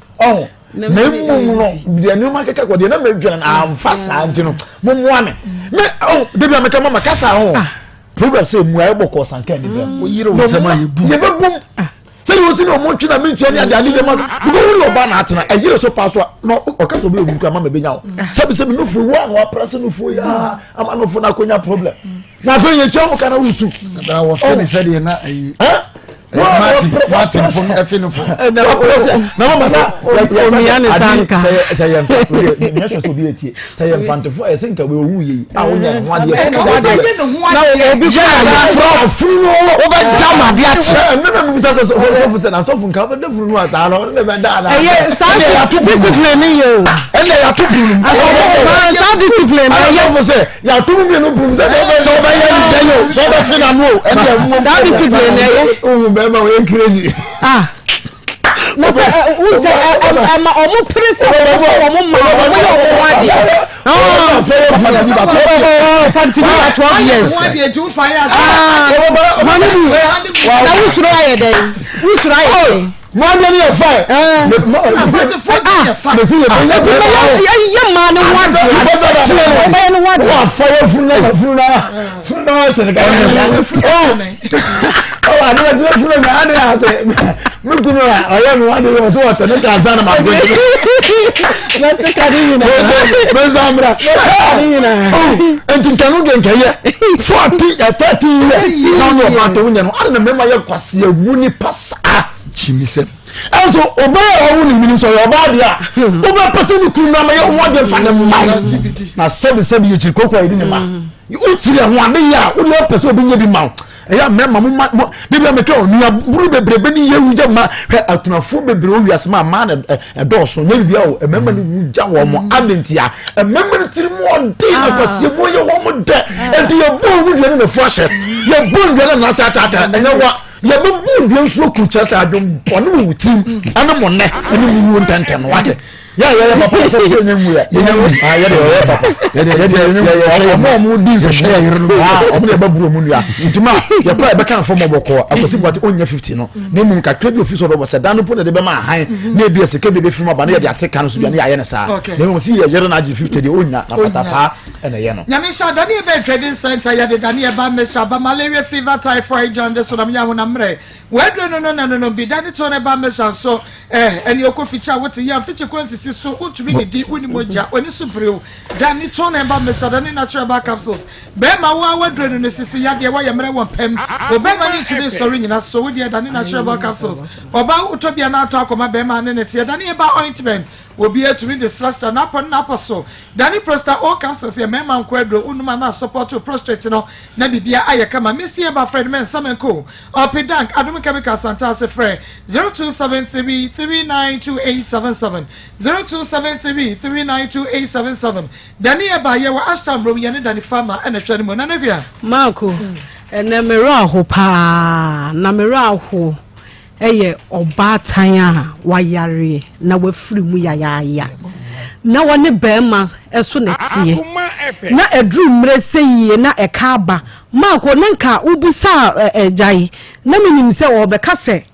na mu no de ni ma keka ko de na me dwana na amfa sa anti no mo mo me de bi ameka mama kasa ho program say mu ayo boko sanka ni bra o yire wo sama yebu ye bebum say wo si no mo twina me twani ade ade de ma because wo oba na atena e yire so pass no o ka so be obu kwa mama be nya wo sabi no fu wo an wa press no fu ya ama no fu na konya problem na fe ye twa kana wusu sabara wo fe ni say de na Martin for effing for na mama na o mi an sanka say yam me so be etie say yam fantefo e senka we owu yi a wonya no ade na obi ja fru o ba jama de ache na me so na so fun ka ba de fru no asa no ne be da na eh sa discipline yo ele ya to buru sa discipline ya mo say ya to mi no buru say so ba ya ni dayo so ba fi na no e de mo sa discipline e ma we crazy na say who say ama omo press omo ma omo wadi fanti na 12 years na who suro aye den who suro aye Mom, you're fine. Chimise. And so obey our own minister your body. Over person who na me want them for the man. Na 7 years koko I didn't ma. You uti ya one ya, o le person obi bi ma. Eya mema mo de bi ameka onu ya buru bebrebe ni yewu ja ma atunafo bebre o wiase ma ma na edoso nya bibia o mema ni wuja wo mo adentia mema ni tiri mo de na kwase mo ye wo mo de enti ye bo wu de na fo ye bo de na sa tata enya wa ye bu bu nso ku chasa adom bonu wutim ana mo ne ani wu ntenten wate ya papa so se nyemu ya ya de papa ya mo di se ya yiro o mo de baburo mu nua ntima ya pa be kan form oboko akosi kwate onya 50 no na mu ka credit office obo se dan no po na de be ma han na ebia se ke be film aba na ya de ateka no so bia na ya ne sa na mo si ya yiro na agi 50 de onya na patapa ena ye no nyame sha dani e be trading center ya de dani e ba me sha ba malaria fever typhoid jaundice so na me ya ho na mre wedro no bi dani to ne ba me sha so eni okoficha wote ya fiche kwensisi so utumi ni di uni moja oni supreo dani to ne ba me sha dani natural back capsules be ma wa wedro no sisi ya de wa ya mre won pem obema ni today story nyina so we de dani natural back capsules oba utobia na ato akoma be ma ne tie dani e ba ointment obi etumi de slasta na so dani prostate all capsules e mema nkwadro unuma na support prostate no na bibia ayeka ma mesi e ba friend men samenko opidank adum chemical santa se frɛ 0273392877 0273392877 dani e ba ye wa asham rom ye ne dani farmer na hwɛ mo na na bia Marco ene mera ho pa na mera ho eye obatan a wayare na wafiri mu yaya na wone bema eso na tie na edru mre seyi na ekaba Marco nanka ubusa ejai na minim se obeka se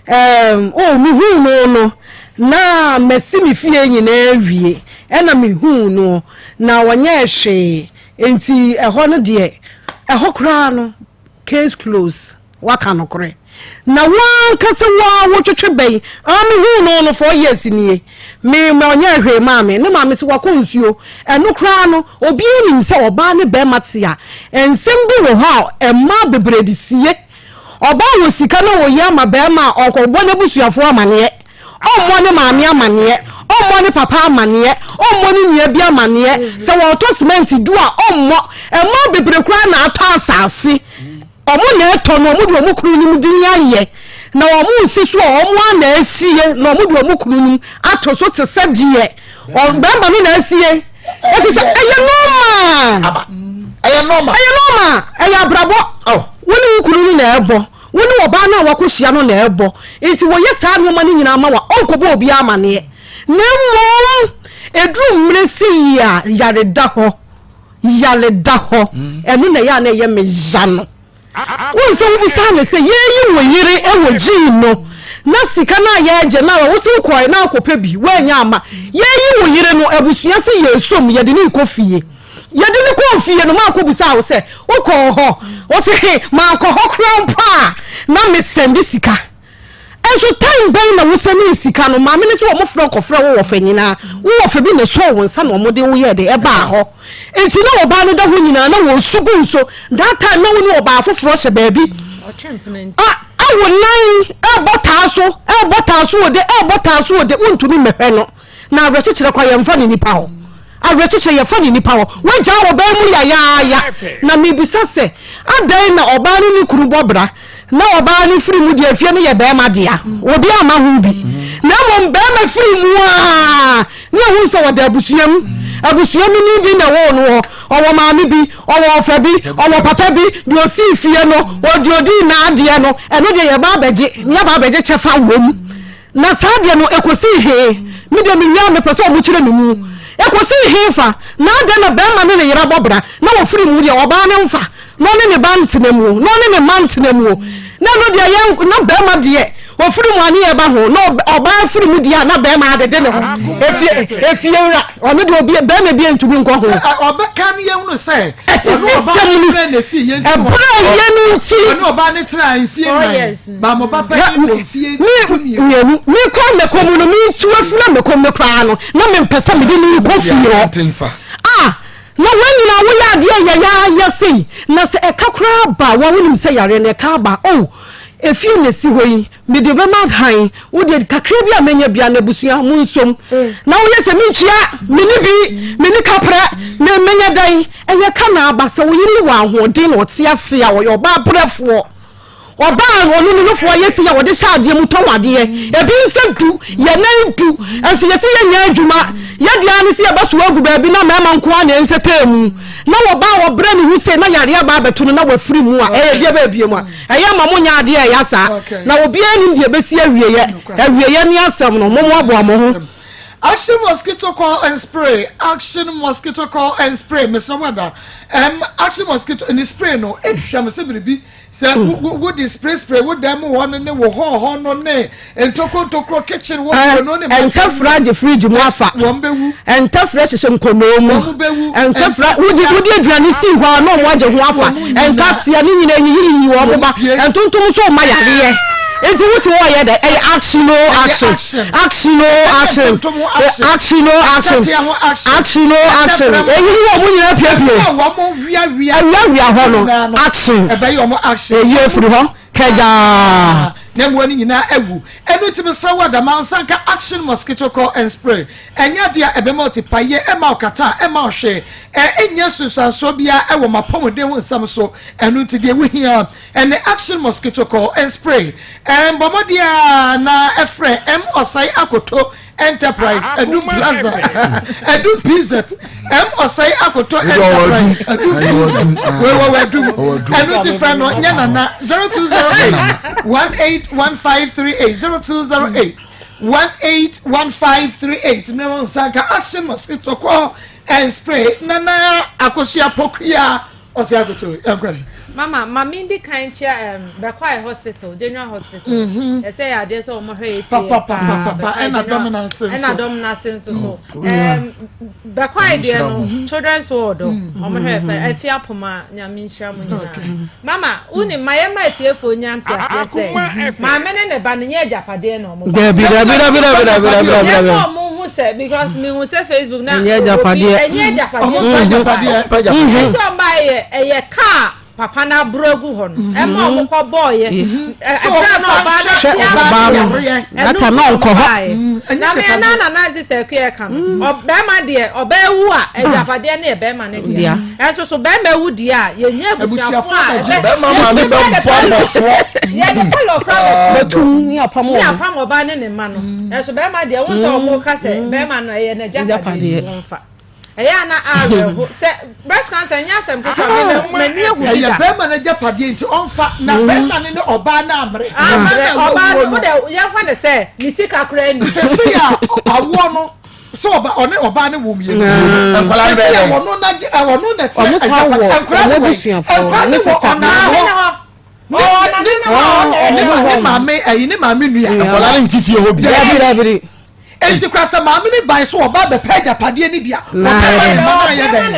o mi hu no na mesi mi fie nyina awie na mi hu no na wonye hwe enti eho no de eho kra no case close waka no kore na wan kase wa wo twetwe bai ami hu no 4 years nie me onye hwe maame ne maame se wako nsuo eno kra no obi nim se oba ne be matia ensem bi wo ha emma bebredi sie oba wo sika na wo ya ma be ma okobo ne busuafo amane ommo ne maame amane ommo ne papa amane ommo ne nia bi amane se wo to cement du a ommo emma bebre kra na ato asase omo na eto no omo de omo kunu nim din aye na omo nsiso omo na asie na omo de omo kunu nim ato so sese die o bamba mi na asie efise eye normal eye abrabo woni kunu nim na ebo woni oba na wakohia no na ebo enti wo yesa no ma ni nyina ma wa onkobo obi amane na mo edru mre si ya yare da ho enu na ya na ye me jano won se wo bisa ne se yeyi wo yire e wo ji no na sika na ya eje na wo se kwoi na akopa bi wo anya ama yeyi wo yire no abusua se yesom ye de ni kofie no ma akobusa wo se wo ko ho wo se ma ko ho krampa na me sende sika enso time ben na wo se ni sika no ma me ne se wo mo fro kofra wo fanyina wo fa bi ne so wo nsa no mo de wo ye de e ba ho enti na wo ba no da ho nyina na wo sugu nso that time na wo ni wo ba afoforo hye baabi awo nan botaso de untumi mehwe no na awrekyekere kwa yemfa ni nipa ho awrekyekere yemfa ni nipa ho wagya wo ba mu ya na mebisa se adan na oba no ni kuru bobra na oba ni firi mu de afie no ye ba ma dia obi ama hu bi na mo ba ma firi mu na hu so wada abusuam ni bi na wo no owo maami bi owo ofa bi owo papa bi de osi fie no odi na ade no eno de ye ba beje chefa wom na sadia no ekosi he me de me nya me pese o mu kire me mu ekosi he fa na de na be ma ne yera bobra na wo firi mu de oba ne mfa no ne bant na mu no ne mant na mu na no de ya na be ma de wo firi mu ani e ba ho no oba firi mu de na be ma de ne ho efie wura o me de obi be ma bi entumi nko ho oba kan ye unu say oba ne si ye nti no oba ne tra efie na ba mo ba pa efie mi ko me ko mu no mi tuafuna me ko me kra no na me mpesa me de ni ko firo na wanyina wo ya de ya sei na se ekakra ba wa wonim se yare na ka ba efie ne si hoyi me de be mad han wo de kakra bi amenya bia na busua mu nsom na wo yese mi nchia me ni kapra na menya dan eye ka na aba se wo yiri wa ahoden na ote ase a wo yo ba brefo oba wonu no fo yesi ya wo de sha ade mu towade ebi nse du ye na du enso yesi ye nya adwuma ye de ani se ya baso agu ba bi na mema nko a na ense temu na wo ba wo bre ni hu se na yare aba beto no na wo firi mu a de ba bie mu a ma mo nya ade ya sa na obi ani de besi awieye ni asem no mo abo amo ho Action mosquito coil and spray. Action mosquito coil and spray. Mr. Wanda. Action mosquito and spray no. Sham se be say would the spray would them one ne wo ho no ne. And toko kitchen wo no ne. And tafra the fridge mo afa. And tafra se nkono mo. And tafra would the aduane si ho no mo age ho afa. And katia ni nyina yi wo mo ba. And tontom so ma yare. It's what you are there. Action, no action. Action, no action. Action, no action. Action, no action. Action. Action. Nemo ni nyina ewu enu timi sawa da mansanka action mosquito coil and spray enya dia ebe multiply ema okata ema ohwe enya susanso bia ewo mapomoden wo nsam so enu ti de wuhia ene action mosquito coil and spray bomodia na efre osai akoto enterprise Edu Plaza Edu Pizet Osai Akoto enterprise we Edu Tifano Nyanana 0208 181538 181538 Nemo Sanka Action Mosquito Coil and spray Nana Akosia Pokia Osai Akoto Mama, Mamindi kind chair, Bakwai Hospital, General Hospital. I say, I just saw my head, Papa, and a dominance, so. Bakwai, dear, children's ward, I fear Poma, Yamin Shaman. Mama, only my mighty for Yancy, I say, my men and a banana Japadeno. Because me will say Facebook now, a car. Papa na brogu hon e ma mo ko boy e bra no ba na tia ata na nko ho na me na sister kwe kan o be ma de o be wu a e japade na e be ma na dia e so be ma wu dia ye nya busuafo a be ma me be bonfo ye de palo ka betum ni apamo ba ne ma no e so be ma de won so mo ka se be ma no e na japade wonfa eya na awo se breast cancer nya sem ko me ni ehu ya be ma na japade nti onfa na be ma ne oba na amre oba no de ya fa de se ni sika kra ni se ya awo no so oba ne wo mie enkwala ne be ya wono na wono na ti enkwala ne sister ne mame nua enkwala ne nti fie ho bi enti kwasa maame ni ban so oba be page pade ni bia oba ya den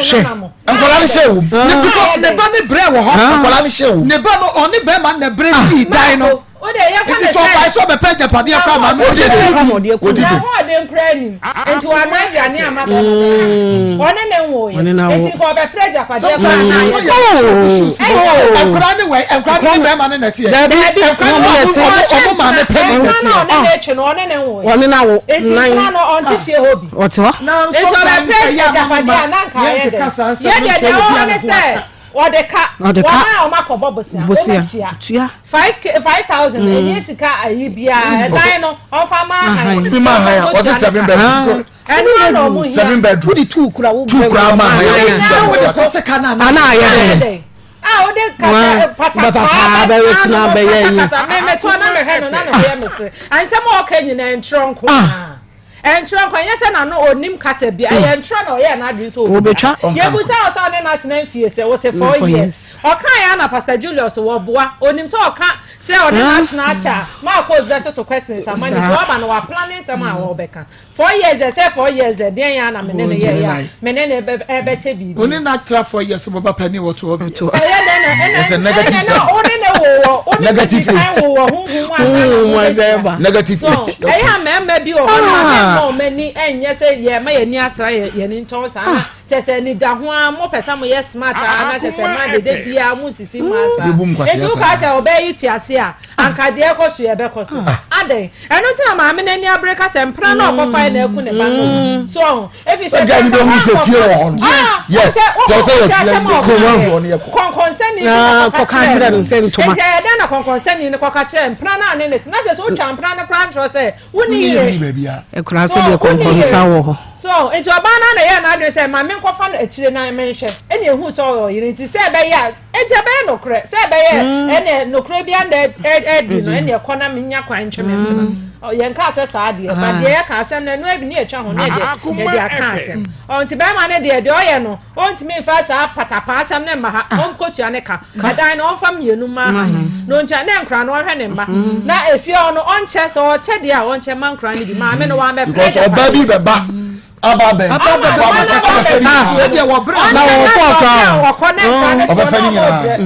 enkola ni shewu because ne ba ni bre wo ho enkola ni shewu ne ba no oni be ma na bre si dan no o de ya fa so ban so be page pade kwa maame o de ho de nkra ni enti wa ma bia ni ama bo one ne wo ye enti ko be page pade kwa na enkola ni we enkola ni be ma na tie o ma me pe ni tie one ne wo one na wo na no on ti fie hobi oto na so be page japade ananka ye de ye de say odeka o makobo bosia tua 5000 enye sika ayi bia dan no on fa ma ha o se 7 bedroom enu no mo 7 bedroom 2 kura wo 2 kura ma ha wo de ko te kana ana aye ah o de kasa pata ba wetina ba ye yi me to na me hwe no na no ye me se ansem o ka nyina entronko entronko yesa na no onim kasa bia entro na o ye na adi so obetwa ye bu sa o sa ne na tena fie se wo se 4 years o kan ya na Pastor Julius wo boa onim so o ka se o ne na tena acha Maa Akos better to questions amani so ba no wa planning some a wo beka 4 years say 4 years den ya na me ne ye ya me ne e be che bi oni na tra 4 years bo ba pani wo to obi so ye den it's a negative side oni ne wo negative negative so e ya me bi o na mo mani enye se ye ma ye ni atra ye ni nton sa chese ni da ho a mo pesa mo yes smart na chese ma de bia mo sisi ma sa etu ka se obey ti ase a anka de ekoso ye be koso aden enu ti na ma me na ni abreka se mpra na okofa na eku ne ba no so if you say yes just say concern na concern ni ko ka che mpra na ne na chese o twa mpra na kra ntro se woni e kra se de konkonsa wo so into abana na ye na adwe se ma me nkofa na akire na menhwe ene ehu so yiri nti se be ya ente be no kre se be ye ene no kre bia na edi no ene ekona menya kwan ntwe me o ye nka se sa de ba de ye ka se na no ebi ne etwa ho ne de aka se o nti be ma ne de o ye no o nti me fa sa patapa asam ne ma ha o nkotua ne ka adan no onfa mienu ma no ncha ne nkra no hwe ne ma na efie o no onche so o che de a onche ma nkra ne bi ma me no wa me because obabi be ba ababe de wo bra na wo fo ka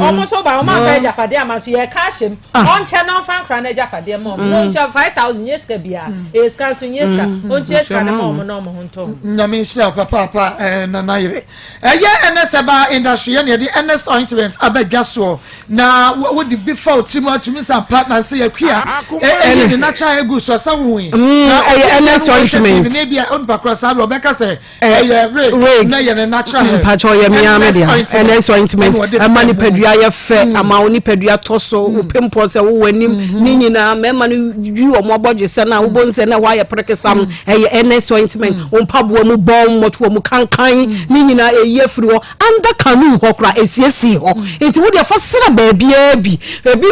almost over o ma be japade amaso ye ka him onche na onfa nkra na japade mo no ncha 5000 years ka bia e ska so years ka onche ska na mo no mo honto nyame nsia papa na naire eye nseba industry ye de ns ointment abadwa so na wo de before Timothy some partner say akua e natural egu so sa wo na eye ns ointment ne bia on pakra Rebecca say we na ye natural pacho ye me amedia ns ointment amani padua ye fe ama oni padua toso wo pempo se wo wanim ni nyina mema no wi omo abodje se na wo bonse na wa ye prekesam eye ns ointment on pabo mu bon moto mu kankan ni nyina eye firi ho anda kanu ho kra esiesi ho enti wo de fa sira ba bia bi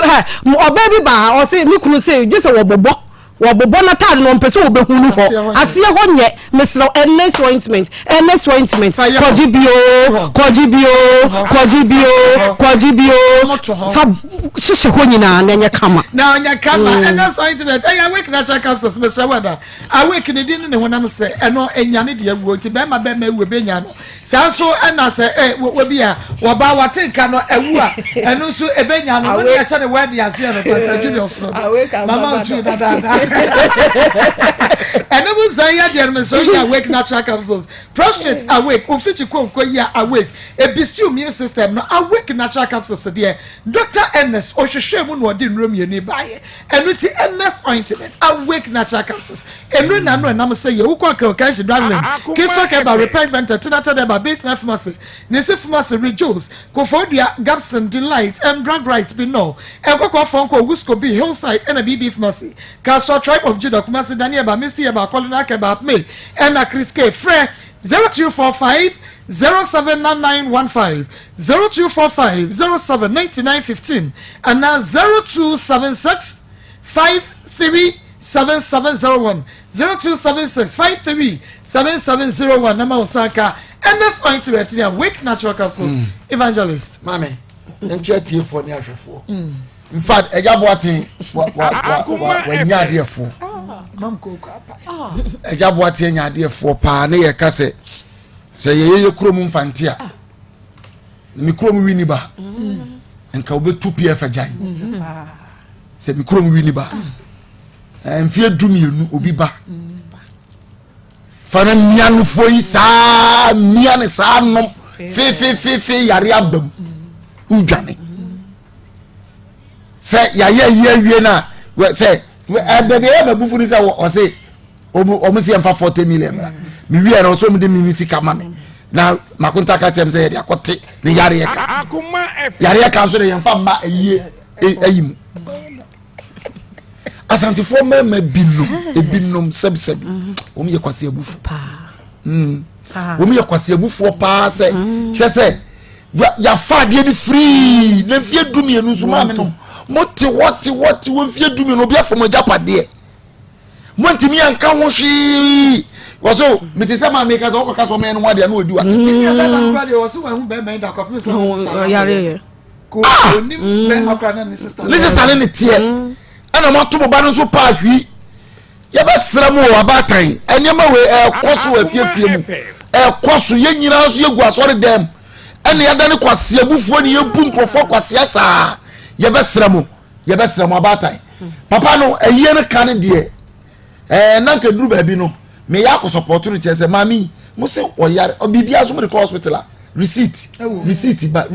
ha oba bi ba o se mi kunu se je se wo bobo wobobo na tad no mpese wo behunu ho ase ho nye mesro ns ointment kojibio fa shishe ho nyina na nya kama ns ointment aya week natural capsules mesra wada a week ne din ne honam se eno enyane de aguo nti be ma we benya no sa so na se wo bia wo ba watenka no awu a eno so ebenya no no ya cha ne wadi ase no Pastor Julius no mama ntu dada and it was there there so you awake natural capsules prostate awake ofiti konko ya awake a boost immune system no awake natural capsules there Dr. Ernest ohwehwe mu no de nrom yeni bae enu ti Ernest ointment awake natural capsules enu na no nam say ye ukwa ka shi darling kiso ke ba repair venter tinata de ba base na pharmacy nese pharmacy rejoice kofodua Gapson delight and drug right be no ekwa fonko Wusco B Hillside and a BB pharmacy Castle Tribe of Judah Kumasi Daniel ba Mr. ba Colina ke ba me and a Chris K Fre 0245 079915 0245 079915 and now 0276 537701 0276 537701 Nama Osaka and this ointment here Wake Natural Capsules Evangelist Mame nche tie for ni ahwefo in fact ejaboatin wa nyaadefo ejaboatin nyaadefo pa ne ye kase se ye kurom mfante a mi kurom wini ba enka obetu pf ajan se mi kurom wini ba enfie dumienu obi ba fana mianu foi sa miane sa no fe yare abam udwane se ya wie na se bebe e babufu ni se o se o se emfa 40 million mi wie na o so mi de mi sika ma me na makunta ka tem se ya de akote ni yare ka yare ka so de emfa ma eyie eyim asante fo ma binom sebsebi o mi ye kwase abufu o mi ye kwase abufu pa se se ya fa de ni free na fie dumie no so ma me no moti what wo fie dumie no bia fo mo japade monti mi anka ho hwi woso mitise ma me ka so okaka so me no wade na odi wate ya da na de woso wa hu be me da kwapo so yare ko onim be akra na ni sister ne tie ana mo to ba no so pa hwi ya ba sra mo wa batan enema we koso wa fiefie mu koso ye nyina so ye gu asore dem ene ya da ne kwase abufuo ne ye bu nkrofo kwase asa ye ba sra mo abatan papa no eyiye ne kan de na nka duru ba bi no me ya ko support no chese mami mo se oyare obibia so mo de hospital receipt ba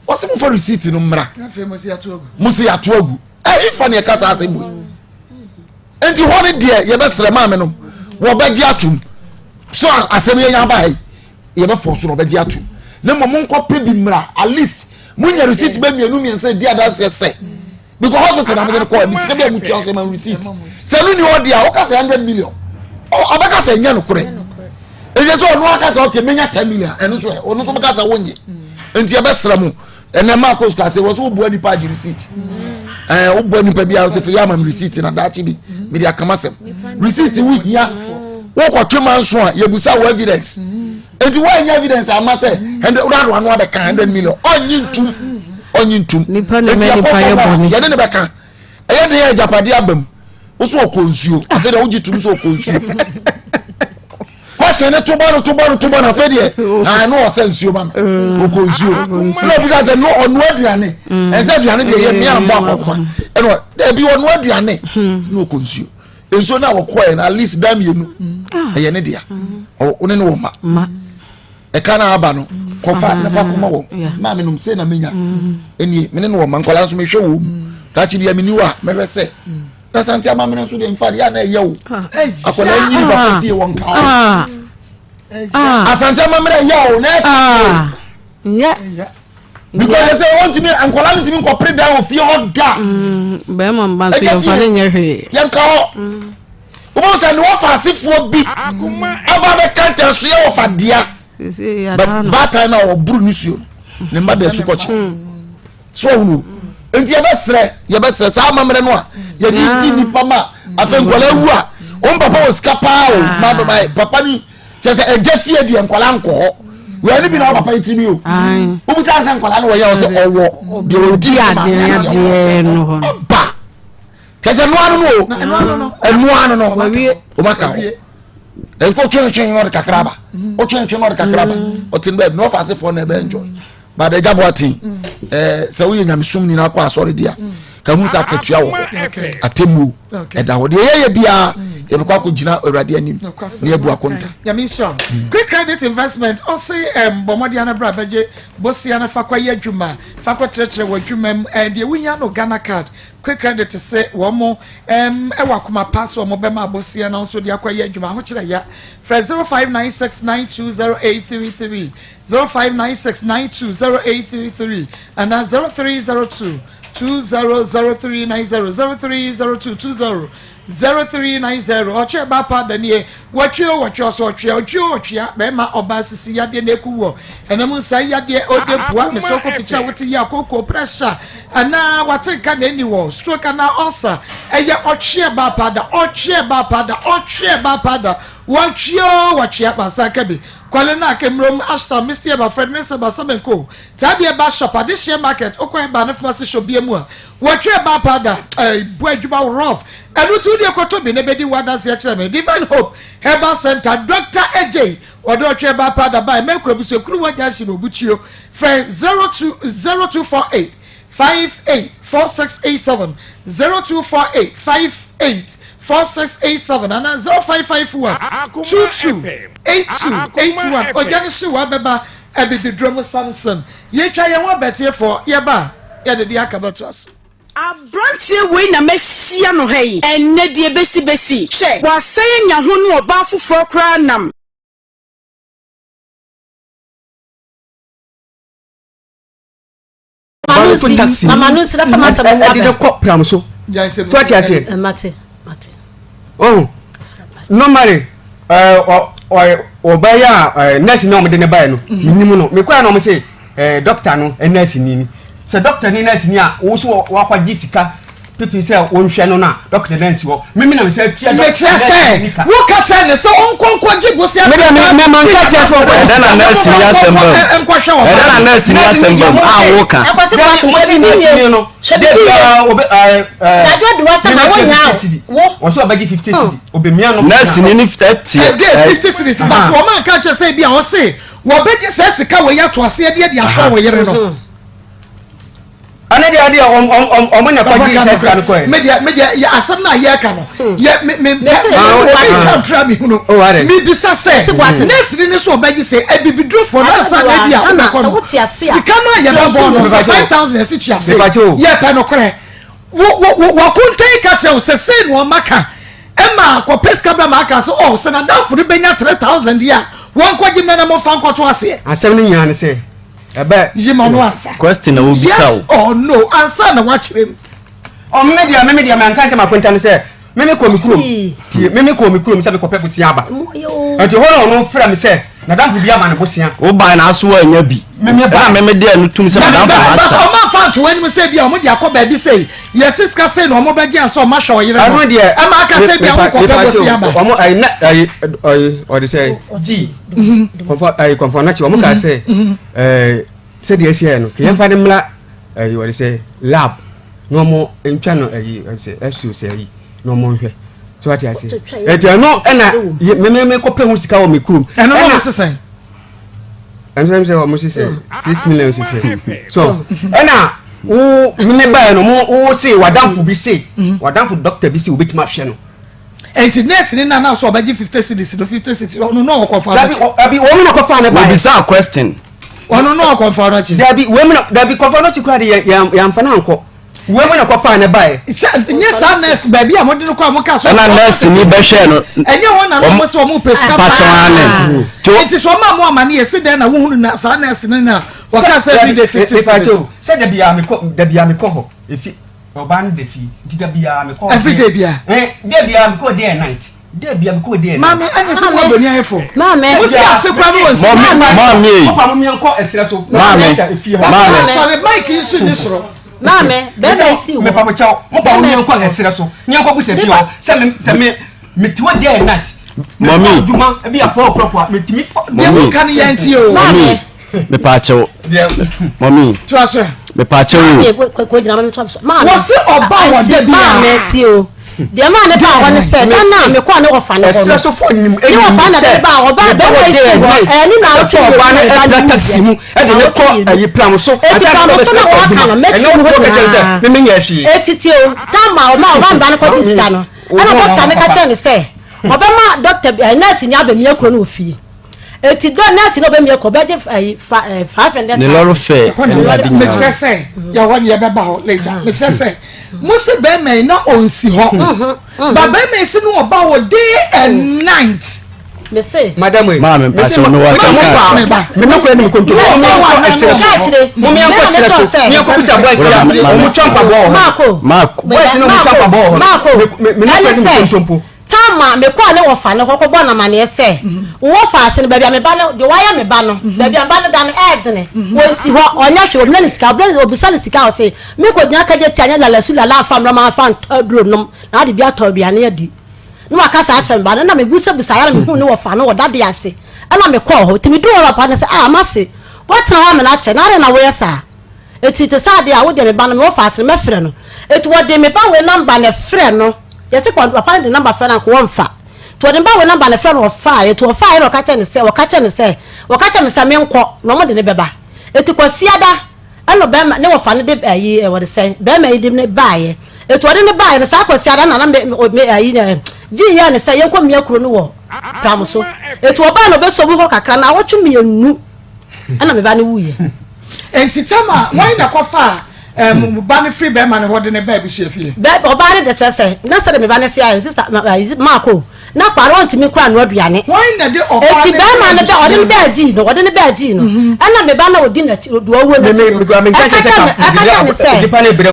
wose mo for receipt no mra afi mo se ya to agu ifa ne ka sa ase mu enti hone de ye be sere mami no wo ba gi atum so asem ye nya ba hai ye be for so no ba gi atum na mo nko pe bi mra at least mo nya receipt be mienu mi nse dia dance ye because hospital na me ko bi se be mu tia so ma receipt se no ni odi a o ka 100 million o abaka se nya no kure eje so no aka se okay menya 10 million eno so ono so baka se wonye enti ye be sere mu ene Maa Akos ka se wo so bu ani pa gi receipt o bu ani pa bia so fe ya ma receipt na da chi bi me dia kama sem receipt wi hia wo ko twema nso a ye busa wo evidence enti wo anya evidence ama se 100 urado anu abeka 100 million onyi ntum nipa ne me nipa ye boni ye ne beka eye de ye japade abam wo so okonsuo afi de wo gitum so okonsuo kwase ne to bano afi de no o sensuo ma okonsuo no bisa se no onu aduane ense aduane de ye me ambo akokoma eno de bi onu aduane no okonsuo enso na wo koe na at least dam yenu eye ne dia o ne no ma e kana aba no kofa na fa koma wo ma me no se na menya eni me ne no ma nkola so me hwe wo ta chi bia me ni wa me hwe se na santia ma me no so de mfa ya na ye wo akola nyiri ba fie won ka asantia ma me ye wo na yeah because they want to me ankola ntimi ko pre down fie hot da be mo mba so yo fa ne nya hwe yanka ho wo se no fa sifo bi aba be kanta so ye wo fa dia ba time na wo buru ni suo ne ma da su ko chi so wonu enti ye be sre sa amamre no a ye di ni pama afa nkola wu a on papa wo skapa o ma papa ni chese eje fie di nkola nko we ani bi na papa itimi o bu sa san nkola no wo ye o se owo de odi ade no ba chese no anu no o maka enko chen no kakraba o chen no kakraba o tin be no fa se for na be enjoy ba de jabo atin se wo ye nyamsum ni na kwa asori dia ka mu sa ketua wo atemu eda wo de ye bia ye kwa ko gina awrade anim ne ebu akonta ya mission quick credit investment o se bomodi ana bra beje bosia na fa kwa ye adwuma fa kwa tretre wo adwuma de wunya no Ghana card quick credit say wo mo ewa kuma pass wo mo be ma bosia na so de akwa ye adwuma ho kire ya fra 0596920833 0596920833 and 0302 200390 0302200390 oche ba pa danie watwe so otwe be ma oba sisi yade na ekuwo enemu nsa yade ode bua me so ko ficha wote ya kokko pressure ana wate ka na niwo stroke na ulcer eye otwe ba pada watwe pasa kabi kwale na kemrom ashta Mr. Ba Fred Mr. Ba Samenko tabi ba shop adishie market okwan ba na pharmacy shop biemu a watwe ba pada bu adwuma rough enu tu de koto bi ne bedi wada se kire me Divine Hope Herbal Center Dr. AJ odo watwe ba pada ba me kro buso kru waja shi no butuo friend 0248 584687 0248 584687 and 0551 228281 organize wa beba ebibi drum Samson ye twa ye wa betie for ye ba ye de dia kabatos abrantie we na mesia no hei enne die besi hwe waseye nya ho no oba foforo kra nam Mama sira fama sabu de ko pram so so ati ase mate oh normally obaya nurse na omde ne bae no minimu no me kwa na om say doctor no nurse ni so doctor ni nurse ni a wo so wakwa gisika pipi say wonhwe no na doctor nurse wo me na me say tia doctor wo ka che ne so onkonko gibusia me man ka che so na nurse ni assemble na nurse ni assemble wo ka no dadwa duwa sama wonya wo so abagi 50 cedi obemia no nurse ni 50 cedis but wo man ka che say bia wo say wo beji say sika wo ya to ase de ahwa wo yere no ana dia omanya kwa ji test kan ko media ya asam na ya ka no ya me try me hu no me bisa say nurse ni so obaji say ebibidro for na sa na bia ona ko no sika no ya ba bo no 5000 esi tia say ya pa no kre wo kuntai ka che say say no maka ema ko peska ba maka so oh se na dafu ni benya 3000 dia won ko ji mena mo fa nkoto ase asem ni nya ne say ebe jimano answer question na obi saw yes or no answer na wa kirem o media man kan ma kwenta no say me ko mi kurom say me ko pefu sia aba enti hono no fra me say na damfu bia ma ne bosia wo ba na aso anya bi me de anu tum say na damfu master o ma fa to when say bia o mo dia ko ba bi say yes siska say no mo ba gi aso ma show yire no de e ma aka say bia wo ko pefu sia aba o mo o de say g confirm na chi o mo ka say say the sia no ke yemfa de mla o de say lab no mo entwa no say SU say no mo hwe so what I say no na me ko pe hu sika o me kurum no no say I'm say o mo say 6 million say so na wo me ba no mo wo say wadamfo bi say wadamfo doctor bi say obetima hwe no enti nurse ni na so obaji 50 cedis no 50 cedis no ko fa abi wo me no ko fa na ba we be question ono no ko fa na chi dabi wo me no dabi ko fa no chi kura de ya mfa na anko wo me no ko fa na ba nye sa nurse ba bi amode no ko amoka so na nurse ni be hwe no enye won na no so mo peska pa enti so ma mo amane yesi den na wo hunu na sa nurse ni na waka say every day 50 cedis say dabi ya me ko ho efi oban de fi ti dabi ya me ko every day bia dabi ya me ko day night Debbie am go there. Mama, I say what do you for? Mama, what's your favorite? Mama, ko esira so. Mama, sorry, Mike is in this room. Mama, better see. Me papa chao. Mo pa mo ko esira so. Nyanko bu se fi o. Se me ti wo there night. Mommy, duma e bia for proper. Me ti mi for. Dem kan yanti o. Mommy, me pa chao. Mommy. Trust me pa chao. Ko jina mama trust. Mama. What's oba wo Debbie? Mama ti o. The man ne ba won say na me ko na wo fa ne ko so for nim e wo fa na be ba oba be wo isi ni na o to oba na taxi mu e de ne ko ayi plan so asa ko so na wo kana me chi wo ko ka say me nya hwi etiti o ta ma o ma ba na ko dista no ana doctor ne ka che ne say oba ma doctor nurse nya ba mi akro na ofie eti do nurse no be mi ko be je 500 ne loro fe me chere say ya won ye be ba ho later me chere say musi be me na onsi ho ba be me si no oba wo day and night me say madam we ma me pass no wa say me no ko ni control mo mi anko sira mi anko bisa boy sira mo champa bo Marco boy sira mo champa bo me no ko ni control tama me kwa ne wo fa ne kokko bo na ma ne se wo fa ase ne bia me ba ne de waya me ba no bia ba ne da ne edne wo si ho onya hwe wo ne sika bro obisa ne sika o se me ko nya ka je ti anya la sula la fam ma fa dro nom na de bia to bia ne adi no aka sa ache ba na me busa ya me hu ne wo fa ne wo da de ase ana me kwa ho ti me do ora pa ne se ma se what na wa me na che na re na wo yesa eti te sa de a wo de me ba no me wo fa ase me frɛ no eti wo de me ba we number ne frɛ no yesi kwa papa de number friend ko wonfa to de ba we number ne friend wo fa e to fa e no ka che ne se wo ka che me se me nko no mo de ne beba eti kwa siada eno be ne wo fa ne de ayi e wo de se be ma yi de ne baaye eti wo de ne baaye ne sa kwa siada na me ayi ne ji ya ne se ye nko mia kuro no wo pam so eti wo ba no be so bu ho kakra na wo twu me enu ana me ba ne wuye enti tama why na kwa fa ba ne free be man ho de ne ba bi fie be oba ne de chese na se de me ba ne sia sister Marco na kwaro ntimi kura no aduane why na de oba eti be man ne be ode ne ba ji no ode ne ba ji no ana me ba na odi na do wo na me ka chese ka aka me se di pa ne bre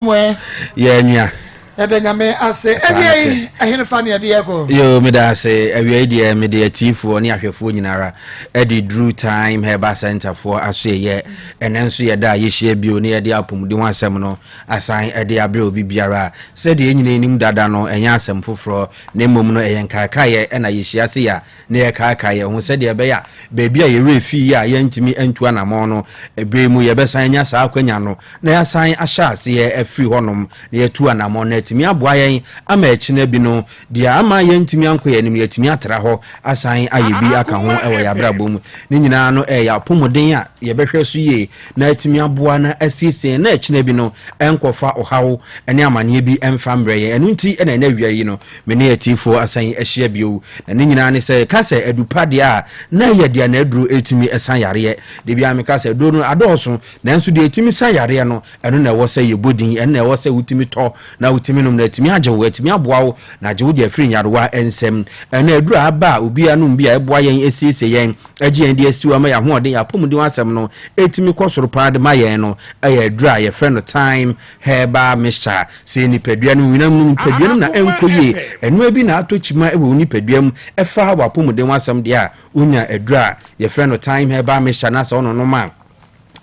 we ye nua Edengame ase ewie ahene fa ne de yako yo me da ase ewie de me de atifo ne ahwefo nyinara edi drew time heba center for aso ye enenso ye da ye hia bio ne ye de apomudi ho asem no asan ede abre obi biara se de nyina enim dada no enya asem foforo ne mom no eyen kaakaye na ye hia se ya ne ye kaakaye ho se de be ya bebi a ye refi ya ye ntimi antu anamo no ebe mu ye besan nya sa akwanya no na ya san ahya ase ye afri honom ne ye tu anamo na timi aboa yen ama ekine bi no dia ama yen timi anko ye nim ye timi atra ho asan ayebi aka ho ewo ya brabom ni nyina no ya pomoden a ye behwe so ye na timi aboa na asiesie na ekine bi no enkofa ohawo ene amane bi emfa mbre ye enu nti ena na wia yi no me ne atifo asan ehia bio na ni nyina ne se ka se adupade a na ye dia na aduro etimi esan yare de bia me ka se do no adoso na enso de etimi san yare no enu na wo se ye bodin enu na wo se utimi to na utimi no na etimi agye wo etimi aboa wo na agye wo de afiri nyarewa ensem ena aduro aba obi anu bia eboa yen esiesie yen agye yen de asiwa ma ya hoɔden ya pomudi asɛm no etimi kɔsoro pa de ma yen no ɛyɛ aduro a ye friend time heba mixture se ni padua no winam no padua no na enkoye enu abi na atochima ewe ni padua mu ɛfa wa pomudi asɛm de a unya aduro a ye friend time heba mixture na sɛ ono no ma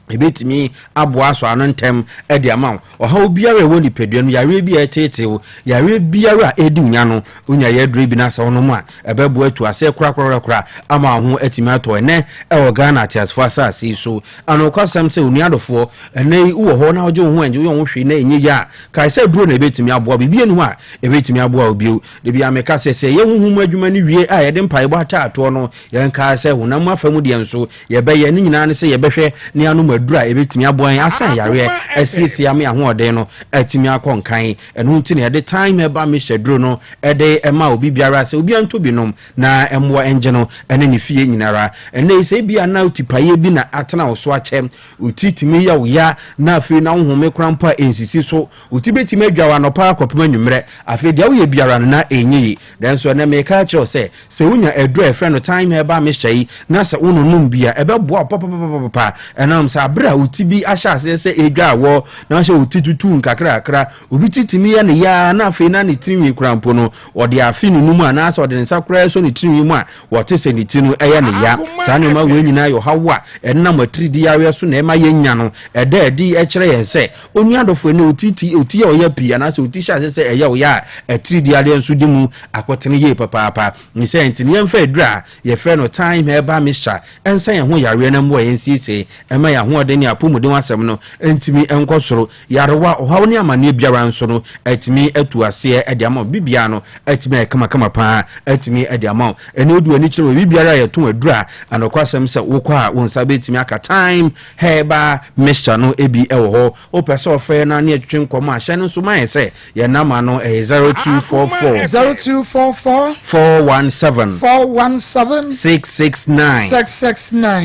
ebetimi aboa so anontem edi amaw oha obiara ewo ni pedua no yare bi etetew yare biara edi unya no unya ye dre bi na sa ono mu a ebebo atu ase kura ama ho atimi ato ene ewo Ghana tiasfo asase so anokwasam se uniadofo ene wo ho na oje ho anje wo hwe na enye ya kai se duro na ebetimi aboa bibie nu a ebetimi aboa obi de bia meka se ye huhum adwuma ni wie a ye de mpa ebo ata ato no ye nka se honam afamu de enso ye be ye ni nyina ne se ye behwe ne anu adura ebetimi aboan asan yare asiesie am ahoɔden no atimi akɔnkan ɛno nti ne de time eba me shedro no ɛde ɛma obi biara sɛ obi anto binom na ɛmoa ɛnge no ɛne ne fie nyinara ɛne sɛ bia na utipaye bi na atena wo so akyɛm utitimi ya wo ya na afi na honhome krampa ensisi so utibetimi adwa wa no pa akɔpema nwumrɛ afi dia wo ye biara na enyi den so na me ka kyerɛ sɛ wonya adura ɛfrɛ no time eba me hyɛi na sɛ wono nom bia ɛbɛboa papa ɛnam sɛ abra utibi ashase se edwa wo na hye utitutu nkakrakra obi titimi ya ne ya na afi na ne tinwi krampo no ode afi ne numu ana so ode nsakra so ne tinwi mu a wote se ne tinu eya ne ya saa ne ma we nyina yo hawa enna matridi yare so na ema yenya no edi ekire yen se onuadofo ne oti ya oya pi ana so oti shase se eya oya atridi yare nso di mu akotene ye papa ni se ntini yemfa edra ye frɛ no time eba misha ensa ye ho yare na mo yen sise ema ya ho ode ni apomuden asɛm no entimi enkɔsoro yarewa ohaw ne amane biara nso no etimi atu ase ede ama bibia no etimi kama pa etimi ede ama ene odu ani kyerɛ bibiara yɛ to adura anokwasɛm sɛ wokɔ a wonsa betimi aka time heba mixture no ebi ɛwɔ hɔ opɛsɛ ofɛ na ne atwetwe nkɔmɔ a hyɛ no so man sɛ yɛ nama no 0244 417 669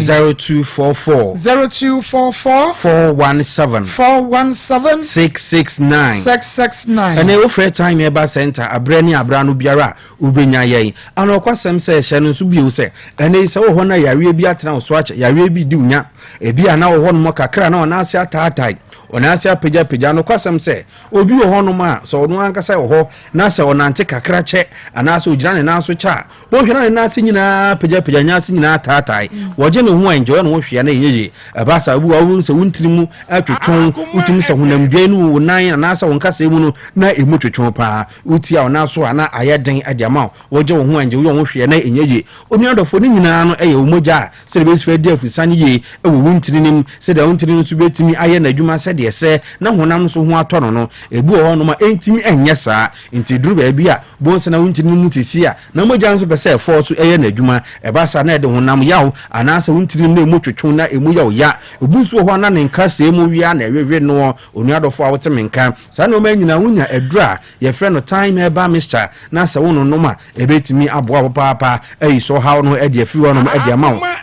0244 417 669 ene wo frɛ time eba center abrɛ ni abra no biara ubenya yɛn anokwasɛm sɛ hyɛ no so bio sɛ ene sɛ wo hɔ na yare bi atena wo so akyɛ yare bi di unya ebi ana wo hɔ no mo kakra na ona ase ataatai ona ase apagya no kwasɛm sɛ obi wo hɔ no ma sɛ ono ankasa wo hɔ na sɛ onante kakra kyɛ ana sɛ ogyina ne nan so kyɛ wo hwɛ na ne nan se nyina pagya nya se nyina ataatai wɔgye ne ho enjoy no wo hwɛ na yeye aba sa bu wo sɛ wontirimu atwetwon utimi sɛ honamdwe no wo nan ana sɛ wo nkasa mu no na emu twetwon pa uti a ona so ana ayɛden ade ama wɔgye wo ho enjoy wo hwɛ na enyeye onuadofo ne nyina no ɛyɛ wo mogya sɛ be sfɛ de afusane ye ɛwɔ wontirinim sɛ da wontirinim so betimi ayɛ n'adwuma sɛ de sɛ na honam so ho atɔ no ebu hɔ no ma entimi ɛnyɛ saa nti duru ba bi a bonse na wontirinim tisi a na mogya nso pɛ sɛ ɛfɔ so ɛyɛ n'adwuma ɛba sa na ɛde honam yaw ana sɛ wontirinim na emu twetwon na emu yaw ya obu so hɔ na ne nkasa emu wia na ɛwewe no onuadofo a wote menka saa na ɔma nyina wonya adura ye frɛ no time eba mixture na sɛ wono no ma ebetimi aboa papa ɛyi so haw no ɛde afiri hɔ no ɛde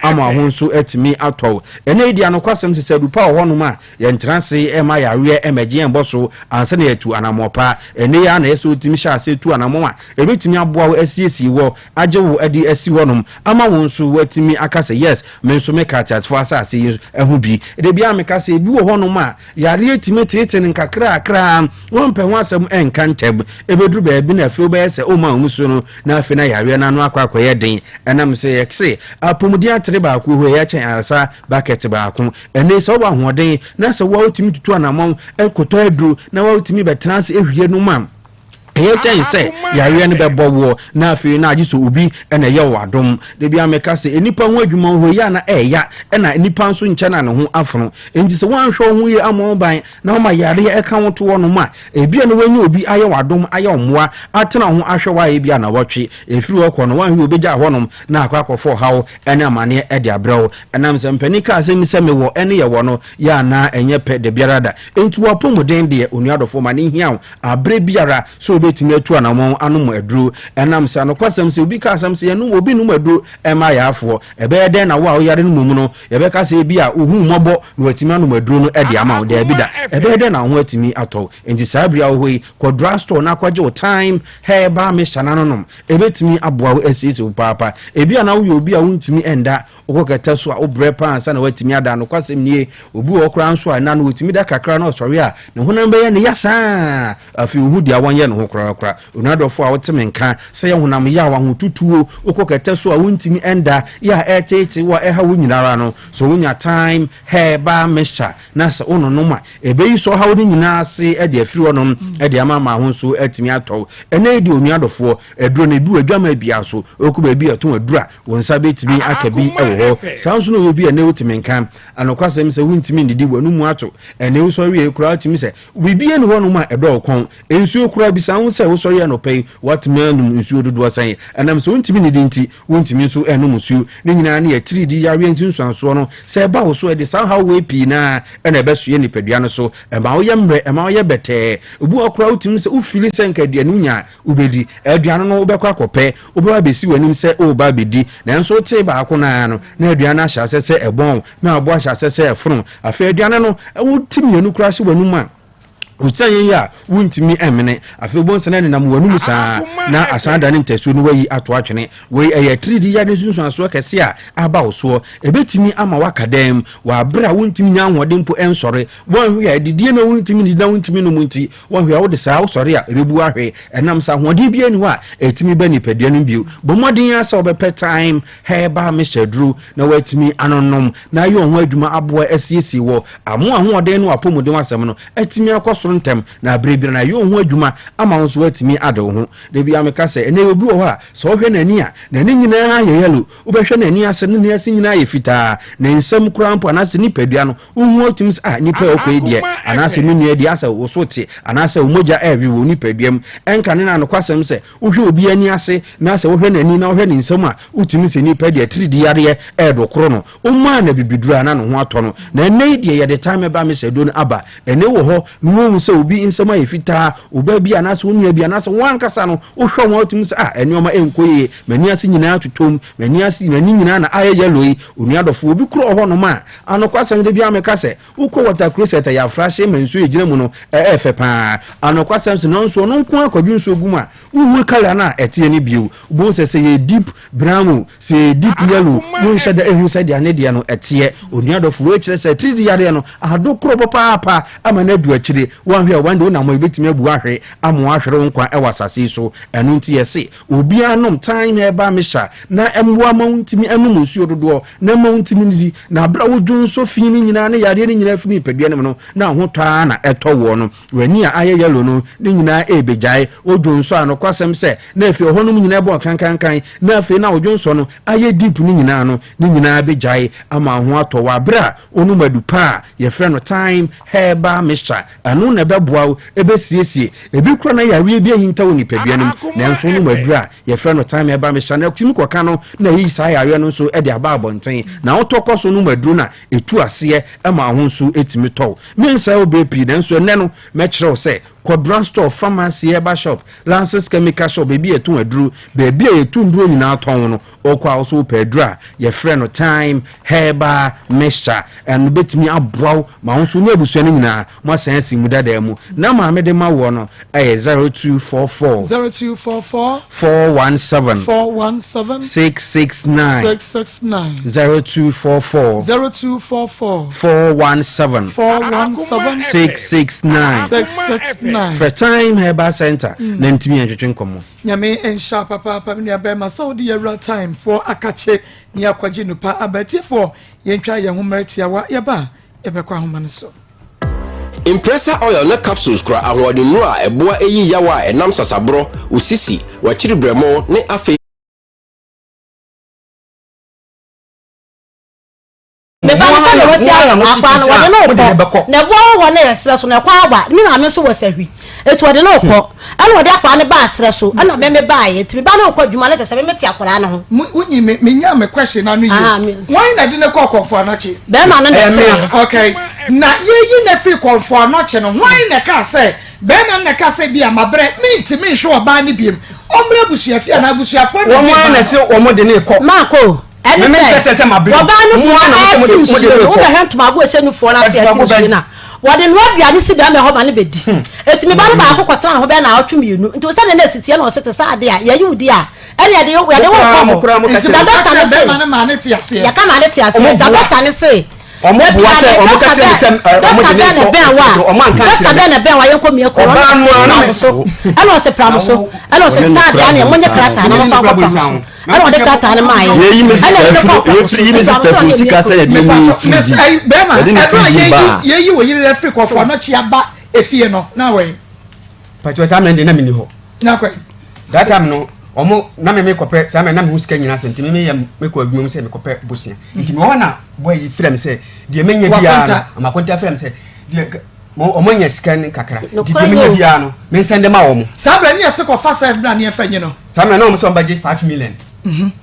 ama ho nso etimi atɔ ene dia no kwasɛm sɛ dupa hɔ no ma ye ntrase ema yare emagye enbɔ so ansa na yatu anamopa ene ya na ɛso timi hya ase tu anamo a ebetimi aboa asiesie wɔ agye wo ɛde asi hɔ no ama wo nso watimi aka sɛ yes me nso me katat for asase ɛho ho bi de bia meka se bi wo hono ma yare etime tete nkakra kra won pe ho asem enka nteb ebeduru ba bi na fe oba se o ma omuso no na afi na yare na no akwa ye den enam se yekse apomudi atere ba ko ho ye chen arasa bucket ba ko ene se oba hoden na se wo otimi tutu anamon ekoto aduru na wo otimi betrans ehwie no mam ye chen se yare ne bebo wo na afi na agiso obi ena ye wadom de bia meka se enipa ho adwuma ho ya na eya ena enipa nso nche na ne ho afono enti se wanhwe ho ye amon ban na ho ma yare e ka woto wo no ma ebia ne wanyi obi aye wadom aye ommoa atena ho ahwe wa ye bia na wotwe efiri wo no wanhwe obi ja honom na akwakofo hawo ene amane e de abrew enam se mpani ka se mi se me wo ene ye wo no ya na enye pe de biarada enti wo pomuden de onuadofo ma ne hia abre biara so betimi atu anamon anom aduru enam se no kwasam se obi ka asam se enu obi num aduru ema ya afo ebe den na wo yare no mumu no ebe ka se bia ohu mobo no atimi anom aduru no ede ama de bida ebe den na ho atimi ato enti sabria hoi ko drugstore na kwaje o time heba me shananonom ebe timi aboa asisi papa ebi ana wo obi a wontimi enda okoketa so a obre pan sa na watimi ada no kwasem nie obi wo kra nso a na no otimi da kakra na osori a ne honam be ye ne yasa afi hu dia won ye ne ho kra onadofo a woteme nka se ye honam ya wa ho tutuo okoketa so a wontimi enda ya etete wa eha wo nyinara no so wonya time heba mesha na se ono no ma ebe yi so ha wo nyina ase e de afiri wonom e de ama ma ho so atimi atɔ ene di onadofo eduro ne bi adwama bia so okuba bi ato adura wonsa betimi akabi ewo sanso no obi ene wotimi nka anokwasem se wontimi ndidi wanu mu ato ene wo so wie kura atimi se bibie ne wonom a edo kon ensuo kura bi san se wo so ye no pay watimi anum ensuo dodo san enam se wontimi ndidi nti wontimi so enum ensuo ne nyina ne ya 3D yare nti nsuanso no se ba wo so e de somehow we pi na ene besuye nipadua no so ema wo ye mre ema wo ye bete obu akura wotimi se ufili se nka dia nunya ubedi aduano no wobekwa kope oba besi wanim se oba bedi nanso te ba ko na no na aduano ahya se ebon na abo ahya se efunu afa aduano no wotimi anu kura se wanum a utanye ya wuntimi emene afebon sene ne nam wanum saa na asanda ne ntesu no wayi ato atwene we eye 3D ya ne sunsuaso kese a aba oso ebetimi ama wakadem wa bra wuntimi nya nwode mpo ensore won hwe adidie na wuntimi dida wuntimi no munti won hwe awode saa osore a ebebu ahwe enam sa hode bia ni wa etimi bani padua no bio bomodin asa obepɛ time heba meshadru na watimi anonom na yo ho adwuma aboa asiesi wo amo ahoɔden no apomuden wasɛm no etimi akɔso ntem na brebira na yo ho adwuma ama wo so atimi ade ho de bia meka sɛ ene obi wo ha so hwɛ nani a nani nyinaa yɛ yelo wobɛhwɛ nani ase ne ne ase nyinaa yɛ fitaa na nsɛm krampo anase ni padua no wo atimi a nipa okoi de anase me nua de asa wo so te anase wo mogya ɛwi wo ni paduam enka ne na no kwasɛm sɛ wohwɛ obi ani ase na sɛ wohwɛ nani na wohwɛ ne nsɛm a wotimi sɛ nipa de 3D yare ɛdo koro no umma na bibidura na no ho atɔ no na ene de yɛ de time ba me sɛ do no aba ene wo ho no se obi nsema yefita oba bi anase onua bi anase wankasa no ohwe won otum se enioma enkoye mani ase nyina tutom mani ase nani nyina na aye yellow yi onua dofo obi kro ho no ma anokwasem de bi ameka se ukọ water closet ya frashe menso ejina mu no efe pa anokwasem se no nso no nko akwadwu nso guma uwe kala na etie ni bio bo se ye deep brown se deep yellow mo nshada ehu se dia ne dia no etie onua dofo we kire se 3D yare no ado kro papa ama na du akire wanhwe wande na mo ebetimi abu ahwe amo ahwere nkwa ewasase so enu nti yese obi anom time eba mesha na emwa mountimi enum nsuo dodo na mountimi ndi na bra wodun so fini nyina ne yare ne nyina fini padua ne no na ho twa na eto wo no wani a aye yelo no ne nyina ebejai odun so anokwasem se na efi honum nyina ebo kankankan na efi na odun so no aye deep ne nyina no ne nyina bejai ama ho ato wa bra onu madupa ye frɛ no time heba mesha anu na beboa ebesiesie ebi kura na yare bi ahinta woni paduanum na enso no madura ye frɛ no time eba me hyane timi koka no na yi sa yare no so e de aba abonten na otokɔ no maduru na etu ase e ma ho so etimi tɔw me nsa obepi na enso ne no me kyerɛw sɛ Quadran store, pharmacy, eba shop, Lances chemical shop, baby a 2 adru, baby a 2 ndru na tono, okwa also pedra, your friend of time, herba, mixture, and bet me a brow, my own soon nebusuani na, my sense in Mudademu. Now my medema wono, 0244 0244 417 417 669 669 0244 0244 417 417 669 669 for time herba center na ntimi antwetwe nkomo nyame ensha papa me nua bema saudi era time for akache ni akwaje nupa abati for yentwa ye homertia wa yeba ebekwa homane so Impressor oil na capsules kura ahoɔdennu a ɛboa eyi yawa a ɛnam sasabro usisi wakyiri brɛmo ne afe me ba sa le wasi akwa no wode no ko na bo wo na yesre so na kwa agba mi na me so wasahwi etu wode no ko ana wode akwa ne ba asre so ana me ba ye ti ba na ko dwuma na tese me ti akora no ho wunyi me nya me question anu ye why na de ne ko konfo anachi be ma no na okay na ye na fi konfo anachi no why na ka say be ma na ka say bia mabre me ntimi hwe oba ne biem omre busuafia na busuafo na why na say omo de ne ko mako and say oba no fo na wo be hentuma go se nu fo na se ati na wode no aduane si ba me ho ba ne bedi etimi ba no ba akokota na ho be na atwemienu nti wo se na sitie na wo se te sa ade a ye yudi a ene ye de wo ko nti da doctor ne se ma ne ti ase ya kama ne ti ase da doctor ne se omo bua se omo ka se omo de ne ko omo anka chire doctor na be wa ye ko mi ko no so ene wo se pramo so ene wo se sa ade a mo nye krata na mo fa ko I want to cut on my ye Mr. Fusika say me ye wo yire Africa for no chia ba efie no na we pacho sa me na mini ho na kwen that time no omo na me kope sa me na me husika nyina senti me ya me ko adwuma mu say me kope bosia nti me wona boy frem say de menya bia amakonta frem say de omo nya scan kakra de menya bia no me sende ma omo sa bra ni ese ko fa sa bra ni e fanyi no sa me na omo so baje 5 million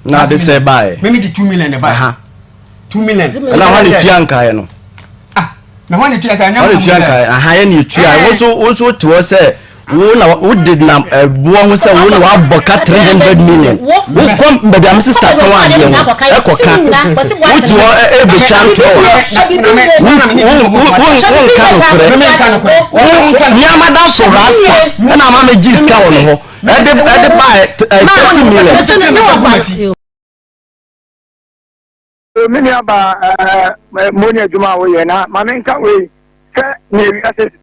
na de say buy me di 2 million e buy 2 million na ho ni tuanka no na ho ni tuanka nya ho ni tuanka aha ye ni tua wo to say wo did na buo ho say wo na wa boka 300 million wo kom baby am sister to wa de wo ekoka wo to e be chan to wo nya madam for rasta na mama jiska wo no ho ede buy 30 million mini aba moni adwuma wo ye na ma menka we se ne wi ase